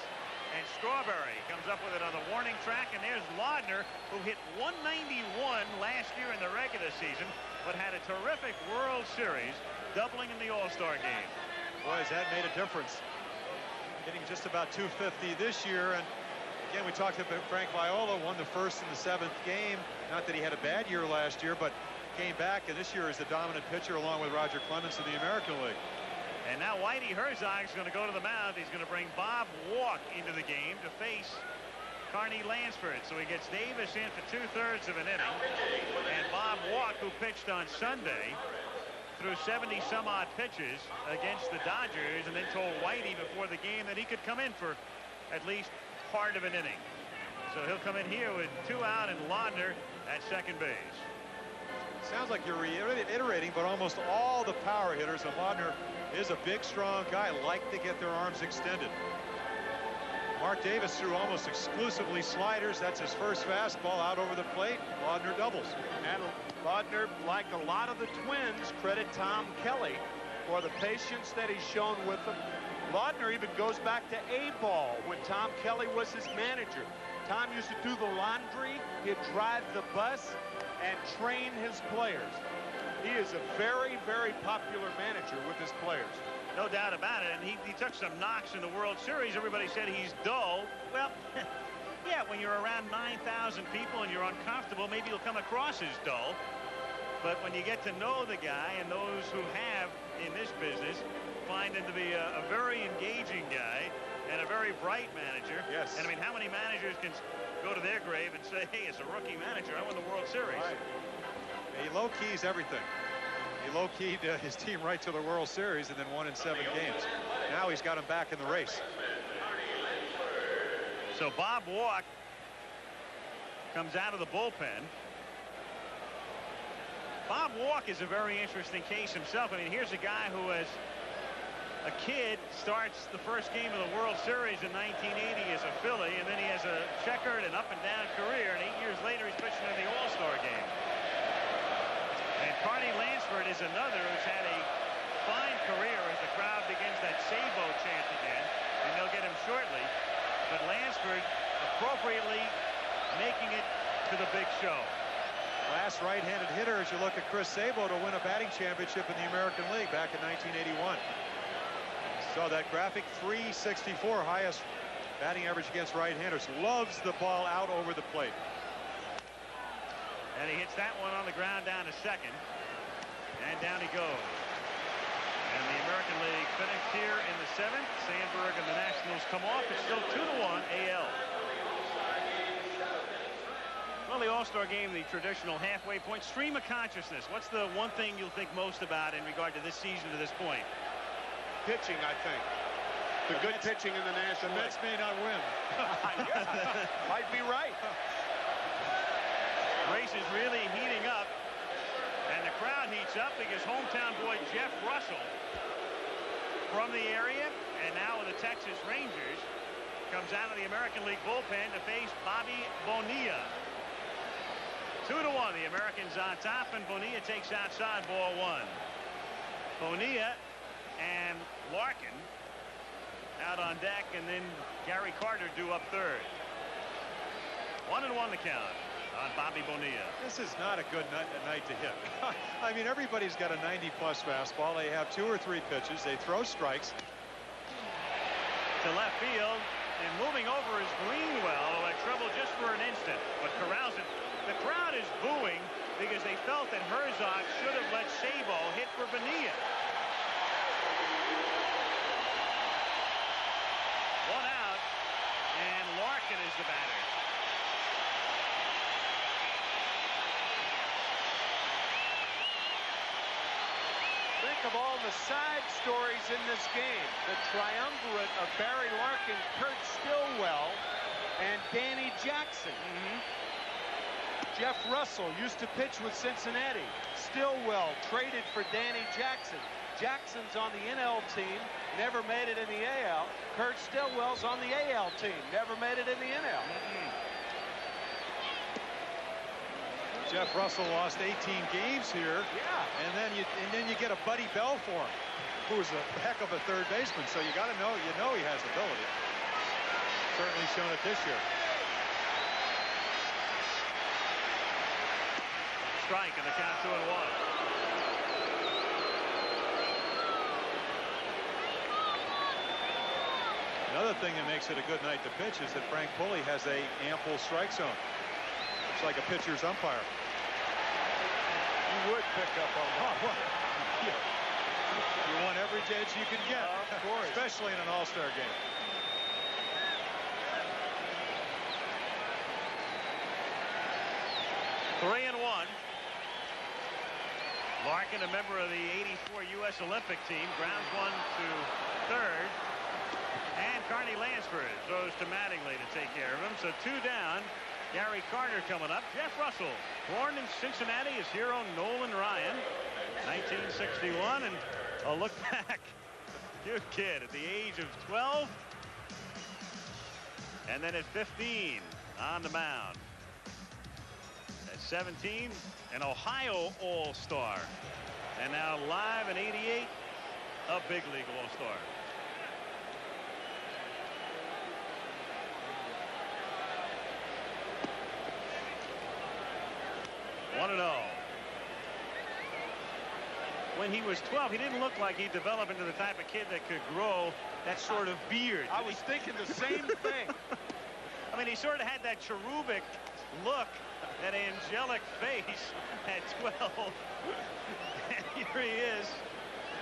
[SPEAKER 2] And Strawberry comes up with it on the warning track. And there's Laudner, who hit 191 last year in the regular season, but had a terrific World Series, doubling in the All-Star game.
[SPEAKER 4] Boy, has that made a difference. Hitting just about 250 this year. And again, we talked about Frank Viola, won the first and the 7th game. Not that he had a bad year last year, but came back, and this year is the dominant pitcher along with Roger Clemens in the American League.
[SPEAKER 2] And now Whitey Herzog is going to go to the mound. He's going to bring Bob Walk into the game to face Carney Lansford. So he gets Davis in for 2/3 of an inning. And Bob Walk, who pitched on Sunday, threw 70 some odd pitches against the Dodgers, and then told Whitey before the game that he could come in for at least part of an inning. So he'll come in here with 2 out and Laudner at second base.
[SPEAKER 4] Sounds like you're reiterating, but almost all the power hitters, and Laudner is a big, strong guy, like to get their arms extended. Mark Davis threw almost exclusively sliders. That's his first fastball out over the plate. Laudner doubles.
[SPEAKER 7] And Laudner, like a lot of the Twins, credit Tom Kelly for the patience that he's shown with them. Laudner even goes back to A-ball when Tom Kelly was his manager. Tom used to do the laundry. He'd drive the bus and train his players. He is a very, very popular manager with his players.
[SPEAKER 2] No doubt about it. And he took some knocks in the World Series. Everybody said he's dull. Well, yeah, when you're around 9,000 people and you're uncomfortable, maybe you'll come across as dull. But when you get to know the guy, and those who have in this business find him to be a very engaging guy and a very bright manager.
[SPEAKER 4] Yes.
[SPEAKER 2] And I mean, how many managers can go to their grave and say, hey, as a rookie manager, I won the World Series?
[SPEAKER 4] Right. He low-keys everything. He low-keyed his team right to the World Series and then won in 7 games. Now he's got him back in the race.
[SPEAKER 2] So Bob Walk comes out of the bullpen. Bob Walk is a very interesting case himself. I mean, here's a guy who has a kid, starts the first game of the World Series in 1980 as a Philly, and then he has a checkered and up and down career, and 8 years later he's pitching in the All-Star game. And Carney Lansford is another who's had a fine career as the crowd begins that Sabo chant again, and they'll get him shortly. But Lansford appropriately making it to the big show.
[SPEAKER 4] Last right-handed hitter as you look at Chris Sabo to win a batting championship in the American League back in 1981. So that graphic, 364, highest batting average against right-handers. Loves the ball out over the plate.
[SPEAKER 2] And he hits that one on the ground down to second. And down he goes. And the American League finished here in the 7th. Sandberg and the Nationals come off. It's still 2-1. AL. Well, the All-Star Game, the traditional halfway point. Stream of consciousness. What's the one thing you'll think most about in regard to this season to this point?
[SPEAKER 3] Pitching, I think. The good pitching in the National League.
[SPEAKER 4] The Mets may not win.
[SPEAKER 3] Yeah, might be right.
[SPEAKER 2] Race is really heating up, and the crowd heats up because hometown boy Jeff Russell from the area and now with the Texas Rangers comes out of the American League bullpen to face Bobby Bonilla. 2-1, the Americans on top, and Bonilla takes outside, ball one. Bonilla and Larkin out on deck, and then Gary Carter due up third. 1-1 the count on Bobby Bonilla.
[SPEAKER 4] This is not a good night to hit. I mean, everybody's got a 90-plus fastball. They have 2 or 3 pitches. They throw strikes.
[SPEAKER 2] To left field, and moving over is Greenwell, who had trouble just for an instant, but corrals it. The crowd is booing because they felt that Herzog should have let Sabo hit for Bonilla. 1 out, and Larkin is the batter.
[SPEAKER 3] Think of all the side stories in this game. The triumvirate of Barry Larkin, Kurt Stillwell, and Danny Jackson. Jeff Russell used to pitch with Cincinnati. Stillwell traded for Danny Jackson. Jackson's on the NL team, never made it in the AL. Kurt Stillwell's on the AL team, never made it in the NL.
[SPEAKER 4] Jeff Russell lost 18 games here.
[SPEAKER 3] Yeah.
[SPEAKER 4] And then you get a Buddy Bell for him, who is a heck of a third baseman. So you got to know, he has ability. Certainly shown it this year.
[SPEAKER 2] Strike, and the count 2-1.
[SPEAKER 4] Another thing that makes it a good night to pitch is that Frank Pulley has a ample strike zone. It's like a pitcher's umpire.
[SPEAKER 3] You would pick up on that.
[SPEAKER 4] You want every edge you can get,
[SPEAKER 3] of course,
[SPEAKER 4] especially in an All-Star game.
[SPEAKER 2] Three and 1. Larkin, a member of the '84 U.S. Olympic team, grounds one to third. And Carney Lansford throws to Mattingly to take care of him. So 2 down. Gary Carter coming up. Jeff Russell, born in Cincinnati, his hero Nolan Ryan, 1961, and a look back. Cute kid at the age of 12, and then at 15 on the mound. At 17, an Ohio All-Star, and now live in '88, a big league All-Star. When he was 12, he didn't look like he'd develop into the type of kid that could grow that sort of beard.
[SPEAKER 3] I was thinking the same thing.
[SPEAKER 2] I mean, he sort of had that cherubic look, that angelic face at 12. And here he is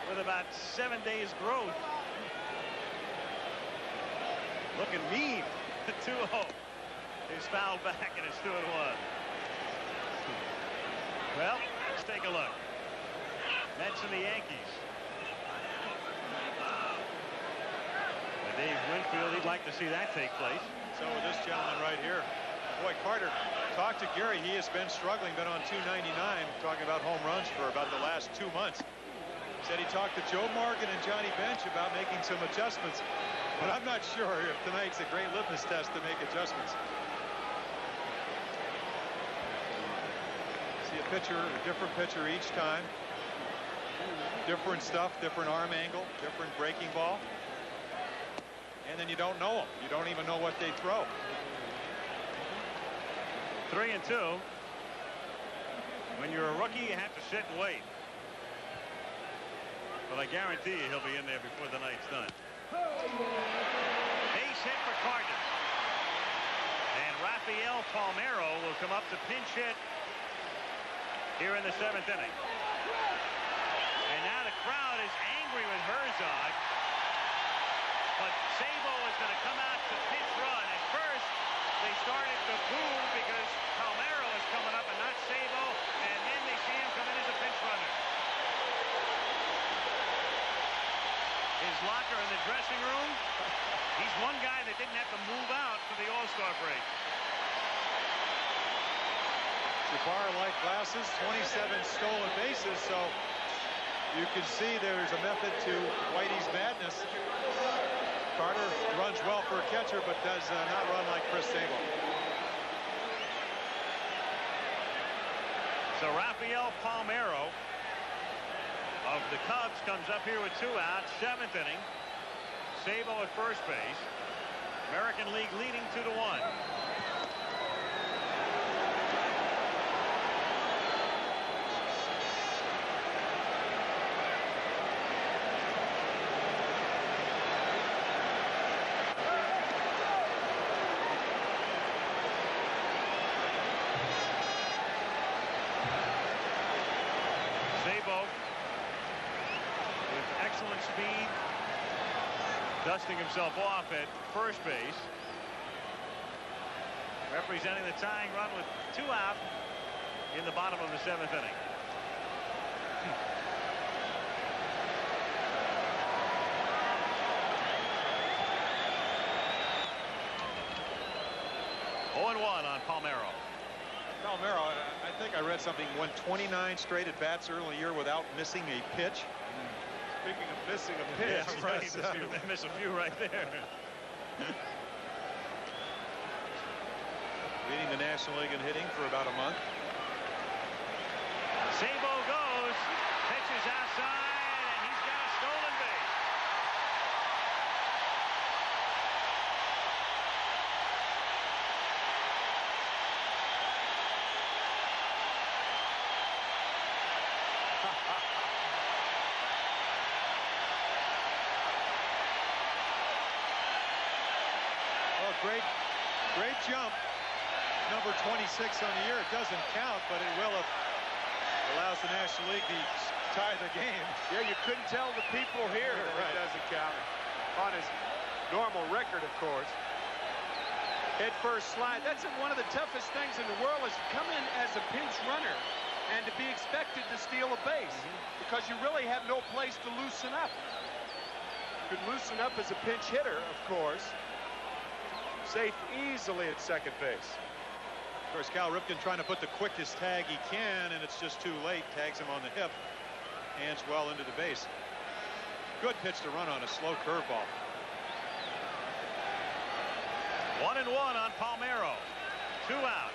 [SPEAKER 2] with about 7 days growth. Looking mean. 2-0. He's fouled back, and it's 2-1. Well, let's take a look. Mets and the Yankees. Dave Winfield, he'd like to see that take place.
[SPEAKER 4] So with this gentleman right here, boy, Carter talked to Gary. He has been struggling, been on 299, talking about home runs for about the last 2 months. Said he talked to Joe Morgan and Johnny Bench about making some adjustments, but I'm not sure if tonight's a great litmus test to make adjustments. See a pitcher, a different pitcher each time. Different stuff, different arm angle, different breaking ball. And then you don't know them. You don't even know what they throw.
[SPEAKER 2] 3 and 2. When you're a rookie, you have to sit and wait. But I guarantee you he'll be in there before the night's done. Base hit for Carter. And Rafael Palmeiro will come up to pinch hit here in the 7th inning. And now the crowd is angry with Herzog. But Sabo is going to come out to pinch run, to boo because Palmeiro is coming up and not Sabo, and then they see him come in as a pinch runner. His locker in the dressing room. He's one guy that didn't have to move out for the All-Star break.
[SPEAKER 4] Jabbar-like glasses, 27 stolen bases, so you can see there's a method to Whitey's madness. Carter runs well for a catcher, but does not run like Chris Sabo.
[SPEAKER 2] So Rafael Palmeiro of the Cubs comes up here with 2 outs, 7th inning. Sabo at first base. American League leading 2-1. Sabo with excellent speed, dusting himself off at first base, representing the tying run with 2 out in the bottom of the 7th inning. on Palmeiro.
[SPEAKER 4] Palmeiro, I think I read something, won 29 straight at bats early in the year without missing a pitch.
[SPEAKER 3] Speaking of missing a pitch.
[SPEAKER 2] Yeah, right. They miss a few right there.
[SPEAKER 4] Leading the National League in hitting for about a month.
[SPEAKER 2] Sabo goes, pitches outside, and he's got a stolen base.
[SPEAKER 4] Oh, great jump. Number 26 on the year. It doesn't count, but it will if allows the National League to tie the game.
[SPEAKER 3] Yeah, you couldn't tell the people here that
[SPEAKER 4] right.
[SPEAKER 3] It doesn't count. On his normal record, of course. Head first slide. That's one of the toughest things in the world is to come in as a pinch runner and to be expected to steal a base because you really have no place to loosen up. You could loosen up as a pinch hitter, of course. Safe easily at second base.
[SPEAKER 4] Of course, Cal Ripken trying to put the quickest tag he can, and it's just too late. Tags him on the hip. Hands well into the base. Good pitch to run on a slow curveball.
[SPEAKER 2] 1-1 on Palmeiro. 2 out.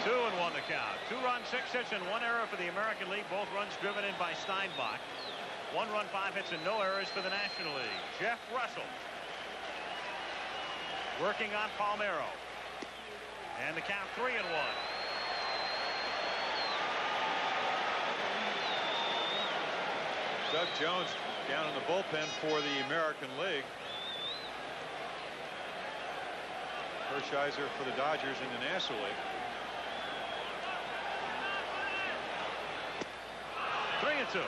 [SPEAKER 2] Two and 1 the count. 2 runs, 6 hits, and 1 error for the American League. Both runs driven in by Steinbach. 1 run, 5 hits, and no errors for the National League. Jeff Russell working on Palmeiro. And the count 3-1.
[SPEAKER 4] Doug Jones down in the bullpen for the American League. Hershiser for the Dodgers in the National League.
[SPEAKER 2] 3-2.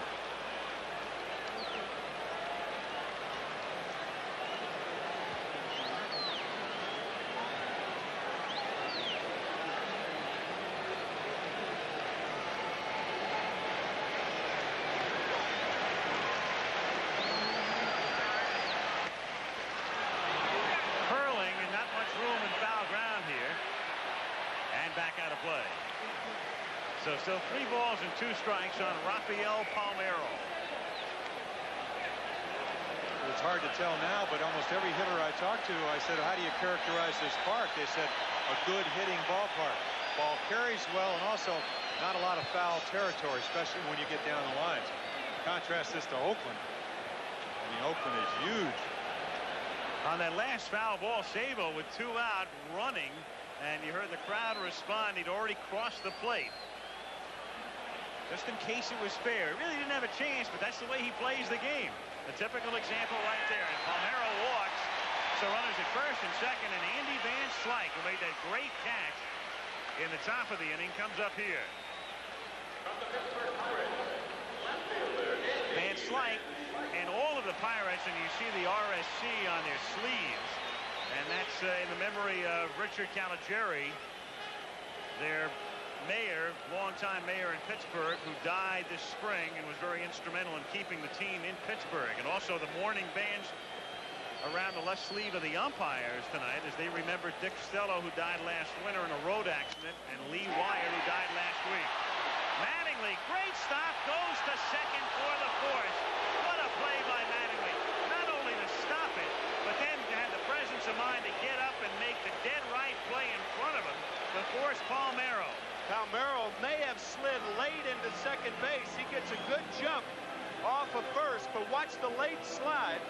[SPEAKER 2] So still 3 balls and 2 strikes on Rafael Palmeiro.
[SPEAKER 4] It's hard to tell now, but almost every hitter I talked to, I said, how do you characterize this park? They said, a good hitting ballpark. Ball carries well, and also not a lot of foul territory, especially when you get down the lines. Contrast this to Oakland. I mean, Oakland is huge.
[SPEAKER 2] On that last foul ball, Sabo with 2 out running, and you heard the crowd respond. He'd already crossed the plate. Just in case it was fair. He really didn't have a chance, but that's the way he plays the game. A typical example right there. And Palmeiro walks. So runners at first and second, and Andy Van Slyke, who made that great catch in the top of the inning, comes up here. Van Slyke and all of the Pirates, and you see the RSC on their sleeves. And that's in the memory of Richard Caligari, their mayor, longtime mayor in Pittsburgh, who died this spring and was very instrumental in keeping the team in Pittsburgh. And also the mourning bands around the left sleeve of the umpires tonight as they remember Dick Stello, who died last winter in a road accident, and Lee Wyatt, who died last week. Mattingly, great stop, goes to second for the force. What a play by Mattingly. Not only to stop it, but then to have the presence of mind to get up and make the dead right play in front of him to force Palmeiro.
[SPEAKER 3] Palmeiro may have slid late into second base. He gets a good jump off of first, but watch the late slide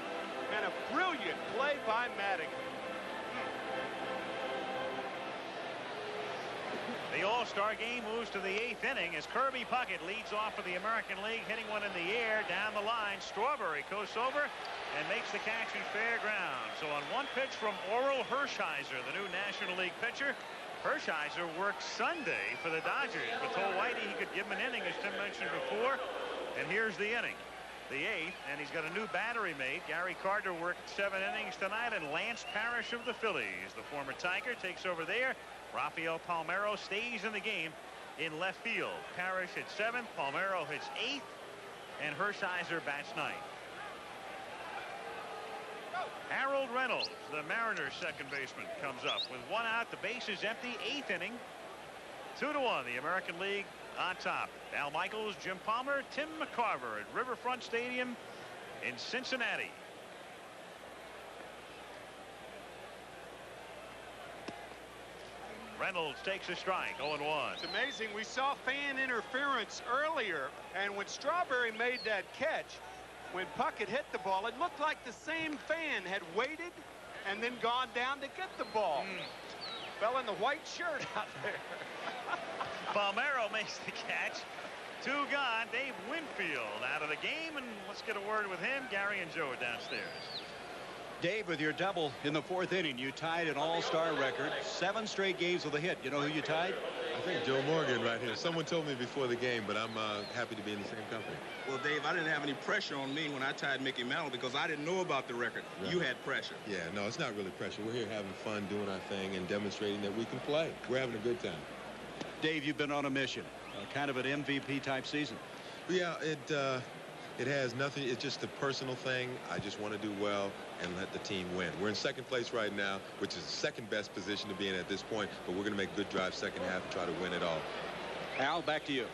[SPEAKER 3] and a brilliant play by Mattingly.
[SPEAKER 2] The All-Star game moves to the 8th inning as Kirby Puckett leads off for the American League, hitting one in the air down the line. Strawberry goes over and makes the catch in fair ground. So on one pitch from Oral Hershiser, the new National League pitcher, Hershiser worked Sunday for the Dodgers, but told Whitey he could give him an inning, as Tim mentioned before. And here's the inning, the 8th, and he's got a new battery mate. Gary Carter worked 7 innings tonight, and Lance Parrish of the Phillies, the former Tiger, takes over there. Rafael Palmeiro stays in the game in left field. Parrish hits 7th, Palmeiro hits 8th, and Hershiser bats 9th. Harold Reynolds, the Mariners second baseman, comes up with 1 out. The base is empty. 8th inning. 2-1. The American League on top. Al Michaels, Jim Palmer, Tim McCarver at Riverfront Stadium in Cincinnati. Reynolds takes a strike. 0-1.
[SPEAKER 3] It's amazing. We saw fan interference earlier, and when Strawberry made that catch, when Puckett hit the ball, it looked like the same fan had waited and then gone down to get the ball. Fell in the white shirt out there.
[SPEAKER 2] Palmeiro makes the catch. 2 gone. Dave Winfield out of the game, and let's get a word with him. Gary and Joe are downstairs.
[SPEAKER 12] Dave, with your double in the 4th inning, you tied an all-star record. 7 straight games with a hit. You know who you tied?
[SPEAKER 17] I think Joe Morgan right here. Someone told me before the game, but I'm happy to be in the same company.
[SPEAKER 14] Well, Dave, I didn't have any pressure on me when I tied Mickey Mantle because I didn't know about the record. Right. You had pressure. Yeah, no, it's not really pressure. We're here having fun, doing our thing, and demonstrating that we can play. We're having a good time.
[SPEAKER 12] Dave, you've been on a mission, kind of an MVP-type season.
[SPEAKER 17] Yeah, it has nothing. It's just a personal thing. I just want to do well and let the team win. We're in second place right now, which is the second best position to be in at this point, but we're going to make good drives second half and try to win it all.
[SPEAKER 12] Al, back to you.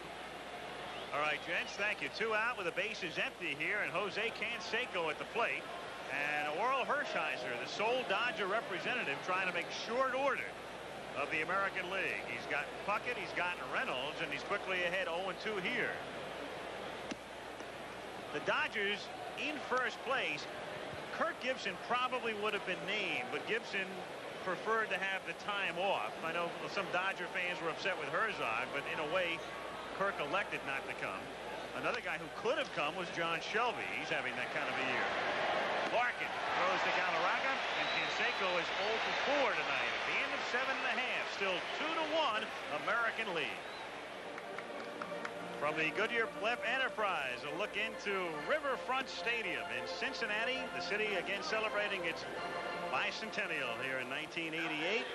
[SPEAKER 2] All right, gents, thank you. 2 out with the bases empty here, and Jose Canseco at the plate. And Oral Hershiser, the sole Dodger representative, trying to make short order of the American League. He's got Puckett, he's got Reynolds, and he's quickly ahead 0-2 here. The Dodgers in first place. Kirk Gibson probably would have been named, but Gibson preferred to have the time off. I know some Dodger fans were upset with Herzog, but in a way, Kirk elected not to come. Another guy who could have come was John Shelby. He's having that kind of a year. Larkin throws to Galarraga, and Canseco is 0-4 tonight. At the end of 7.5, still 2-1 American League. From the Goodyear Plep Enterprise, a look into Riverfront Stadium in Cincinnati, the city again celebrating its bicentennial here in 1988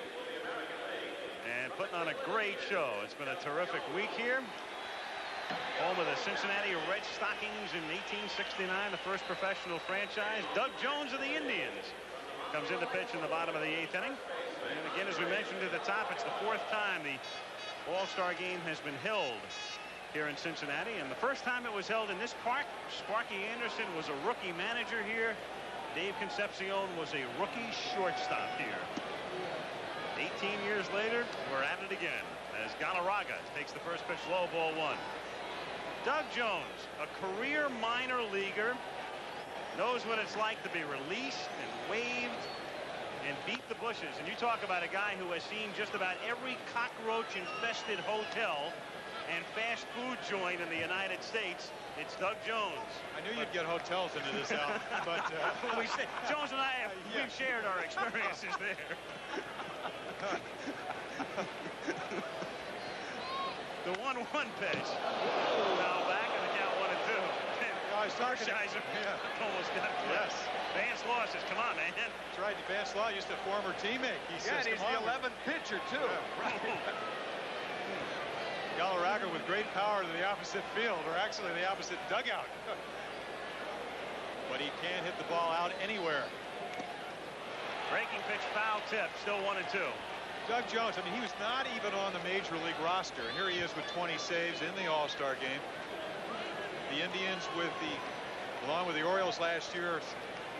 [SPEAKER 2] and putting on a great show. It's been a terrific week here. Home of the Cincinnati Red Stockings in 1869, the first professional franchise. Doug Jones of the Indians comes in to pitch in the bottom of the 8th inning. And again, as we mentioned at the top, it's the 4th time the All-Star game has been held here in Cincinnati, and the first time it was held in this park, Sparky Anderson was a rookie manager here. Dave Concepcion was a rookie shortstop here. 18 years later, we're at it again as Galarraga takes the first pitch low, ball 1. Doug Jones, a career minor leaguer, knows what it's like to be released and waived and beat the bushes. And you talk about a guy who has seen just about every cockroach-infested hotel and fast food joint in the United States. It's Doug Jones.
[SPEAKER 4] I knew you'd get hotels into this, Al, but
[SPEAKER 2] Jones and I, we've shared our experiences there. The 1-1 pitch. Now back in the count 1-2.
[SPEAKER 4] I started.
[SPEAKER 2] Almost got flipped. Law says, come on, man.
[SPEAKER 4] That's right. Vance Law used to former teammate. He says,
[SPEAKER 3] he's the 11th pitcher, too.
[SPEAKER 4] Galarraga with great power to the opposite field, or actually the opposite dugout. But he can't hit the ball out anywhere.
[SPEAKER 2] Breaking pitch, foul tip, still 1-2.
[SPEAKER 4] Doug Jones, I mean, he was not even on the Major League roster, and here he is with 20 saves in the All-Star game. The Indians along with the Orioles last year,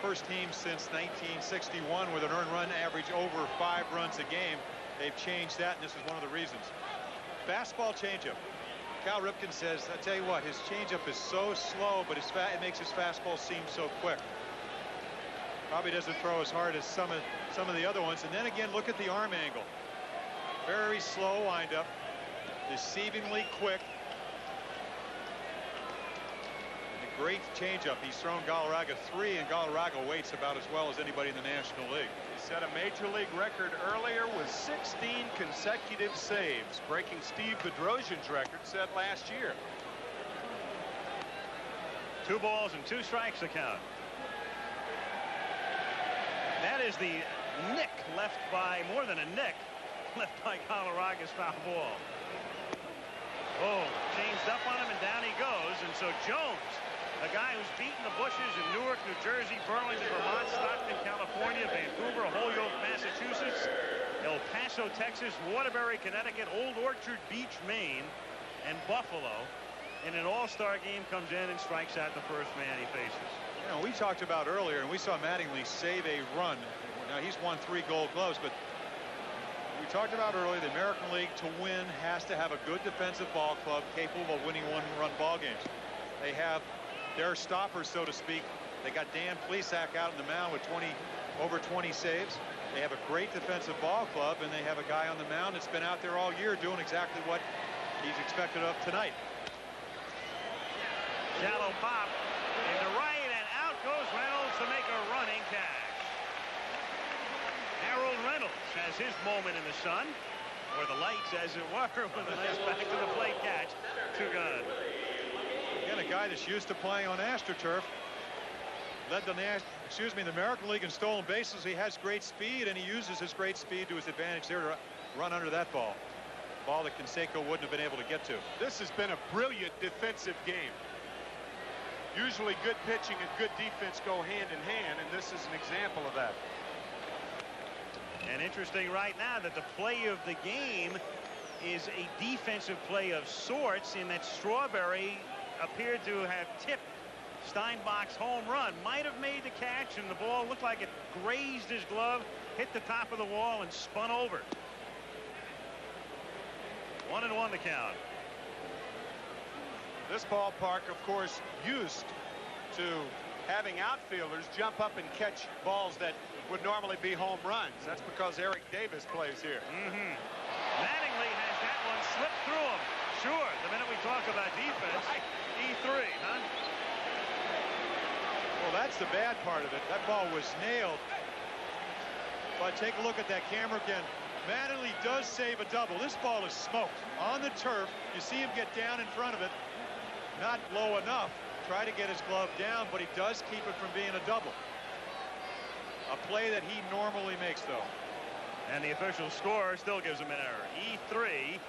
[SPEAKER 4] first team since 1961 with an earned run average over 5 runs a game. They've changed that, and this is one of the reasons. Fastball changeup. Cal Ripken says, I tell you what, his changeup is so slow, but it makes his fastball seem so quick. Probably doesn't throw as hard as some of the other ones. And then again, look at the arm angle. Very slow windup, deceivingly quick. And a great changeup. He's thrown Galarraga 3, and Galarraga waits about as well as anybody in the National League.
[SPEAKER 3] He set a Major League record earlier with 16 consecutive saves, breaking Steve Bedrosian's record set last year.
[SPEAKER 2] 2 balls and 2 strikes the count. That is the nick left by, more than a nick, left by Galarraga's foul ball. Oh, changed up on him, and down he goes. And so Jones, a guy who's beaten the bushes in Newark, New Jersey, Burlington, Vermont, Stockton, California, Vancouver, Holyoke, Massachusetts, El Paso, Texas, Waterbury, Connecticut, Old Orchard Beach, Maine, and Buffalo, in an All-Star game, comes in and strikes out the first man he faces.
[SPEAKER 4] You know, we talked about earlier, and we saw Mattingly save a run. Now, he's won 3 Gold Gloves, but we talked about earlier, the American League, to win, has to have a good defensive ball club capable of winning one-run ball games. They have their stoppers, so to speak. They got Dan Plesac out on the mound with over 20 saves. They have a great defensive ball club, and they have a guy on the mound that's been out there all year doing exactly what he's expected of tonight.
[SPEAKER 2] Shallow pop into right, and out goes Reynolds to make a running catch. Harold Reynolds has his moment in the sun, or the lights as it were, with a nice back to the plate catch. 2 gone.
[SPEAKER 4] Again, a guy that's used to playing on AstroTurf. Led the American League in stolen bases. He has great speed, and he uses his great speed to his advantage there to run under that ball. Ball that Canseco wouldn't have been able to get to.
[SPEAKER 3] This has been a brilliant defensive game. Usually good pitching and good defense go hand in hand, and this is an example of that.
[SPEAKER 2] And interesting right now that the play of the game is a defensive play of sorts, in that Strawberry appeared to have tipped Steinbach's home run. Might have made the catch, and the ball looked like it grazed his glove, hit the top of the wall, and spun over. 1-1 the count.
[SPEAKER 3] This ballpark, of course, used to having outfielders jump up and catch balls that would normally be home runs. That's because Eric Davis plays here.
[SPEAKER 2] Mattingly has that one slip through him. Sure, the minute we talk about defense, E3, huh?
[SPEAKER 4] Well, that's the bad part of it. That ball was nailed. But take a look at that camera again. Mattingly does save a double. This ball is smoked on the turf. You see him get down in front of it. Not low enough. Try to get his glove down, but he does keep it from being a double. A play that he normally makes, though.
[SPEAKER 2] And the official score still gives him an error. E3.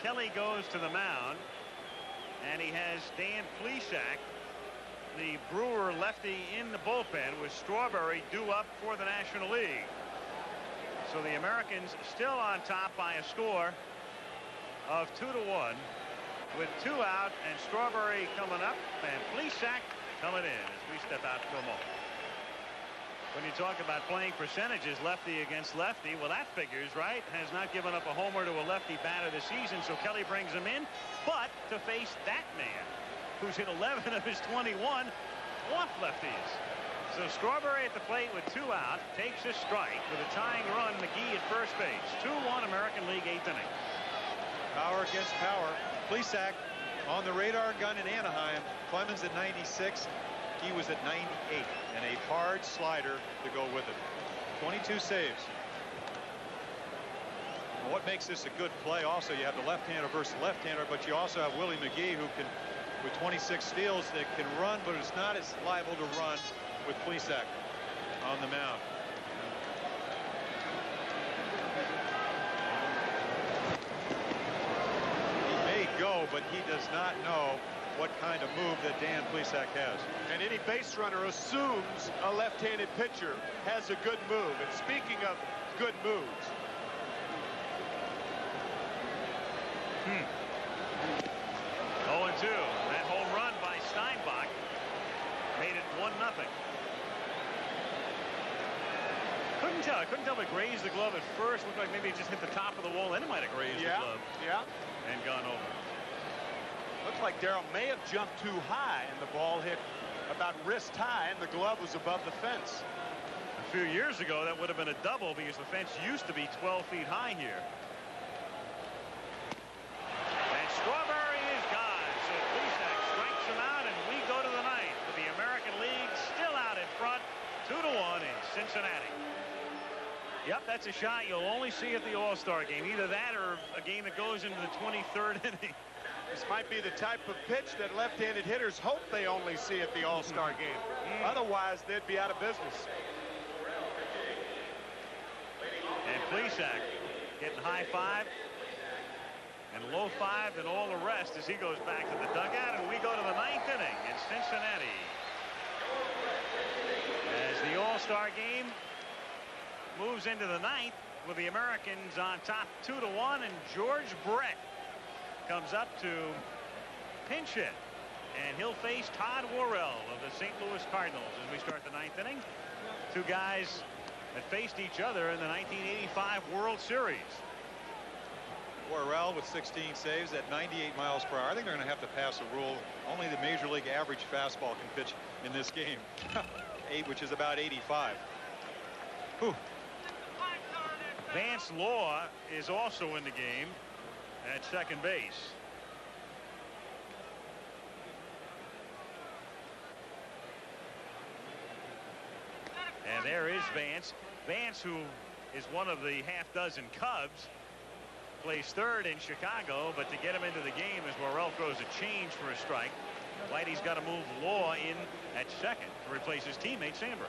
[SPEAKER 2] Kelly goes to the mound, and he has Dan Plesac, the Brewer lefty, in the bullpen, with Strawberry due up for the National League. So the Americans still on top by a score of 2-1, with 2 out, and Strawberry coming up, and Plesac coming in as we step out for a moment. When you talk about playing percentages, lefty against lefty, well, that figures, right? Has not given up a homer to a lefty batter this season, so Kelly brings him in, but to face that man who's hit 11 of his 21 off lefties. So Strawberry at the plate with 2 out, takes a strike with a tying run. McGee at first base. 2-1 American League 8th inning.
[SPEAKER 4] Power against power. Plesac on the radar gun in Anaheim. Clemens at 96. He was at 98, and a hard slider to go with it. 22 saves. And what makes this a good play also, you have the left-hander versus left-hander, but you also have Willie McGee, who can, with 26 steals, that can run, but is not as liable to run with Plesac on the mound. He may go, but he does not know what kind of move that Dan Plesac has.
[SPEAKER 7] And any base runner assumes a left-handed pitcher has a good move. And speaking of good moves.
[SPEAKER 2] 0-2. That home run by Steinbach made it 1-0. Couldn't tell. I couldn't tell if it grazed the glove at first. Looked like maybe it just hit the top of the wall. Then it might have grazed the glove.
[SPEAKER 7] Yeah.
[SPEAKER 2] And gone over.
[SPEAKER 7] Looks like Darrell may have jumped too high, and the ball hit about wrist high, and the glove was above the fence.
[SPEAKER 2] A few years ago, that would have been a double because the fence used to be 12 feet high here. And Strawberry is gone. So Plesac strikes him out, and we go to the ninth with the American League still out in front, 2-1 in Cincinnati. Yep, that's a shot you'll only see at the All-Star game. Either that or a game that goes into the 23rd inning.
[SPEAKER 7] This might be the type of pitch that left-handed hitters hope they only see at the All-Star game. Otherwise, they'd be out of business.
[SPEAKER 2] And Plesac getting high five and low five and all the rest as he goes back to the dugout. And we go to the ninth inning in Cincinnati. As the All-Star game moves into the ninth with the Americans on top 2-1, and George Brett comes up to pinch hit, and he'll face Todd Worrell of the St. Louis Cardinals as we start the ninth inning. Two guys that faced each other in the 1985 World Series.
[SPEAKER 4] Worrell with 16 saves at 98 miles per hour. I think they're going to have to pass a rule. Only the major league average fastball can pitch in this game, which is about 85. Whew.
[SPEAKER 2] Vance Law is also in the game at second base. And there is Vance. Vance, who is one of the half-dozen Cubs, plays third in Chicago, but to get him into the game as Worrell throws a change for a strike, Whitey's got to move Law in at second to replace his teammate Sandberg.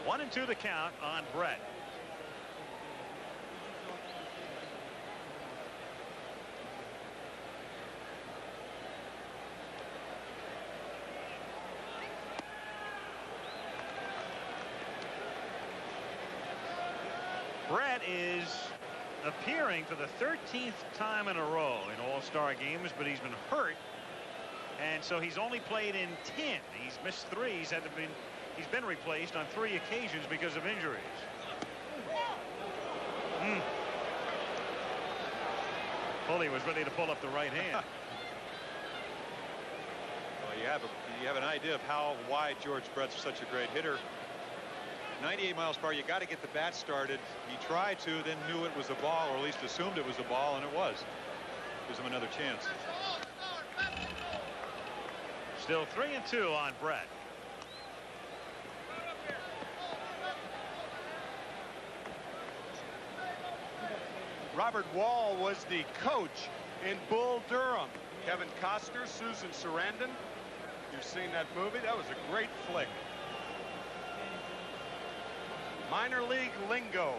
[SPEAKER 2] 1-2 the count on Brett. Brett is appearing for the 13th time in a row in All-Star games, but he's been hurt, and so he's only played in 10. He's missed 3. He's been replaced on 3 occasions because of injuries. Pulley was ready to pull up the right hand.
[SPEAKER 4] Well, you have an idea of how wide George Brett's such a great hitter. 98 miles per hour. You got to get the bat started. He tried to, then knew it was a ball, or at least assumed it was a ball, and it was. Gives him another chance.
[SPEAKER 2] Still 3-2 on Brett.
[SPEAKER 7] Robert Wall was the coach in Bull Durham. Kevin Costner, Susan Sarandon. You've seen that movie. That was a great flick. Minor league lingo.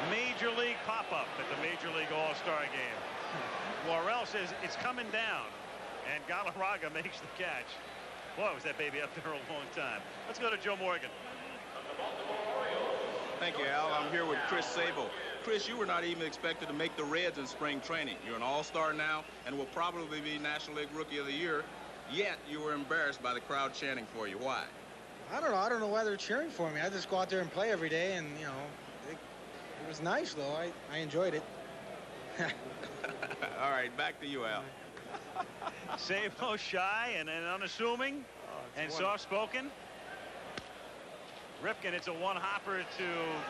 [SPEAKER 2] Major league pop-up at the Major League All-Star game. Worrell says it's coming down, and Galarraga makes the catch. Boy, was that baby up there a long time. Let's go to Joe Morgan.
[SPEAKER 14] Thank you, Al. I'm here with Chris Sable. Chris, you were not even expected to make the Reds in spring training. You're an all-star now and will probably be National League Rookie of the Year. Yet you were embarrassed by the crowd chanting for you. Why?
[SPEAKER 5] I don't know. I don't know why they're cheering for me. I just go out there and play every day, and, you know, it was nice, though. I enjoyed it.
[SPEAKER 14] All right, back to you, Al.
[SPEAKER 2] Sabo shy and unassuming and soft-spoken. Ripken, it's a one-hopper to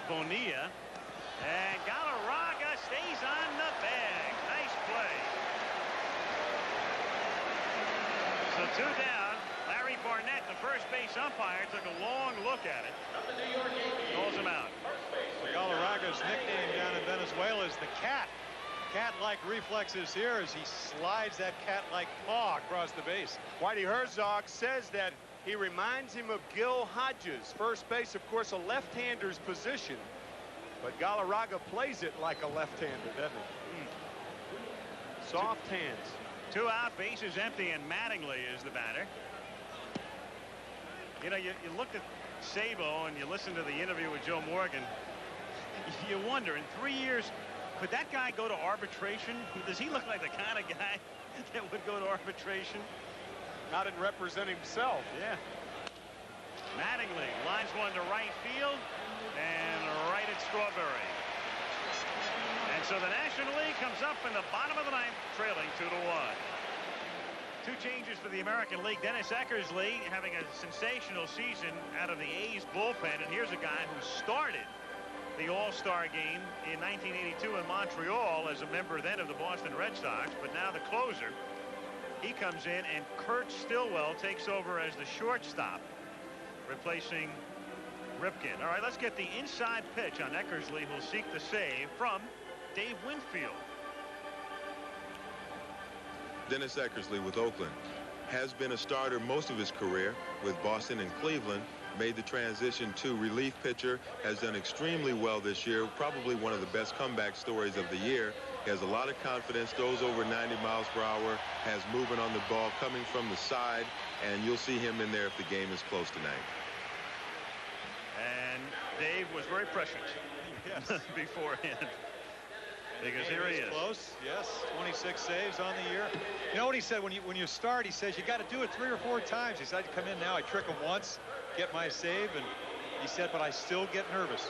[SPEAKER 2] Bonilla. And Galarraga stays on the bag. Nice play. So 2 down. Larry Barnett, the first base umpire, took a long look at it. Calls him out.
[SPEAKER 4] Galarraga's nickname down in Venezuela is the Cat. cat-like reflexes here as he slides that cat-like paw across the base.
[SPEAKER 3] Whitey Herzog says that he reminds him of Gil Hodges. First base, of course, a left-hander's position. But Galarraga plays it like a left-hander, doesn't he? Soft hands.
[SPEAKER 2] 2 out, bases empty, and Mattingly is the batter. You know, you looked at Sabo and you listened to the interview with Joe Morgan. You wonder, in 3 years, could that guy go to arbitration? Does he look like the kind of guy that would go to arbitration?
[SPEAKER 3] Not in representing himself.
[SPEAKER 2] Yeah. Mattingly lines one to right field and right at Strawberry. And so the National League comes up in the bottom of the 9th, trailing 2-1. 2 changes for the American League. Dennis Eckersley having a sensational season out of the A's bullpen. And here's a guy who started the All-Star Game in 1982 in Montreal as a member then of the Boston Red Sox, but now the closer. He comes in, and Kurt Stillwell takes over as the shortstop, replacing Ripken. All right, let's get the inside pitch on Eckersley, who'll seek the save from Dave Winfield.
[SPEAKER 17] Dennis Eckersley with Oakland has been a starter most of his career with Boston and Cleveland. Made the transition to relief pitcher, has done extremely well this year, probably one of the best comeback stories of the year. He has a lot of confidence, throws over 90 miles per hour, has movement on the ball coming from the side, and you'll see him in there if the game is close tonight.
[SPEAKER 2] And Dave was very prescient beforehand. Because here he is.
[SPEAKER 4] Close, yes. 26 saves on the year. You know what he said when you start? He says you got to do it 3 or 4 times. He said, I'd come in now, I trick him once, get my save, and he said, but I still get nervous.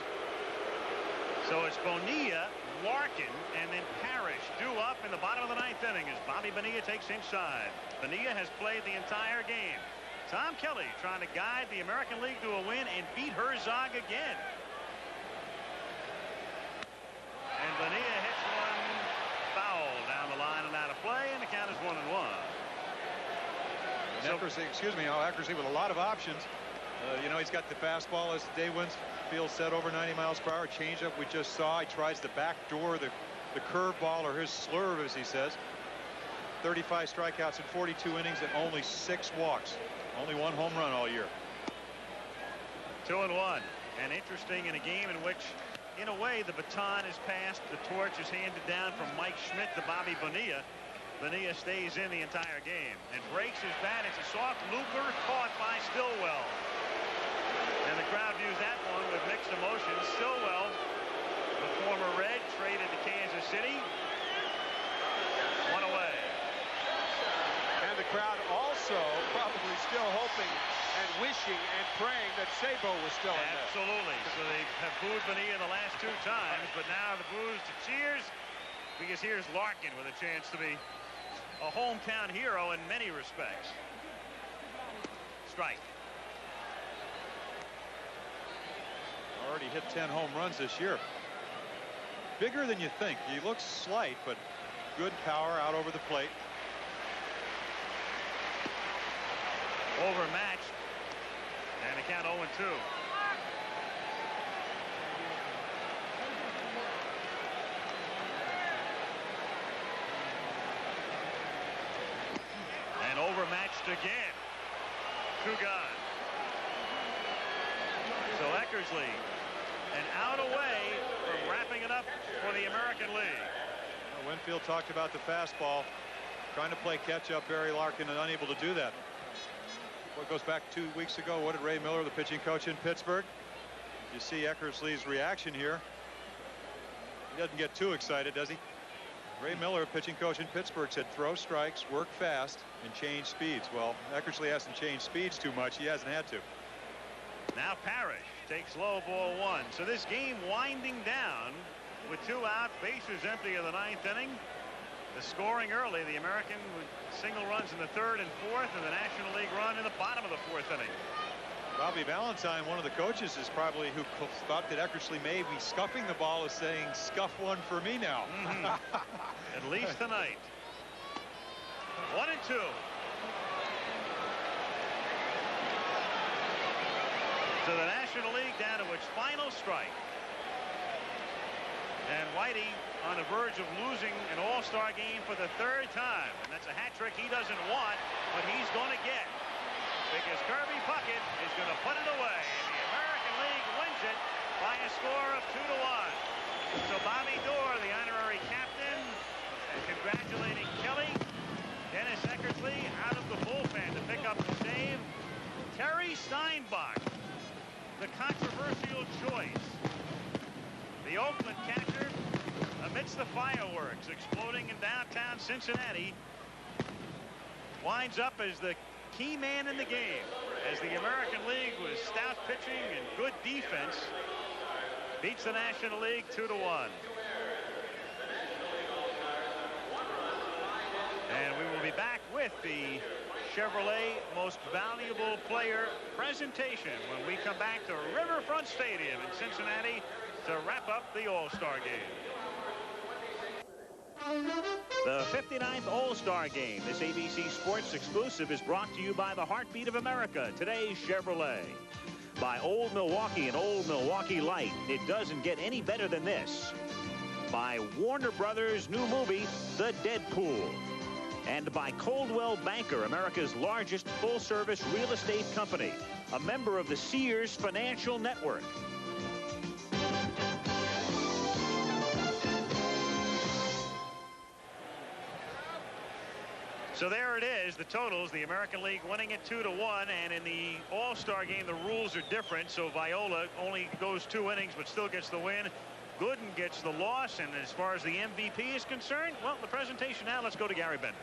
[SPEAKER 2] So it's Bonilla, Larkin, and then Parrish due up in the bottom of the 9th inning as Bobby Bonilla takes inside. Bonilla has played the entire game. Tom Kelly trying to guide the American League to a win and beat Herzog again. And Bonilla hits one foul down the line and out of play, and the count is 1-1.
[SPEAKER 4] Eckersley, Eckersley with a lot of options. You know, he's got the fastball, as Dave Winfield said, over 90 miles per hour. Changeup we just saw. He tries the back door, the curveball, or his slurve, as he says. 35 strikeouts in 42 innings and only 6 walks. Only 1 home run all year.
[SPEAKER 2] 2-1. And interesting in a game in which, in a way, the baton is passed, the torch is handed down from Mike Schmidt to Bobby Bonilla. Bonilla stays in the entire game and breaks his bat. It's a soft looper caught by Stillwell. And the crowd views that one with mixed emotions. Stillwell, the former Red, traded to Kansas City. 1 away.
[SPEAKER 3] And the crowd also probably still hoping and wishing and praying that Sabo was still in there.
[SPEAKER 2] Absolutely. So they have booed Bonilla the last 2 times, but now the boos to cheers, because here's Larkin with a chance to be a hometown hero in many respects. Strike.
[SPEAKER 4] Already hit 10 home runs this year. Bigger than you think. He looks slight, but good power out over the plate.
[SPEAKER 2] Overmatched. And the count 0-2. And overmatched again. 2 gone. So Eckersley, an out away from wrapping it up for the American League.
[SPEAKER 4] Winfield talked about the fastball, trying to play catch up. Barry Larkin and unable to do that. What goes back 2 weeks ago? What did Ray Miller, the pitching coach in Pittsburgh? You see Eckersley's reaction here. He doesn't get too excited, does he? Ray Miller, pitching coach in Pittsburgh, said throw strikes, work fast, and change speeds. Well, Eckersley hasn't changed speeds too much. He hasn't had to.
[SPEAKER 2] Now Parrish takes low, ball 1. So this game winding down with 2 out, bases empty of the 9th inning. The scoring early, the American with single runs in the 3rd and 4th, and the National League run in the bottom of the 4th inning.
[SPEAKER 4] Bobby Valentine, one of the coaches, is probably who thought that Eckersley may be scuffing the ball, is saying, scuff one for me now.
[SPEAKER 2] At least tonight. 1-2. So the National League down to its final strike. And Whitey on the verge of losing an All-Star game for the 3rd time. And that's a hat trick he doesn't want, but he's going to get. Because Kirby Puckett is going to put it away. And the American League wins it by a score of 2-1. So Bobby Doerr, the honorary captain, congratulating Kelly. Dennis Eckersley out of the bullpen to pick up the save. Terry Steinbach, the controversial choice. The Oakland catcher, amidst the fireworks exploding in downtown Cincinnati, winds up as the key man in the game, as the American League with stout pitching and good defense beats the National League 2-1. And we will be back with the Chevrolet Most Valuable Player presentation when we come back to Riverfront Stadium in Cincinnati to wrap up the All-Star game. The 59th All-Star Game, this ABC Sports exclusive, is brought to you by the heartbeat of America, today's Chevrolet. By Old Milwaukee and Old Milwaukee Light, it doesn't get any better than this. By Warner Brothers' new movie, The Deadpool. And by Coldwell Banker, America's largest full-service real estate company, a member of the Sears Financial Network. So there it is, the totals. The American League winning it 2-1, and in the All-Star game, the rules are different. So Viola only goes 2 innings, but still gets the win. Gooden gets the loss, and as far as the MVP is concerned, well, the presentation now, let's go to Gary Bender.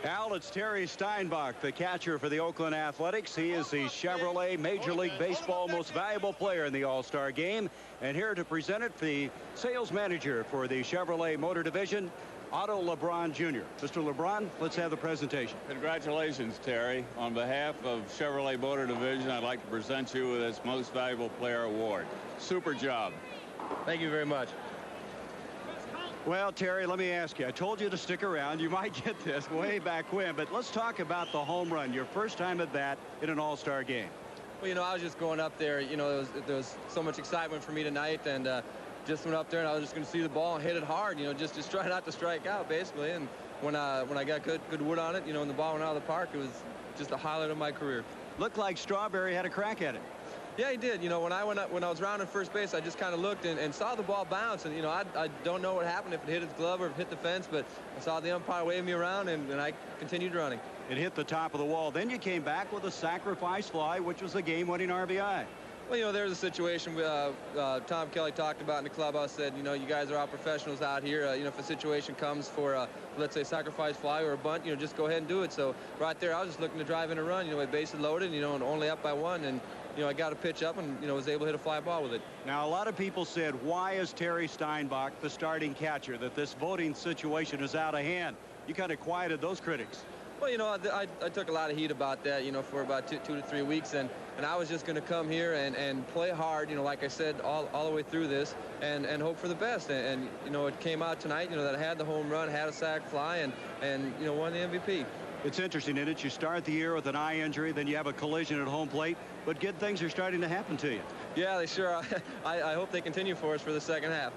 [SPEAKER 12] Al, it's Terry Steinbach, the catcher for the Oakland Athletics. He is the Chevrolet Major League Baseball Most Valuable Player in the All-Star Game. And here to present it, the sales manager for the Chevrolet Motor Division, Otto LeBron Jr. Mr. LeBron, let's have the presentation.
[SPEAKER 10] Congratulations, Terry. On behalf of Chevrolet Motor Division, I'd like to present you with this Most Valuable Player Award. Super job.
[SPEAKER 22] Thank you very much.
[SPEAKER 12] Well, Terry, let me ask you. I told you to stick around. You might get this way back when, but let's talk about the home run, your first time at bat in an All-Star game.
[SPEAKER 22] Well, you know, I was just going up there. You know, there was so much excitement for me tonight, and just went up there, and I was just going to see the ball and hit it hard. You know, just try not to strike out, basically. And when I got good wood on it, you know, and the ball went out of the park, it was just a highlight of my career.
[SPEAKER 12] Looked like Strawberry had a crack at it.
[SPEAKER 22] Yeah, he did. You know, when I was rounding first base, I just kind of looked and saw the ball bounce. And, you know, I don't know what happened, if it hit his glove or if it hit the fence, but I saw the umpire wave me around, and I continued running.
[SPEAKER 12] It hit the top of the wall. Then you came back with a sacrifice fly, which was a game-winning RBI.
[SPEAKER 22] Well, you know, there's a situation Tom Kelly talked about in the clubhouse, said, you know, you guys are all professionals out here. You know, if a situation comes for, let's say, sacrifice fly or a bunt, you know, just go ahead and do it. So right there, I was just looking to drive in a run, you know, with bases loaded, you know, and only up by 1. And, you know, I got a pitch up and, you know, was able to hit a fly ball with it.
[SPEAKER 12] Now, a lot of people said, why is Terry Steinbach the starting catcher, that this voting situation is out of hand? You kind of quieted those critics.
[SPEAKER 22] Well, you know, I took a lot of heat about that, you know, for about 2 to 3 weeks, and I was just going to come here and play hard, you know, like I said, all the way through this, and hope for the best. And you know, it came out tonight, you know, that I had the home run, had a sac fly, and you know, won the MVP.
[SPEAKER 12] It's interesting, isn't it? You start the year with an eye injury, then you have a collision at home plate, but good things are starting to happen to you.
[SPEAKER 22] Yeah, they sure are. I hope they continue for us for the second half.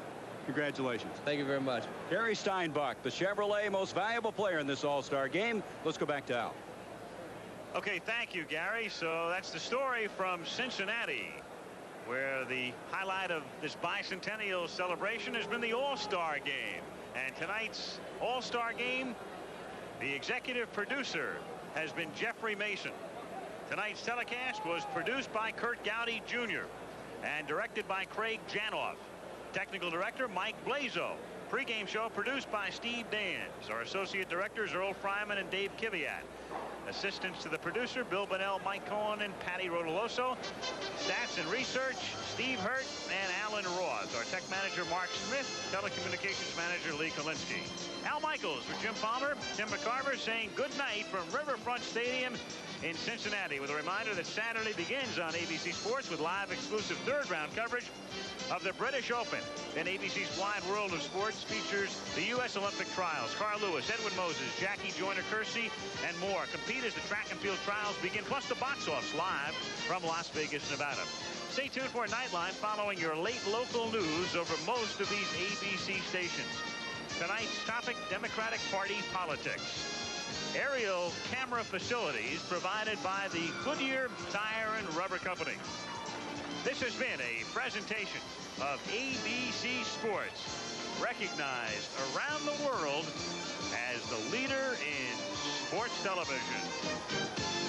[SPEAKER 12] Congratulations.
[SPEAKER 22] Thank you very much.
[SPEAKER 12] Terry Steinbach, the Chevrolet Most Valuable Player in this All-Star game. Let's go back to Al.
[SPEAKER 2] Okay, thank you, Gary. So that's the story from Cincinnati, where the highlight of this bicentennial celebration has been the All-Star game. And tonight's All-Star game, the executive producer has been Jeffrey Mason. Tonight's telecast was produced by Kurt Gowdy Jr. and directed by Craig Janoff. Technical director Mike Blazo. Pregame show produced by Steve Dans. Our associate directors Earl Fryman and Dave Kiviat. Assistants to the producer Bill Bonnell, Mike Cohen, and Patty Rotoloso. Stats and research Steve Hurt and Alan Roth. Our tech manager Mark Smith. Telecommunications manager Lee Kolinsky. Al Michaels for Jim Palmer. Tim McCarver saying good night from Riverfront Stadium in Cincinnati, with a reminder that Saturday begins on ABC Sports with live exclusive third-round coverage of the British Open. Then ABC's Wide World of Sports features the U.S. Olympic trials. Carl Lewis, Edwin Moses, Jackie Joyner-Kersee, and more compete as the track and field trials begin, plus the box office live from Las Vegas, Nevada. Stay tuned for Nightline following your late local news over most of these ABC stations. Tonight's topic, Democratic Party politics. Aerial camera facilities provided by the Goodyear Tire and Rubber Company. This has been a presentation of ABC Sports, recognized around the world as the leader in sports television.